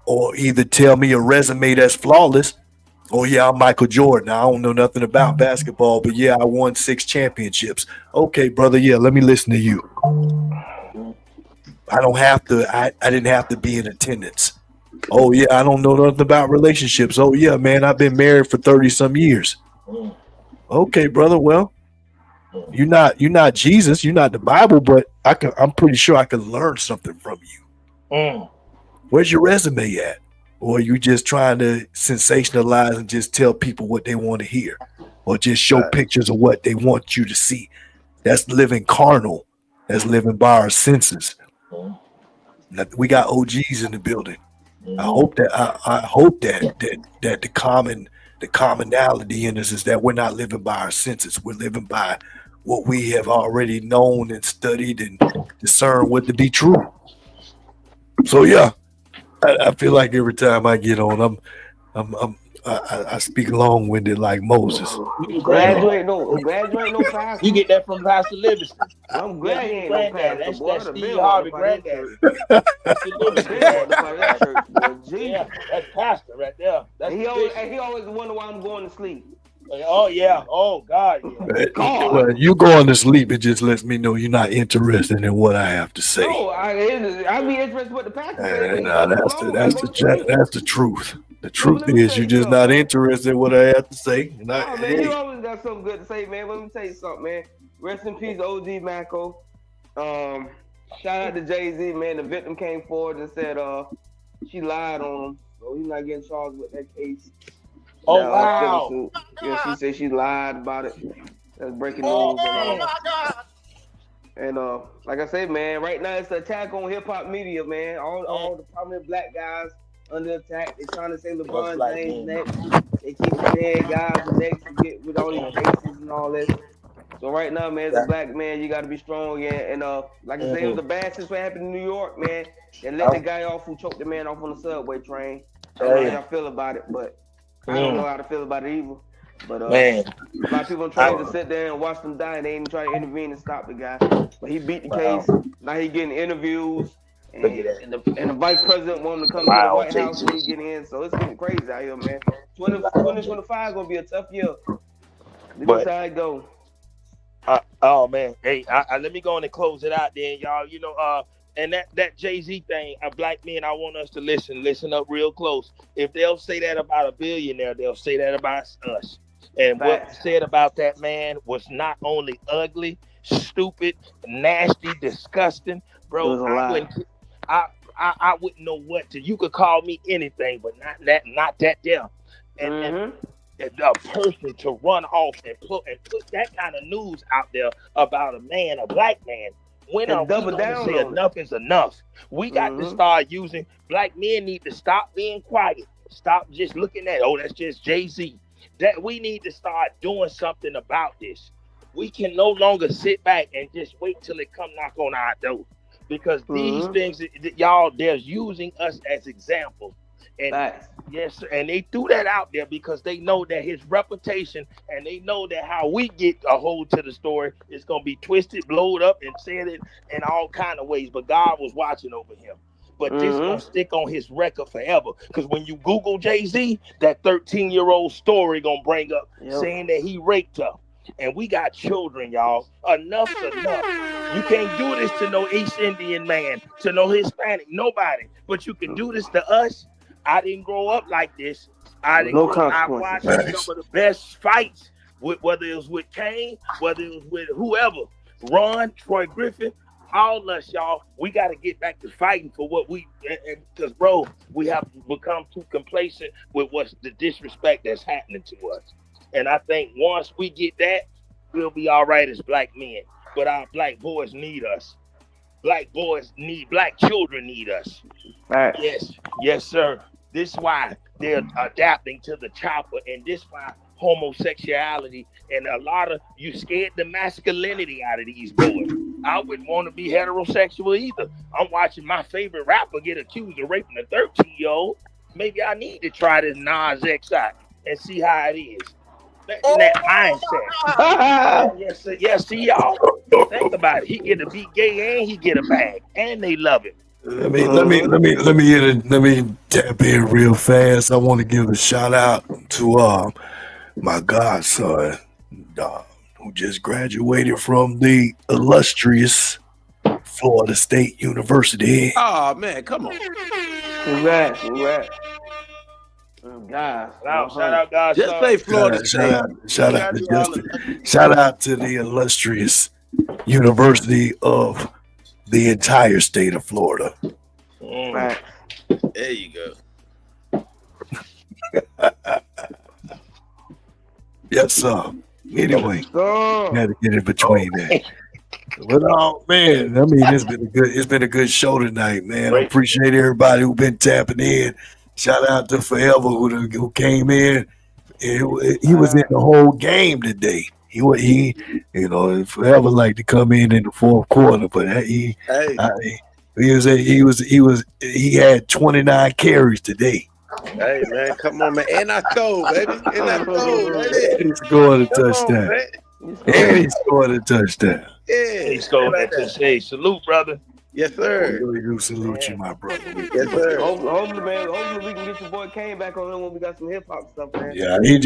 Or either tell me a resume that's flawless, or I'm Michael Jordan. I don't know nothing about basketball, but I won 6 championships. Okay, brother, let me listen to you. I don't have to, I didn't have to be in attendance. Oh I don't know nothing about relationships. Oh man, I've been married for 30 some years. Okay, brother, well, you're not Jesus, you're not the Bible, but I'm pretty sure I can learn something from you. Where's your resume at? Or are you just trying to sensationalize and just tell people what they want to hear? Or just show pictures of what they want you to see? That's living carnal. That's living by our senses. We got OGs in the building. I hope that the commonality in us is that we're not living by our senses. We're living by what we have already known and studied and discerned what to be true. So I feel like every time I get on, I speak long-winded like Moses. Graduate no pastor. You get that from Pastor Livingston. I'm glad he ain't no pastor. That's Boy, that Steve Harvey granddaddy. That's pastor right there. That's he always wonder why I'm going to sleep. Oh yeah. Oh God. Yeah. Well, you going to sleep, it just lets me know you're not interested in what I have to say. No, I be interested in what the pastor says. That's the truth. The truth is you're just not interested in what I have to say. Man, you always got something good to say, man. Let me tell you something, man. Rest in peace, OG Mako. Shout out to Jay-Z, man. The victim came forward and said she lied on him, so he's not getting charged with that case. Oh wow! She said she lied about it. That's breaking news. Oh my God! And like I said, man, right now it's an attack on hip hop media, man. All the prominent black guys under attack. They're trying to say LeBron James next. They keep saying guys next to get with all these cases and all this. So right now, man, as a black man, you got to be strong. And like I said, it was a bad situation what happened in New York, man. They let the guy off who choked the man off on the subway train. I don't know how y'all feel about it, but I don't know how to feel about it either. But a lot of people trying to sit there and watch them die, and they ain't try to intervene and stop the guy. But he beat the case. Now he getting interviews, and the vice president want him to come to the White House and he getting in. So it's getting crazy out here, man. 2025 gonna be a tough year. That's how it go. Oh man, hey, let me go on and close it out then, y'all. And that Jay-Z thing, black men, I want us to listen up real close. If they'll say that about a billionaire, they'll say that about us. And what we said about that man was not only ugly, stupid, nasty, disgusting, bro. I wouldn't know what to. You could call me anything, but not that there. And a person to run off and put that kind of news out there about a black man. When are we going to say enough is enough? We got to start using. Black men need to stop being quiet. Stop just looking at, that's just Jay-Z. That we need to start doing something about this. We can no longer sit back and just wait till it come knock on our door. Because these things, y'all, they're using us as examples. And yes, and they threw that out there because they know that his reputation, and they know that how we get a hold to the story is going to be twisted, blowed up, and said it in all kind of ways. But God was watching over him. But this going to stick on his record forever. Because when you Google Jay-Z, that 13-year-old story going to bring up saying that he raped her. And we got children, y'all. Enough's enough. You can't do this to no East Indian man, to no Hispanic, nobody. But you can do this to us. I didn't grow up like this. I watched some of the best fights, whether it was with Kane, whether it was with whoever, Ron, Troy Griffin, all us, y'all. We got to get back to fighting for what because, bro, we have become too complacent with what's the disrespect that's happening to us. And I think once we get that, we'll be all right as black men. But our black boys need us. Black children need us. Right. Yes, sir. This is why they're adapting to the chopper, and this is why homosexuality and you scared the masculinity out of these boys. I wouldn't want to be heterosexual either. I'm watching my favorite rapper get accused of raping a 13-year-old. Maybe I need to try this Nas X out and see how it is. That mindset. Yes, see y'all. Think about it. He get to be gay and he get a bag, and they love it. Let me tap in real fast. I want to give a shout out to my godson, who just graduated from the illustrious Florida State University. Oh man, come on! Congrats. God, shout out, God. Just say Florida State. Shout out to the illustrious University of the entire state of Florida. Right. There you go. Yes, sir. Anyway, had to get in between that. But man, I mean, it's been a good show tonight, man. I appreciate everybody who been tapping in. Shout out to Forever who came in. He was in the whole game today. He Forever like to come in the fourth quarter, but he had 29 carries today. Hey man, come on, man. And I stole, baby. He scored a touchdown. And he scored a touchdown. Yeah. He scored a touchdown. Salute, brother. Yes, sir. We do salute you, my brother. Yes, sir. Hopefully, man. Hopefully, we can get your boy Kane back on when we got some hip hop stuff, man. Yeah, he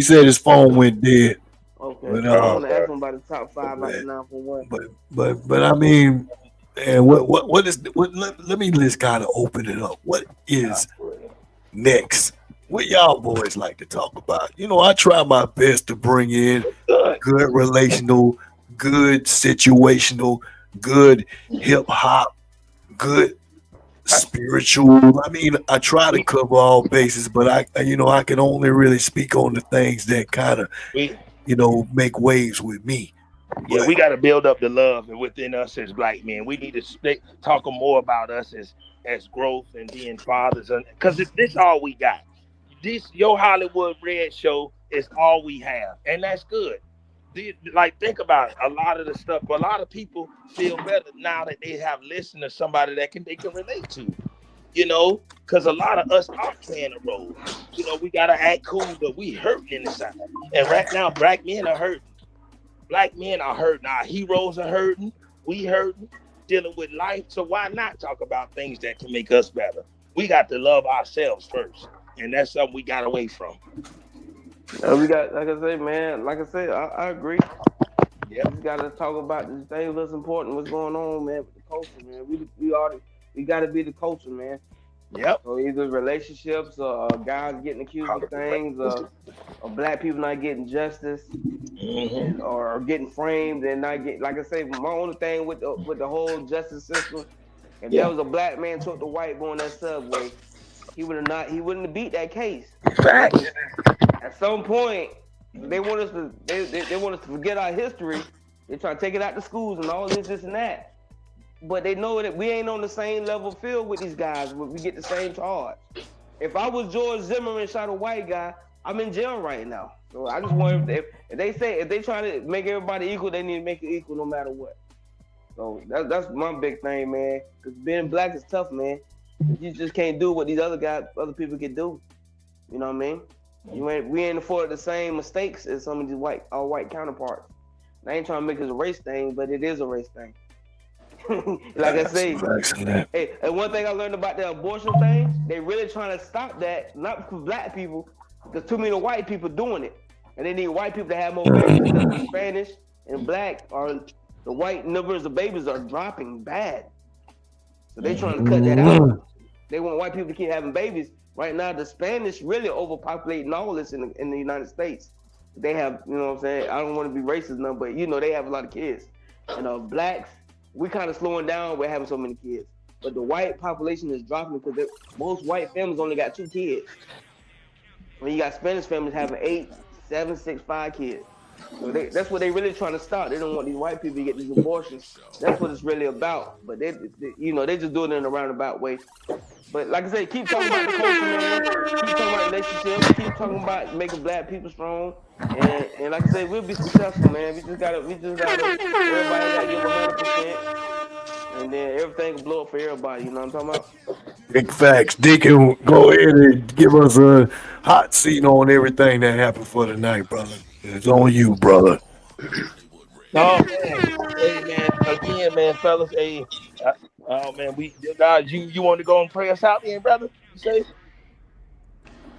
said his phone went dead. Okay. But, I want to ask him about the top 5 out of 941. But I mean, and what let me just kind of open it up. What is next? What y'all boys like to talk about? I try my best to bring in good relational, good situational, good hip hop, good spiritual. I mean, I try to cover all bases, but I can only really speak on the things that kind of, make waves with me. Yeah, we got to build up the love within us as black men. We need to talk more about us as growth and being fathers, because this all we got. Your Hollywood Red show is all we have, and that's good. Think about it. A lot of the stuff, a lot of people feel better now that they have listened to somebody that they can relate to, because a lot of us are playing a role. We got to act cool, but we hurting inside. And right now, black men are hurting. Black men are hurting. Our heroes are hurting. We hurting, dealing with life. So why not talk about things that can make us better? We got to love ourselves first. And that's something we got away from. We got, like I said, I agree. We just gotta talk about the things that's important. What's going on, man? With the culture, man. We gotta be the culture, man. Yep. So either relationships or guys getting accused of things, or black people not getting justice, or getting framed and not get. Like I say, my only thing with the whole justice system, if there was a black man took the white boy on that subway, he wouldn't have beat that case. Facts. At some point, they want us to forget our history. They try to take it out to schools and all this and that. But they know that we ain't on the same level field with these guys. We get the same charge. If I was George Zimmerman and shot a white guy, I'm in jail right now. So I just want if they try to make everybody equal, they need to make it equal no matter what. So that's my big thing, man. Because being black is tough, man. You just can't do what these other people can do. You know what I mean? We ain't afforded the same mistakes as some of these white counterparts. I ain't trying to make it a race thing, but it is a race thing. Like I say, hey, and one thing I learned about the abortion thing, they really trying to stop that, not for black people, because too many white people doing it, and they need white people to have more babies because the Spanish and black are the white numbers of babies are dropping bad, so they trying to cut that out. They want white people to keep having babies. Right now, the Spanish really overpopulating all this in the United States. They have, you know what I'm saying? I don't want to be racist now, but they have a lot of kids. And blacks, we kind of slowing down. We're having so many kids, but the white population is dropping because most white families only got 2 kids. When you got Spanish families having 8, 7, 6, 5 kids. So that's what they really trying to stop. They don't want these white people to get these abortions. That's what it's really about. But they just do it in a roundabout way. But like I said, keep talking about the culture, man. Keep talking about relationships. Keep talking about making black people strong. And like I said, we'll be successful, man. We just gotta. Everybody gotta give 100%, and then everything will blow up for everybody. You know what I'm talking about? Big facts. Deacon, go ahead and give us a hot seat on everything that happened for tonight, brother. It's on you, brother. Oh man, hey man, again, man, fellas, hey, oh man, you want to go and pray us out, then, brother? You say?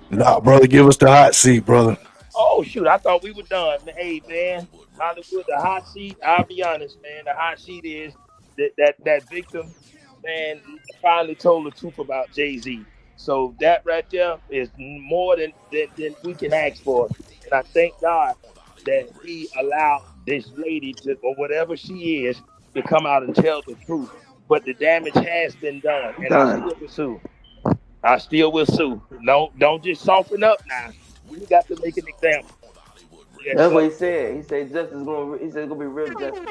Nah, brother, give us the hot seat, brother. Oh shoot, I thought we were done. Hey man, Hollywood, the hot seat. I'll be honest, man. The hot seat is that victim, man, finally told the truth about Jay-Z. So that right there is more than we can ask for. And I thank God that he allowed this lady to, or whatever she is, to come out and tell the truth. But the damage has been done, and I still will sue. I still will sue. No, don't just soften up now. We got to make an example. Yes, that's what he said. He said justice is gonna be real justice.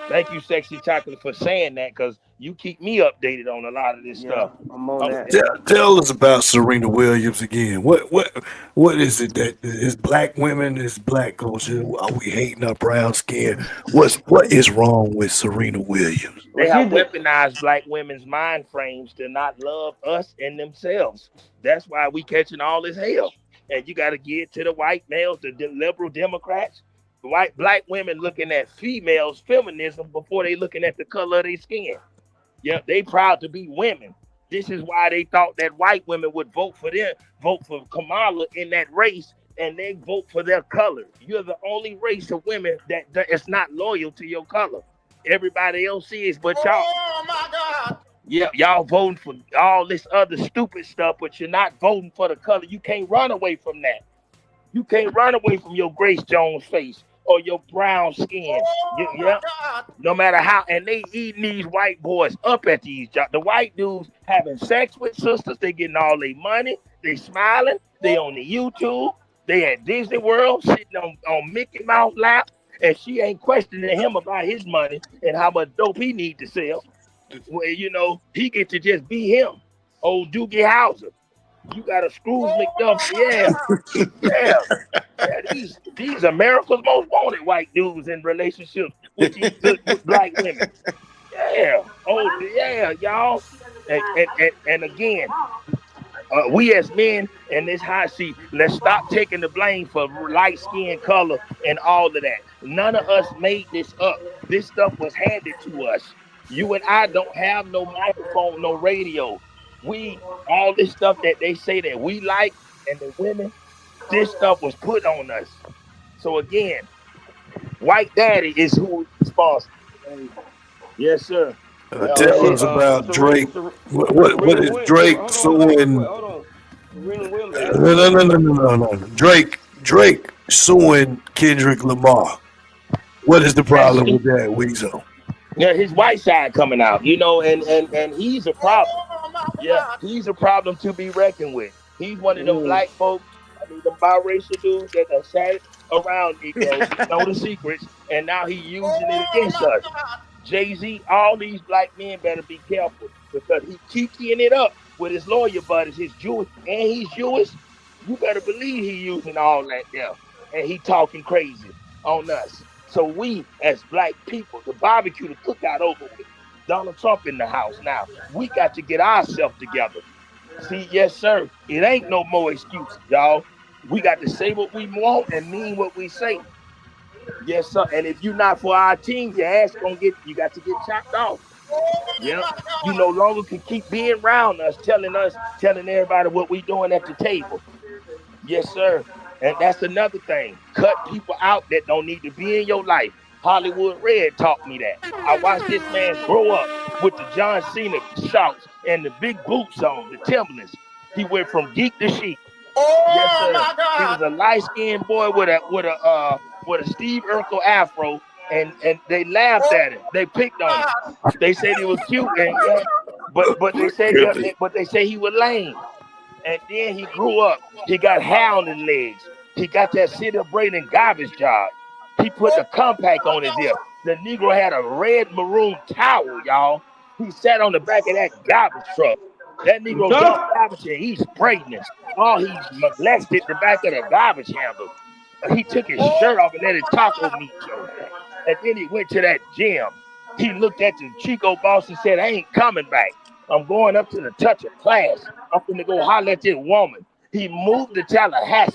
Thank you, Sexy Chocolate, for saying that, because you keep me updated on a lot of this stuff. I'm on that. Tell us about Serena Williams again. What is it that is black women, is black culture? Are we hating our brown skin? What is wrong with Serena Williams? They have weaponized black women's mind frames to not love us and themselves. That's why we catching all this hell. And you got to get to the white males, the liberal Democrats. Black women looking at females' feminism before they looking at the color of their skin. Yeah, they proud to be women. This is why they thought that white women would vote for Kamala in that race, and they vote for their color. You're the only race of women that is not loyal to your color. Everybody else is, but y'all. Oh my God! Yeah, y'all voting for all this other stupid stuff, but you're not voting for the color. You can't run away from that. You can't run away from your Grace Jones face or your brown skin. No matter how, and they eating these white boys up at these jobs. The white dudes having sex with sisters, they getting all their money, they smiling, they on the YouTube, they at Disney World sitting on Mickey Mouse lap, and she ain't questioning him about his money and how much dope he need to sell. Well, he get to just be him. Old Doogie Howser. You got a Scrooge McDuck. Yeah. These America's most wanted white dudes in relationships with these good black women. Yeah. Oh, yeah, y'all. And again, we as men in this hot seat, let's stop taking the blame for light skin color and all of that. None of us made this up. This stuff was handed to us. You and I don't have no microphone, no radio. All this stuff that they say that we like, and the women, this stuff was put on us. So again, White Daddy is who is responsible. Yes, sir. That Tell shit. us about Drake. What Serena is Williams. Drake Hold on, real quick. suing? Hold on. Serena Williams asked No, for no, help. no, no, no, no, no. Drake suing Kendrick Lamar. What is the That's problem with that, Weezo? yeah, his white side coming out, and he's a problem. Yeah, he's a problem to be reckoned with. He's one of them black folks, them biracial dudes that done sat around Negroes. He know the secrets, and now he using it against us. Jay-Z, all these black men better be careful because he kikiing it up with his lawyer buddies, his Jewish, and he's Jewish. You better believe he using all that there, and he talking crazy on us. So we, as black people, the barbecue, the cookout over with. Donald Trump in the house now. We got to get ourselves together. See, yes, sir. It ain't no more excuses, y'all. We got to say what we want and mean what we say. Yes, sir. And if you're not for our team, your ass you got to get chopped off. Yep. You no longer can keep being around us, telling everybody what we doing at the table. Yes, sir. And that's another thing. Cut people out that don't need to be in your life. Hollywood Red taught me that. I watched this man grow up with the John Cena shouts and the big boots on, the Timberlands. He went from geek to chic. Yes, sir. He was a light-skinned boy with a Steve Urkel afro, and they laughed at him. They picked on him. They said he was cute, and yeah, but they say he was lame. And then he grew up. He got hound in legs. He got that city of Braden garbage job. He put the compact on his ear. The Negro had a red maroon towel, y'all. He sat on the back of that garbage truck. That Negro dumped garbage and he sprayed it. Oh, he molested the back of the garbage handle. He took his shirt off and let his taco meat show. And then he went to that gym. He looked at the Chico boss and said, I ain't coming back. I'm going up to the touch of class. I'm going to go holler at this woman. He moved to Tallahassee.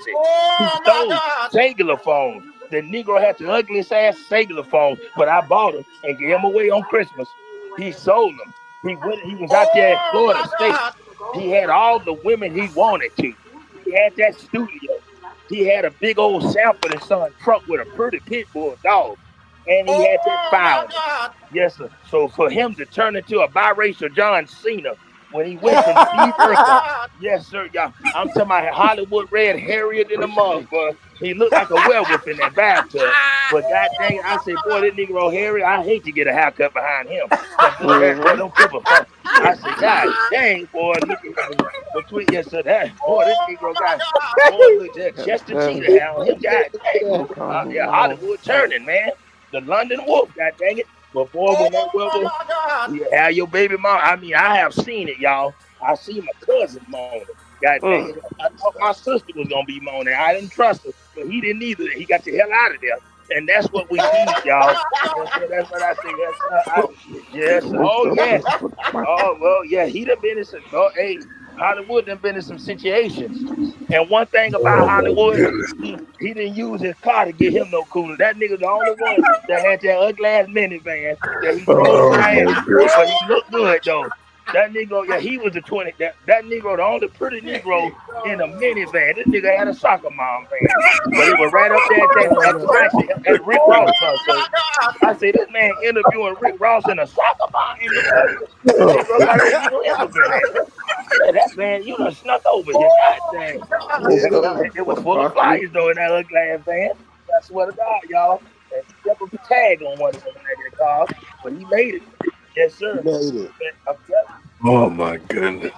He stole cellular phones. The Negro had the ugliest ass cellular phones, but I bought them and gave them away on Christmas. He sold them. He was out there at Florida State. He had all the women he wanted to. He had that studio. He had a big old Sanford and Son truck with a pretty pit bull dog. And he had that file. Yes, sir. So for him to turn into a biracial John Cena when he went from Steve Urkel, yes, sir, y'all. I'm talking about Hollywood Red, hairier than a motherfucker. He looked like a werewolf in that bathtub. But god dang it, I say, boy, this Negro hairy, I hate to get a haircut behind him. But boy, that don't give a fuck. I say, god dang, boy, look at him. Between yes, sir, boy, this Negro got look at Chester Cheetah hound. Him, god dang. Yeah, Hollywood turning, man. The London Wolf, god dang it. But boy, when that werewolf, you have your baby mom. I mean, I have seen it, y'all. I see my cousin moaning. God dang it. I thought my sister was gonna be moaning. I didn't trust her, but he didn't either. He got the hell out of there. And that's what we need, y'all. That's what I say. Yes. Oh, yes. Oh, well, yeah. He done been in some. Oh, hey, Hollywood done been in some situations. And one thing about Hollywood, he didn't use his car to get him no cooler. That nigga the only one that had that ugly ass minivan that he drove to Miami. But he looked good though. That Negro, yeah, he was the 20. That Negro, the only pretty Negro in a minivan. This nigga had a soccer mom van. But it was right up there at Rick Ross concert. I say, this man interviewing Rick Ross in a soccer mom in the place. Negro got an illegal immigrant at it. Yeah, that man, you done snuck over here. God dang. It was full of flyers though in that ugly ass van. I swear to God, y'all. And he kept a tag on one of them negative cars, but he made it. Yes, sir. Oh my goodness.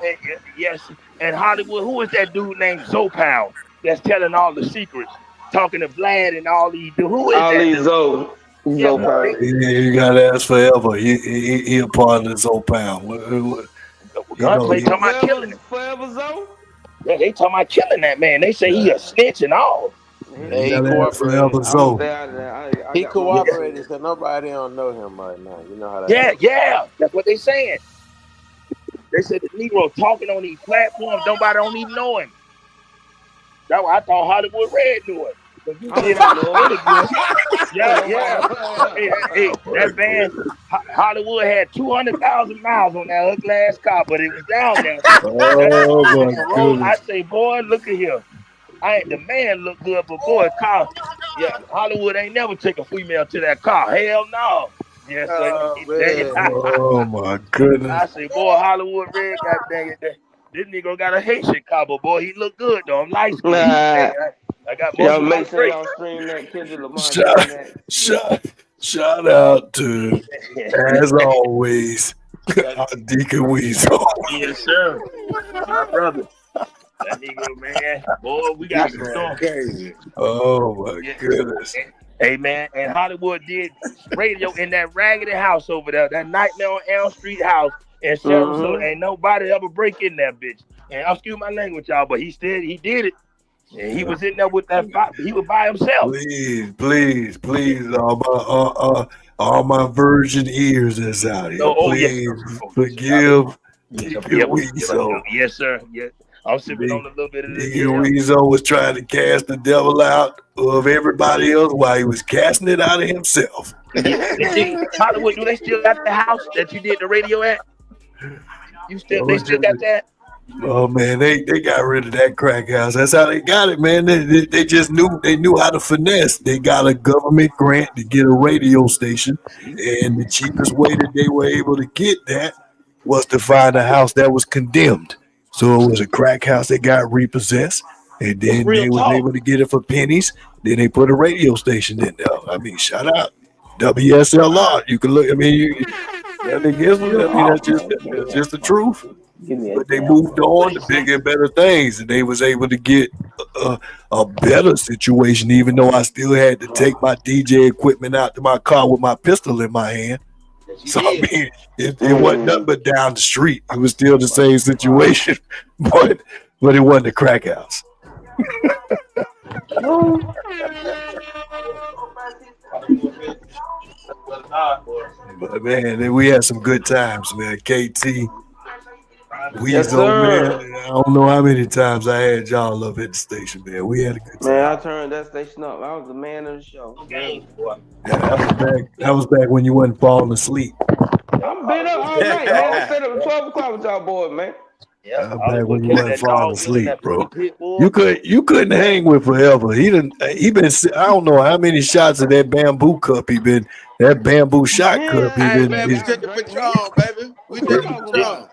Yes. And Hollywood, who is that dude named Zopound that's telling all the secrets? Talking to Vlad and all these dudes. Who is Ali that? Zoe. Yeah, You gotta ask forever. He a part of this old pound. Gunplay talking about killing him. Forever Zoe? Yeah, they talking about killing that man. They say he a snitch and all. Hey, he cooperated. He got cooperated, so nobody don't know him right now. You know how that Yeah, is. yeah. That's what they saying. They said the Negro talking on these platforms, nobody don't even know him. That's why I thought Hollywood Red knew him. But you did Hey, that van, Hollywood had 200,000 miles on that ugly ass car, but it was down there. Oh my goodness. I say, boy, look at here. The man look good, but boy, car Yeah, Hollywood ain't never take a female to that car. Hell no. Yes, sir. Oh man. Oh my goodness. I say, boy, Hollywood Red, god dang it. This nigga got a Haitian cowboy, boy. He look good though. I'm light skinned. Nah. I got most Y'all of my make sure traits. y'all stream that Kendrick Lamar. Give me that. Shout out to, as always, our Deacon Weasel. Yes, sir. My brother. That nigga, man. Boy, we got some stuff. Crazy. Oh my goodness. Hey man, and Hollywood did radio in that raggedy house over there, that Nightmare on Elm Street house in Sarasota. Ain't nobody ever break in that bitch. And excuse my language, y'all, but he did it. And he was in there with that. He was by himself. Please, all my virgin ears that's out here. Please forgive. Weasel. Yes, sir. Yes. I'm sipping on a little bit of this. Weasel was trying to cast the devil out of everybody else while he was casting it out of himself. Hollywood, do they still got the house that you did the radio at? They still got that? Oh man, they got rid of that crack house. That's how they got it, man. They just knew how to finesse. They got a government grant to get a radio station, and the cheapest way that they were able to get that was to find a house that was condemned. So it was a crack house that got repossessed, and then they was able to get it for pennies. Then they put a radio station in there. I mean, shout out WSLR. You can look. I mean, that's just the truth. But they moved on to bigger and better things, and they was able to get a better situation. Even though I still had to take my DJ equipment out to my car with my pistol in my hand. So I mean, it wasn't nothing but down the street. It was still the same situation, but it wasn't a crack house. But man, we had some good times, man. KT, Weasel, man. I don't know how many times I had y'all up at the station, man. We had a good time. Man, I turned that station up. I was the man of the show. That was back when you wasn't falling asleep. I'm been up all night, man. I stayed up at 12 o'clock with y'all boys, man. Back when you wasn't falling asleep, bro. You couldn't hang with forever. He been. I don't know how many shots of that bamboo cup that bamboo shot cup. We took the Patron, baby. We took the Patron.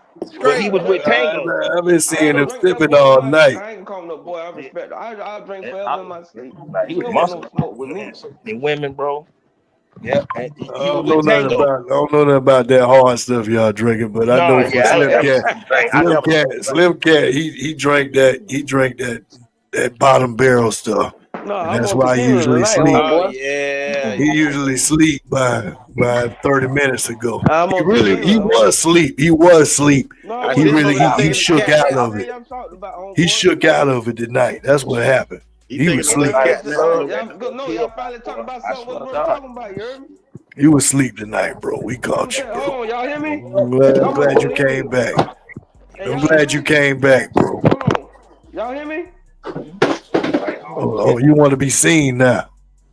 He was with Tango. I've been seeing him sipping all night. I ain't calling no boy. I respect. I'll drink forever in my sleep. He was muscle smoke with me. The women, bro. Yeah. I don't know nothing about that hard stuff y'all drinking, but I know for Slim Cat, he drank that bottom barrel stuff. And that's why he usually sleep. He usually sleep by 30 minutes ago. He was asleep. He shook out of it. He shook out of it tonight. That's what happened. He was asleep. Y'all finally talking about something. What we're talking about, you heard me? You was asleep tonight, bro. We caught you, bro. Oh, y'all hear me? I'm glad you came back. I'm glad you came back, bro. Y'all hear me? Oh, you want to be seen now?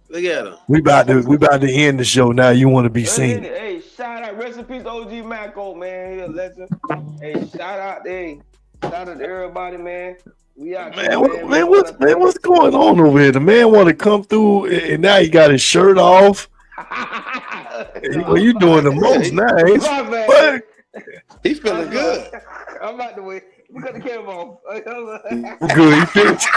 Look at him. We about to end the show now. You want to be seen? Hey, shout out, rest in peace, OG Macko, man. He a legend. Hey, shout out to everybody, man. We out what's going on over here? The man want to come through, and now he got his shirt off. Well, you doing the most now, ain't you? He's feeling good. I'm about to wait. We got the camera on. Good. He finished.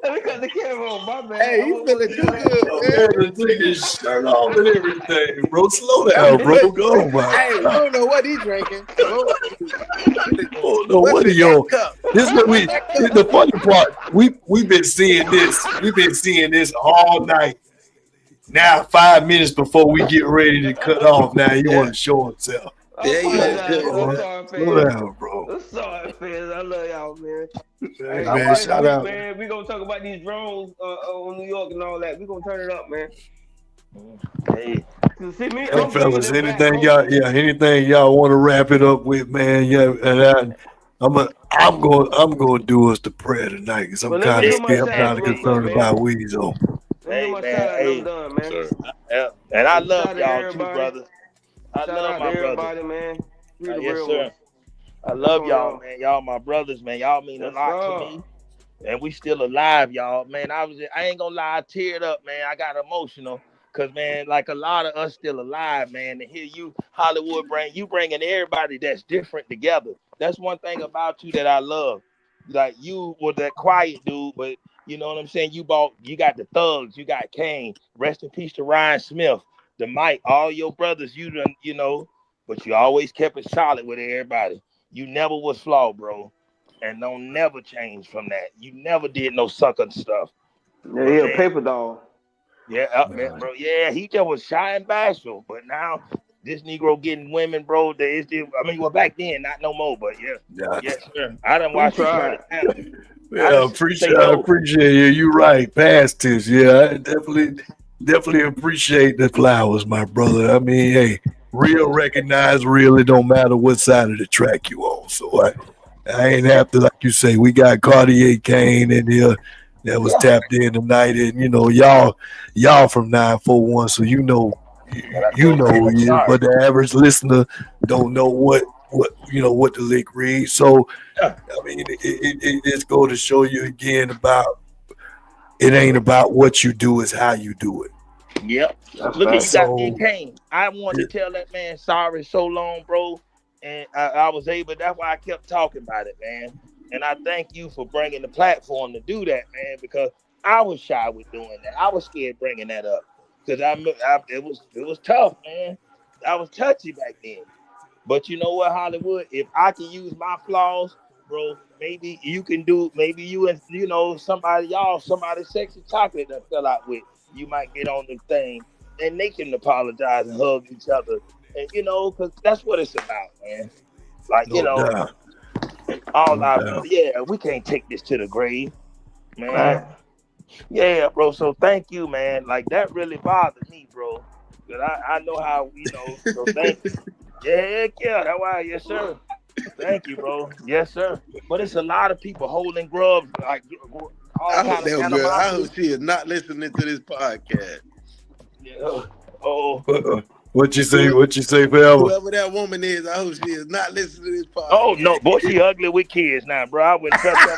We got the camera on, my man. Hey, you feeling too good, man. Take his shirt off and everything, bro. Slow down, bro. Go, man. Hey, I don't know what he's drinking. Oh no, what are y'all? This is what the funny part. We've been seeing this. We've been seeing this all night. Now 5 minutes before we get ready to cut off. Now you want to show himself. I'm Slow down, bro. I'm sorry, fans. I love y'all, man. Hey, man, shout out. Man, we gonna talk about these drones on New York and all that. We gonna turn it up, man. Hey, see me, fellas, anything y'all want to wrap it up with, man? Yeah, and I'm going to do us the prayer tonight because I'm kind of scared. I'm kind of concerned about Weasel. Hey, and I love y'all too, brother. I love my brother, man. Yes, sir. I love y'all, man. Y'all my brothers, man. Y'all mean a lot to me. and we still alive, y'all. Man, I ain't gonna lie, I teared up, man. I got emotional. Cause man, like a lot of us still alive, man. To hear you, Hollywood, bringing everybody that's different together. That's one thing about you that I love. Like you were that quiet dude, but you know what I'm saying. You got the thugs, you got Kane. Rest in peace to Ryan Smith, the Mike, all your brothers. You done, but you always kept it solid with everybody. You never was flawed, bro, and don't never change from that. You never did no sucking stuff. Yeah, But he a man, paper dog. yeah, man, bro. Yeah, he just was shy and bashful. But now this Negro getting women, bro. Back then, not no more. But yes, sir. I done watched you turn it down. Yeah, I appreciate you. You're right. Past this, I definitely appreciate the flowers, my brother. I mean, hey, real recognize real. It don't matter what side of the track you on. So I ain't have to, like you say. We got Cartier Kane in here that was tapped in tonight, and y'all from 941, so you know who he is. But the average listener don't know what the lick reads. So I mean, it just go to show you again about it ain't about what you do, it's how you do it. Yep. Look at you got me Kane. I wanted to tell that man sorry so long, bro. And I was able, that's why I kept talking about it, man. And I thank you for bringing the platform to do that, man, because I was shy with doing that. I was scared bringing that up because it was tough, man. I was touchy back then. But you know what, Hollywood? If I can use my flaws, bro, maybe you can do. Maybe you and somebody sexy chocolate that fell out with. You might get on the thing, and they can apologize and hug each other, and because that's what it's about, man. Like we can't take this to the grave, man. Right. Yeah, bro. So thank you, man. Like that really bothered me, bro. But I know how So thank you. Yeah, that's why. Yes, sir. Thank you, bro. Yes, sir. But it's a lot of people holding grubs, like all I kind of animosity. I hope she is not listening to this podcast. Yeah. What you say? Forever? Whoever that woman is, I hope she is not listening to this podcast. Oh no, boy, she ugly with kids now, bro. I wouldn't touch her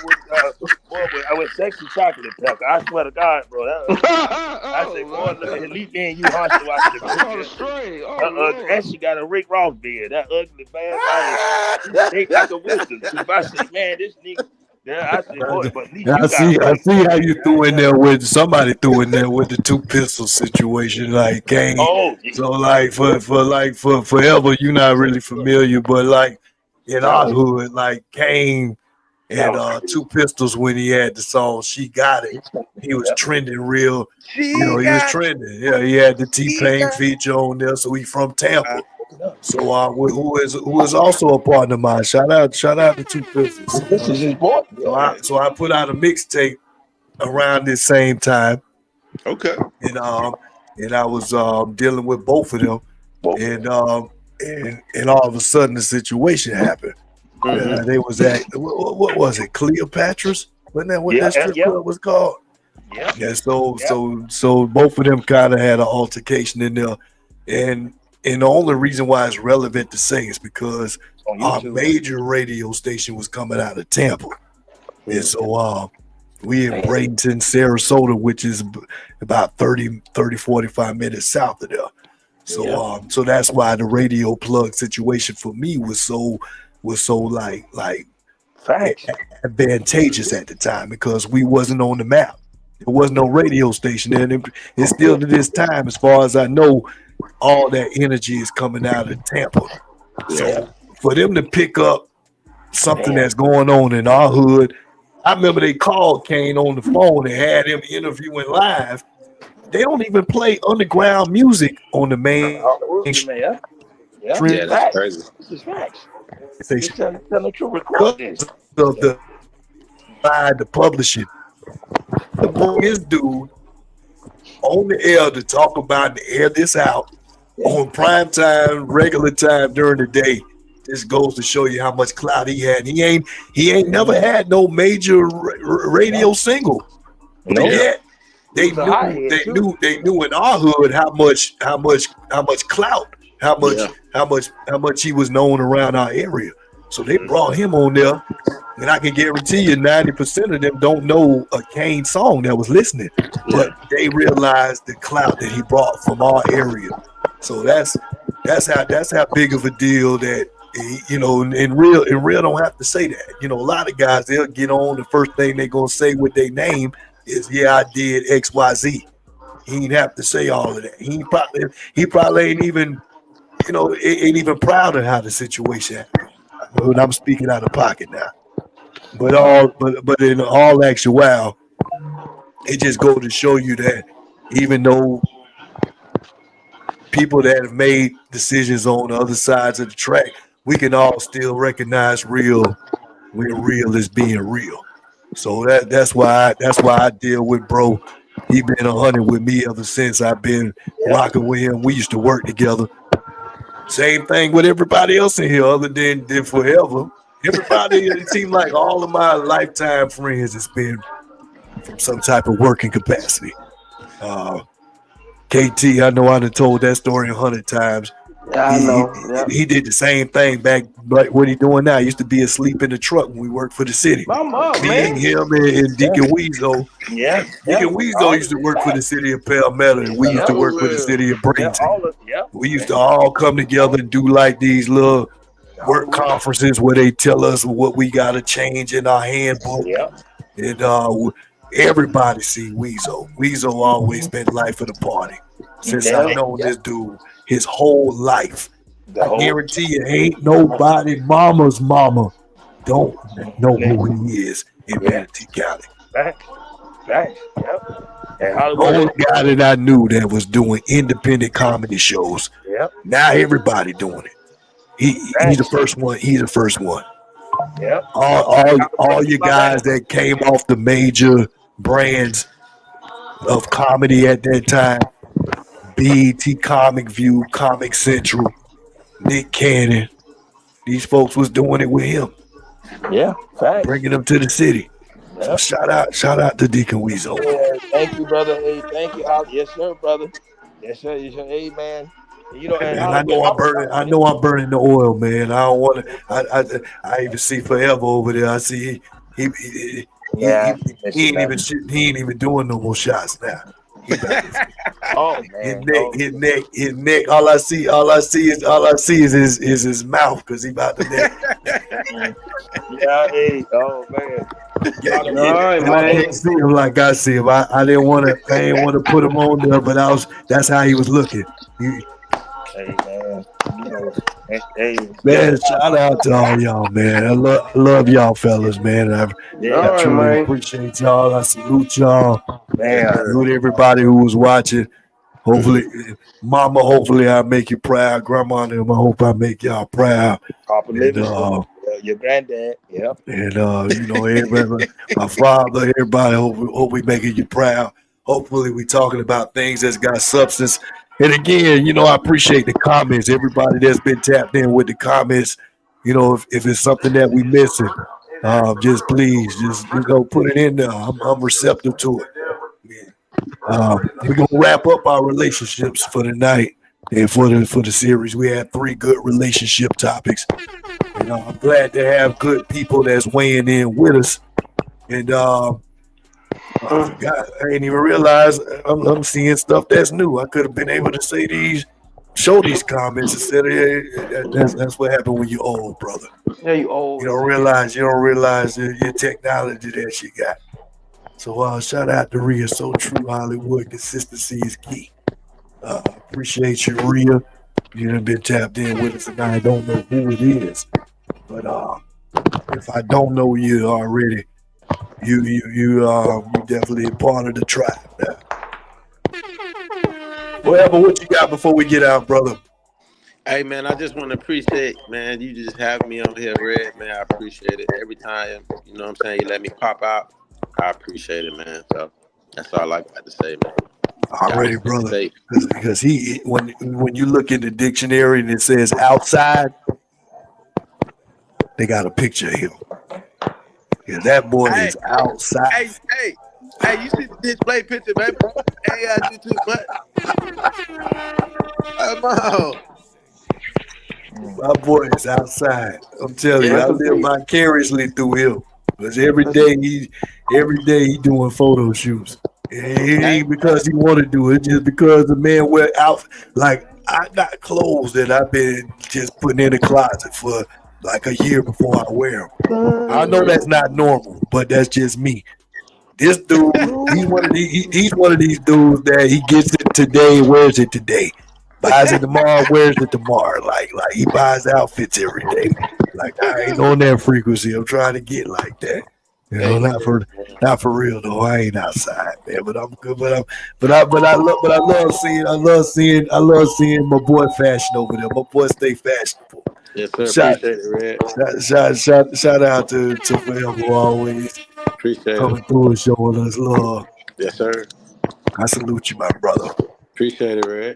with sexy chocolate pepper. I swear to God, bro. I say, boy, look at least me and you hush to watch the and she got a Rick Ross beard. That ugly bad. They like a wisdom. If I say, man, this nigga. Yeah, I see. Boy, but I see how you threw in there with somebody threw in there with the two pistol situation, like Kane. So like for forever, you're not really familiar, but like in our hood, like Kane and two pistols when he had the song "She Got It," he was trending real. He was trending. Yeah, he had the T-Pain feature on there, so he from Tampa. So who is also a partner of mine. Shout out to Two Pistols. This is his boy. So I put out a mixtape around this same time. Okay. And I was dealing with both of them, and all of a sudden the situation happened. They was at what was it? Cleopatra's? Wasn't that what that strip club was called? Yeah. So both of them kind of had an altercation in there, and the only reason why it's relevant to say is because our major radio station was coming out of Tampa. And so we in Bradenton, Sarasota, which is about 45 minutes south of there. So so that's why the radio plug situation for me was so like advantageous at the time, because we wasn't on the map. There was no radio station, and it's still to this time, as far as I know, all that energy is coming out of Tampa. So for them to pick up something that's going on in our hood, I remember they called Kane on the phone and had him interviewing live. They don't even play underground music on the main. That's crazy. This is facts. They tell the truth. Record this. The publishing. This dude on the air to talk about, to air this out on prime time, regular time during the day. This goes to show you how much clout he had. He ain't never had no major radio single. But yet they knew in our hood how much clout, how much he was known around our area. So they brought him on there, And I can guarantee you 90% of them don't know a Kane song that was listening, but they realized the clout that he brought from our area. So that's how big of a deal that, you know, in real don't have to say that. You know, a lot of guys, they'll get on, the first thing they're gonna say with their name is, yeah, I did XYZ. He ain't have to say all of that. He probably ain't even, you know, ain't even proud of how the situation happened. When I'm speaking out of pocket now. But in all actuality, it just goes to show you that even though people that have made decisions on the other sides of the track, we can all still recognize real when real is being real. So that's why I deal with bro. He been 100 with me ever since I've been rocking with him. We used to work together. Same thing with everybody else in here, other than forever. Everybody, it seems like all of my lifetime friends has been from some type of working capacity. KT, I know I done told that story 100 times. Yeah, I know. He did the same thing back, like what he doing now. He used to be asleep in the truck when we worked for the city. Me, him, and Deacon Weezo. Yeah. Deacon Weezo used to work for the city of Palmetto, and we used to work for the city of Bradenton. We used to all come together and do like these little work conferences where they tell us what we got to change in our handbook. And everybody see Weezo. Weezo always been life of the party. Since I've known this dude his whole life. I guarantee you, ain't nobody mama's mama don't know who he is in Manatee County. Right. And the only guy that I knew that was doing independent comedy shows. Now everybody doing it. He's the first one. He's the first one. All you guys that came off the major brands of comedy at that time, BET, Comic View, Comic Central, Nick Cannon, these folks was doing it with him. Bringing them to the city. So shout out to Deacon Weezo. Thank you, brother. Hey, thank you. Yes, sir, brother. Yes, sir. Hey, man. You know, and I know I'm burning the oil, man. I don't want to. I even see Forever over there. I see he ain't even doing no more shots now. His neck. All I see is his mouth because he about to neck. Oh man. All right, man. I didn't see him like I see him. I didn't want to put him on there, but that's how he was looking. Hey man, you know, man, shout out to all y'all, man. I love y'all fellas, man. I truly appreciate y'all. I salute y'all. Man, I salute everybody who was watching. Hopefully, Mama, hopefully I make you proud. Grandma and them, I hope I make y'all proud. And, your granddad, and you know, everybody, my father, everybody, hope we making you proud. Hopefully we talking about things that's got substance. And again, you know, I appreciate the comments. Everybody that's been tapped in with the comments, you know, if it's something that we missing, just please, put it in there. I'm receptive to it. We're gonna wrap up our relationships for the night and for the series. We had 3 good relationship topics, and I'm glad to have good people that's weighing in with us. And I didn't even realize I'm seeing stuff that's new. I could have been able to show these comments instead of that's what happened when you're old, brother. Yeah, you old. You don't realize your technology that you got. So shout out to Rhea, so true Hollywood. Consistency is key. Appreciate you, Rhea. You done been tapped in with us, and I don't know who it is, but if I don't know you already, you definitely a part of the tribe now. Whatever, what you got before we get out, brother? Hey man, I just want to appreciate, man, you just have me on here, Red, man. I appreciate it every time. You know what I'm saying? You let me pop out. I appreciate it, man. So that's all I got to say, man. Already, brother. Because when you look in the dictionary and it says outside, they got a picture of him. Yeah, that boy is outside. Hey, you see the display picture, baby? Hey, I do too much. Come on. My boy is outside. I'm telling you, I live vicariously through him. Because every day he doing photo shoots. It ain't because he want to do it, just because the man wear out. Like I got clothes that I've been just putting in the closet for like a year before I wear them. I know that's not normal, but that's just me. This dude, he's one of these dudes that he gets it today, wears it today, buys it tomorrow, wears it tomorrow. Like he buys outfits every day. Like I ain't on that frequency. I'm trying to get like that. You know, not for real though. I ain't outside, man. But I'm good. But I love seeing my boy fashion over there. My boy stay fashionable. Yes, sir. Appreciate it, Red. Shout out to Forever always Appreciate coming it. through and showing us love. Yes, sir. I salute you, my brother. Appreciate it, Red.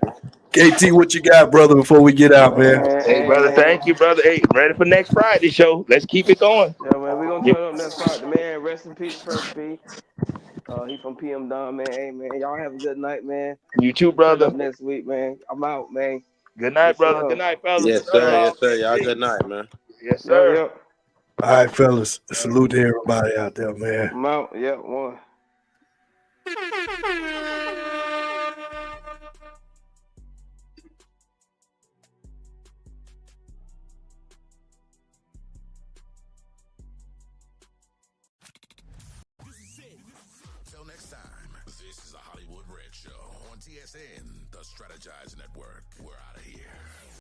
KT, what you got, brother, before we get out, man? Hey, brother, thank you, brother. Hey, ready for next Friday show? Let's keep it going. Yeah, man, we gonna turn up next Friday. Man, rest in peace, First P. He from PM Don, man. Hey, man, y'all have a good night, man. You too, brother. Turn up next week, man. I'm out, man. Good night, brother. Good night, fellas. Yes, sir. Yes, sir. Y'all good night, man. Yes, sir. Yep. All right, fellas. Salute to everybody out there, man. I'm out. Yep, one. Until next time, this is a Hollywood Red Show on TSN, the Strategize Network. We're out of here.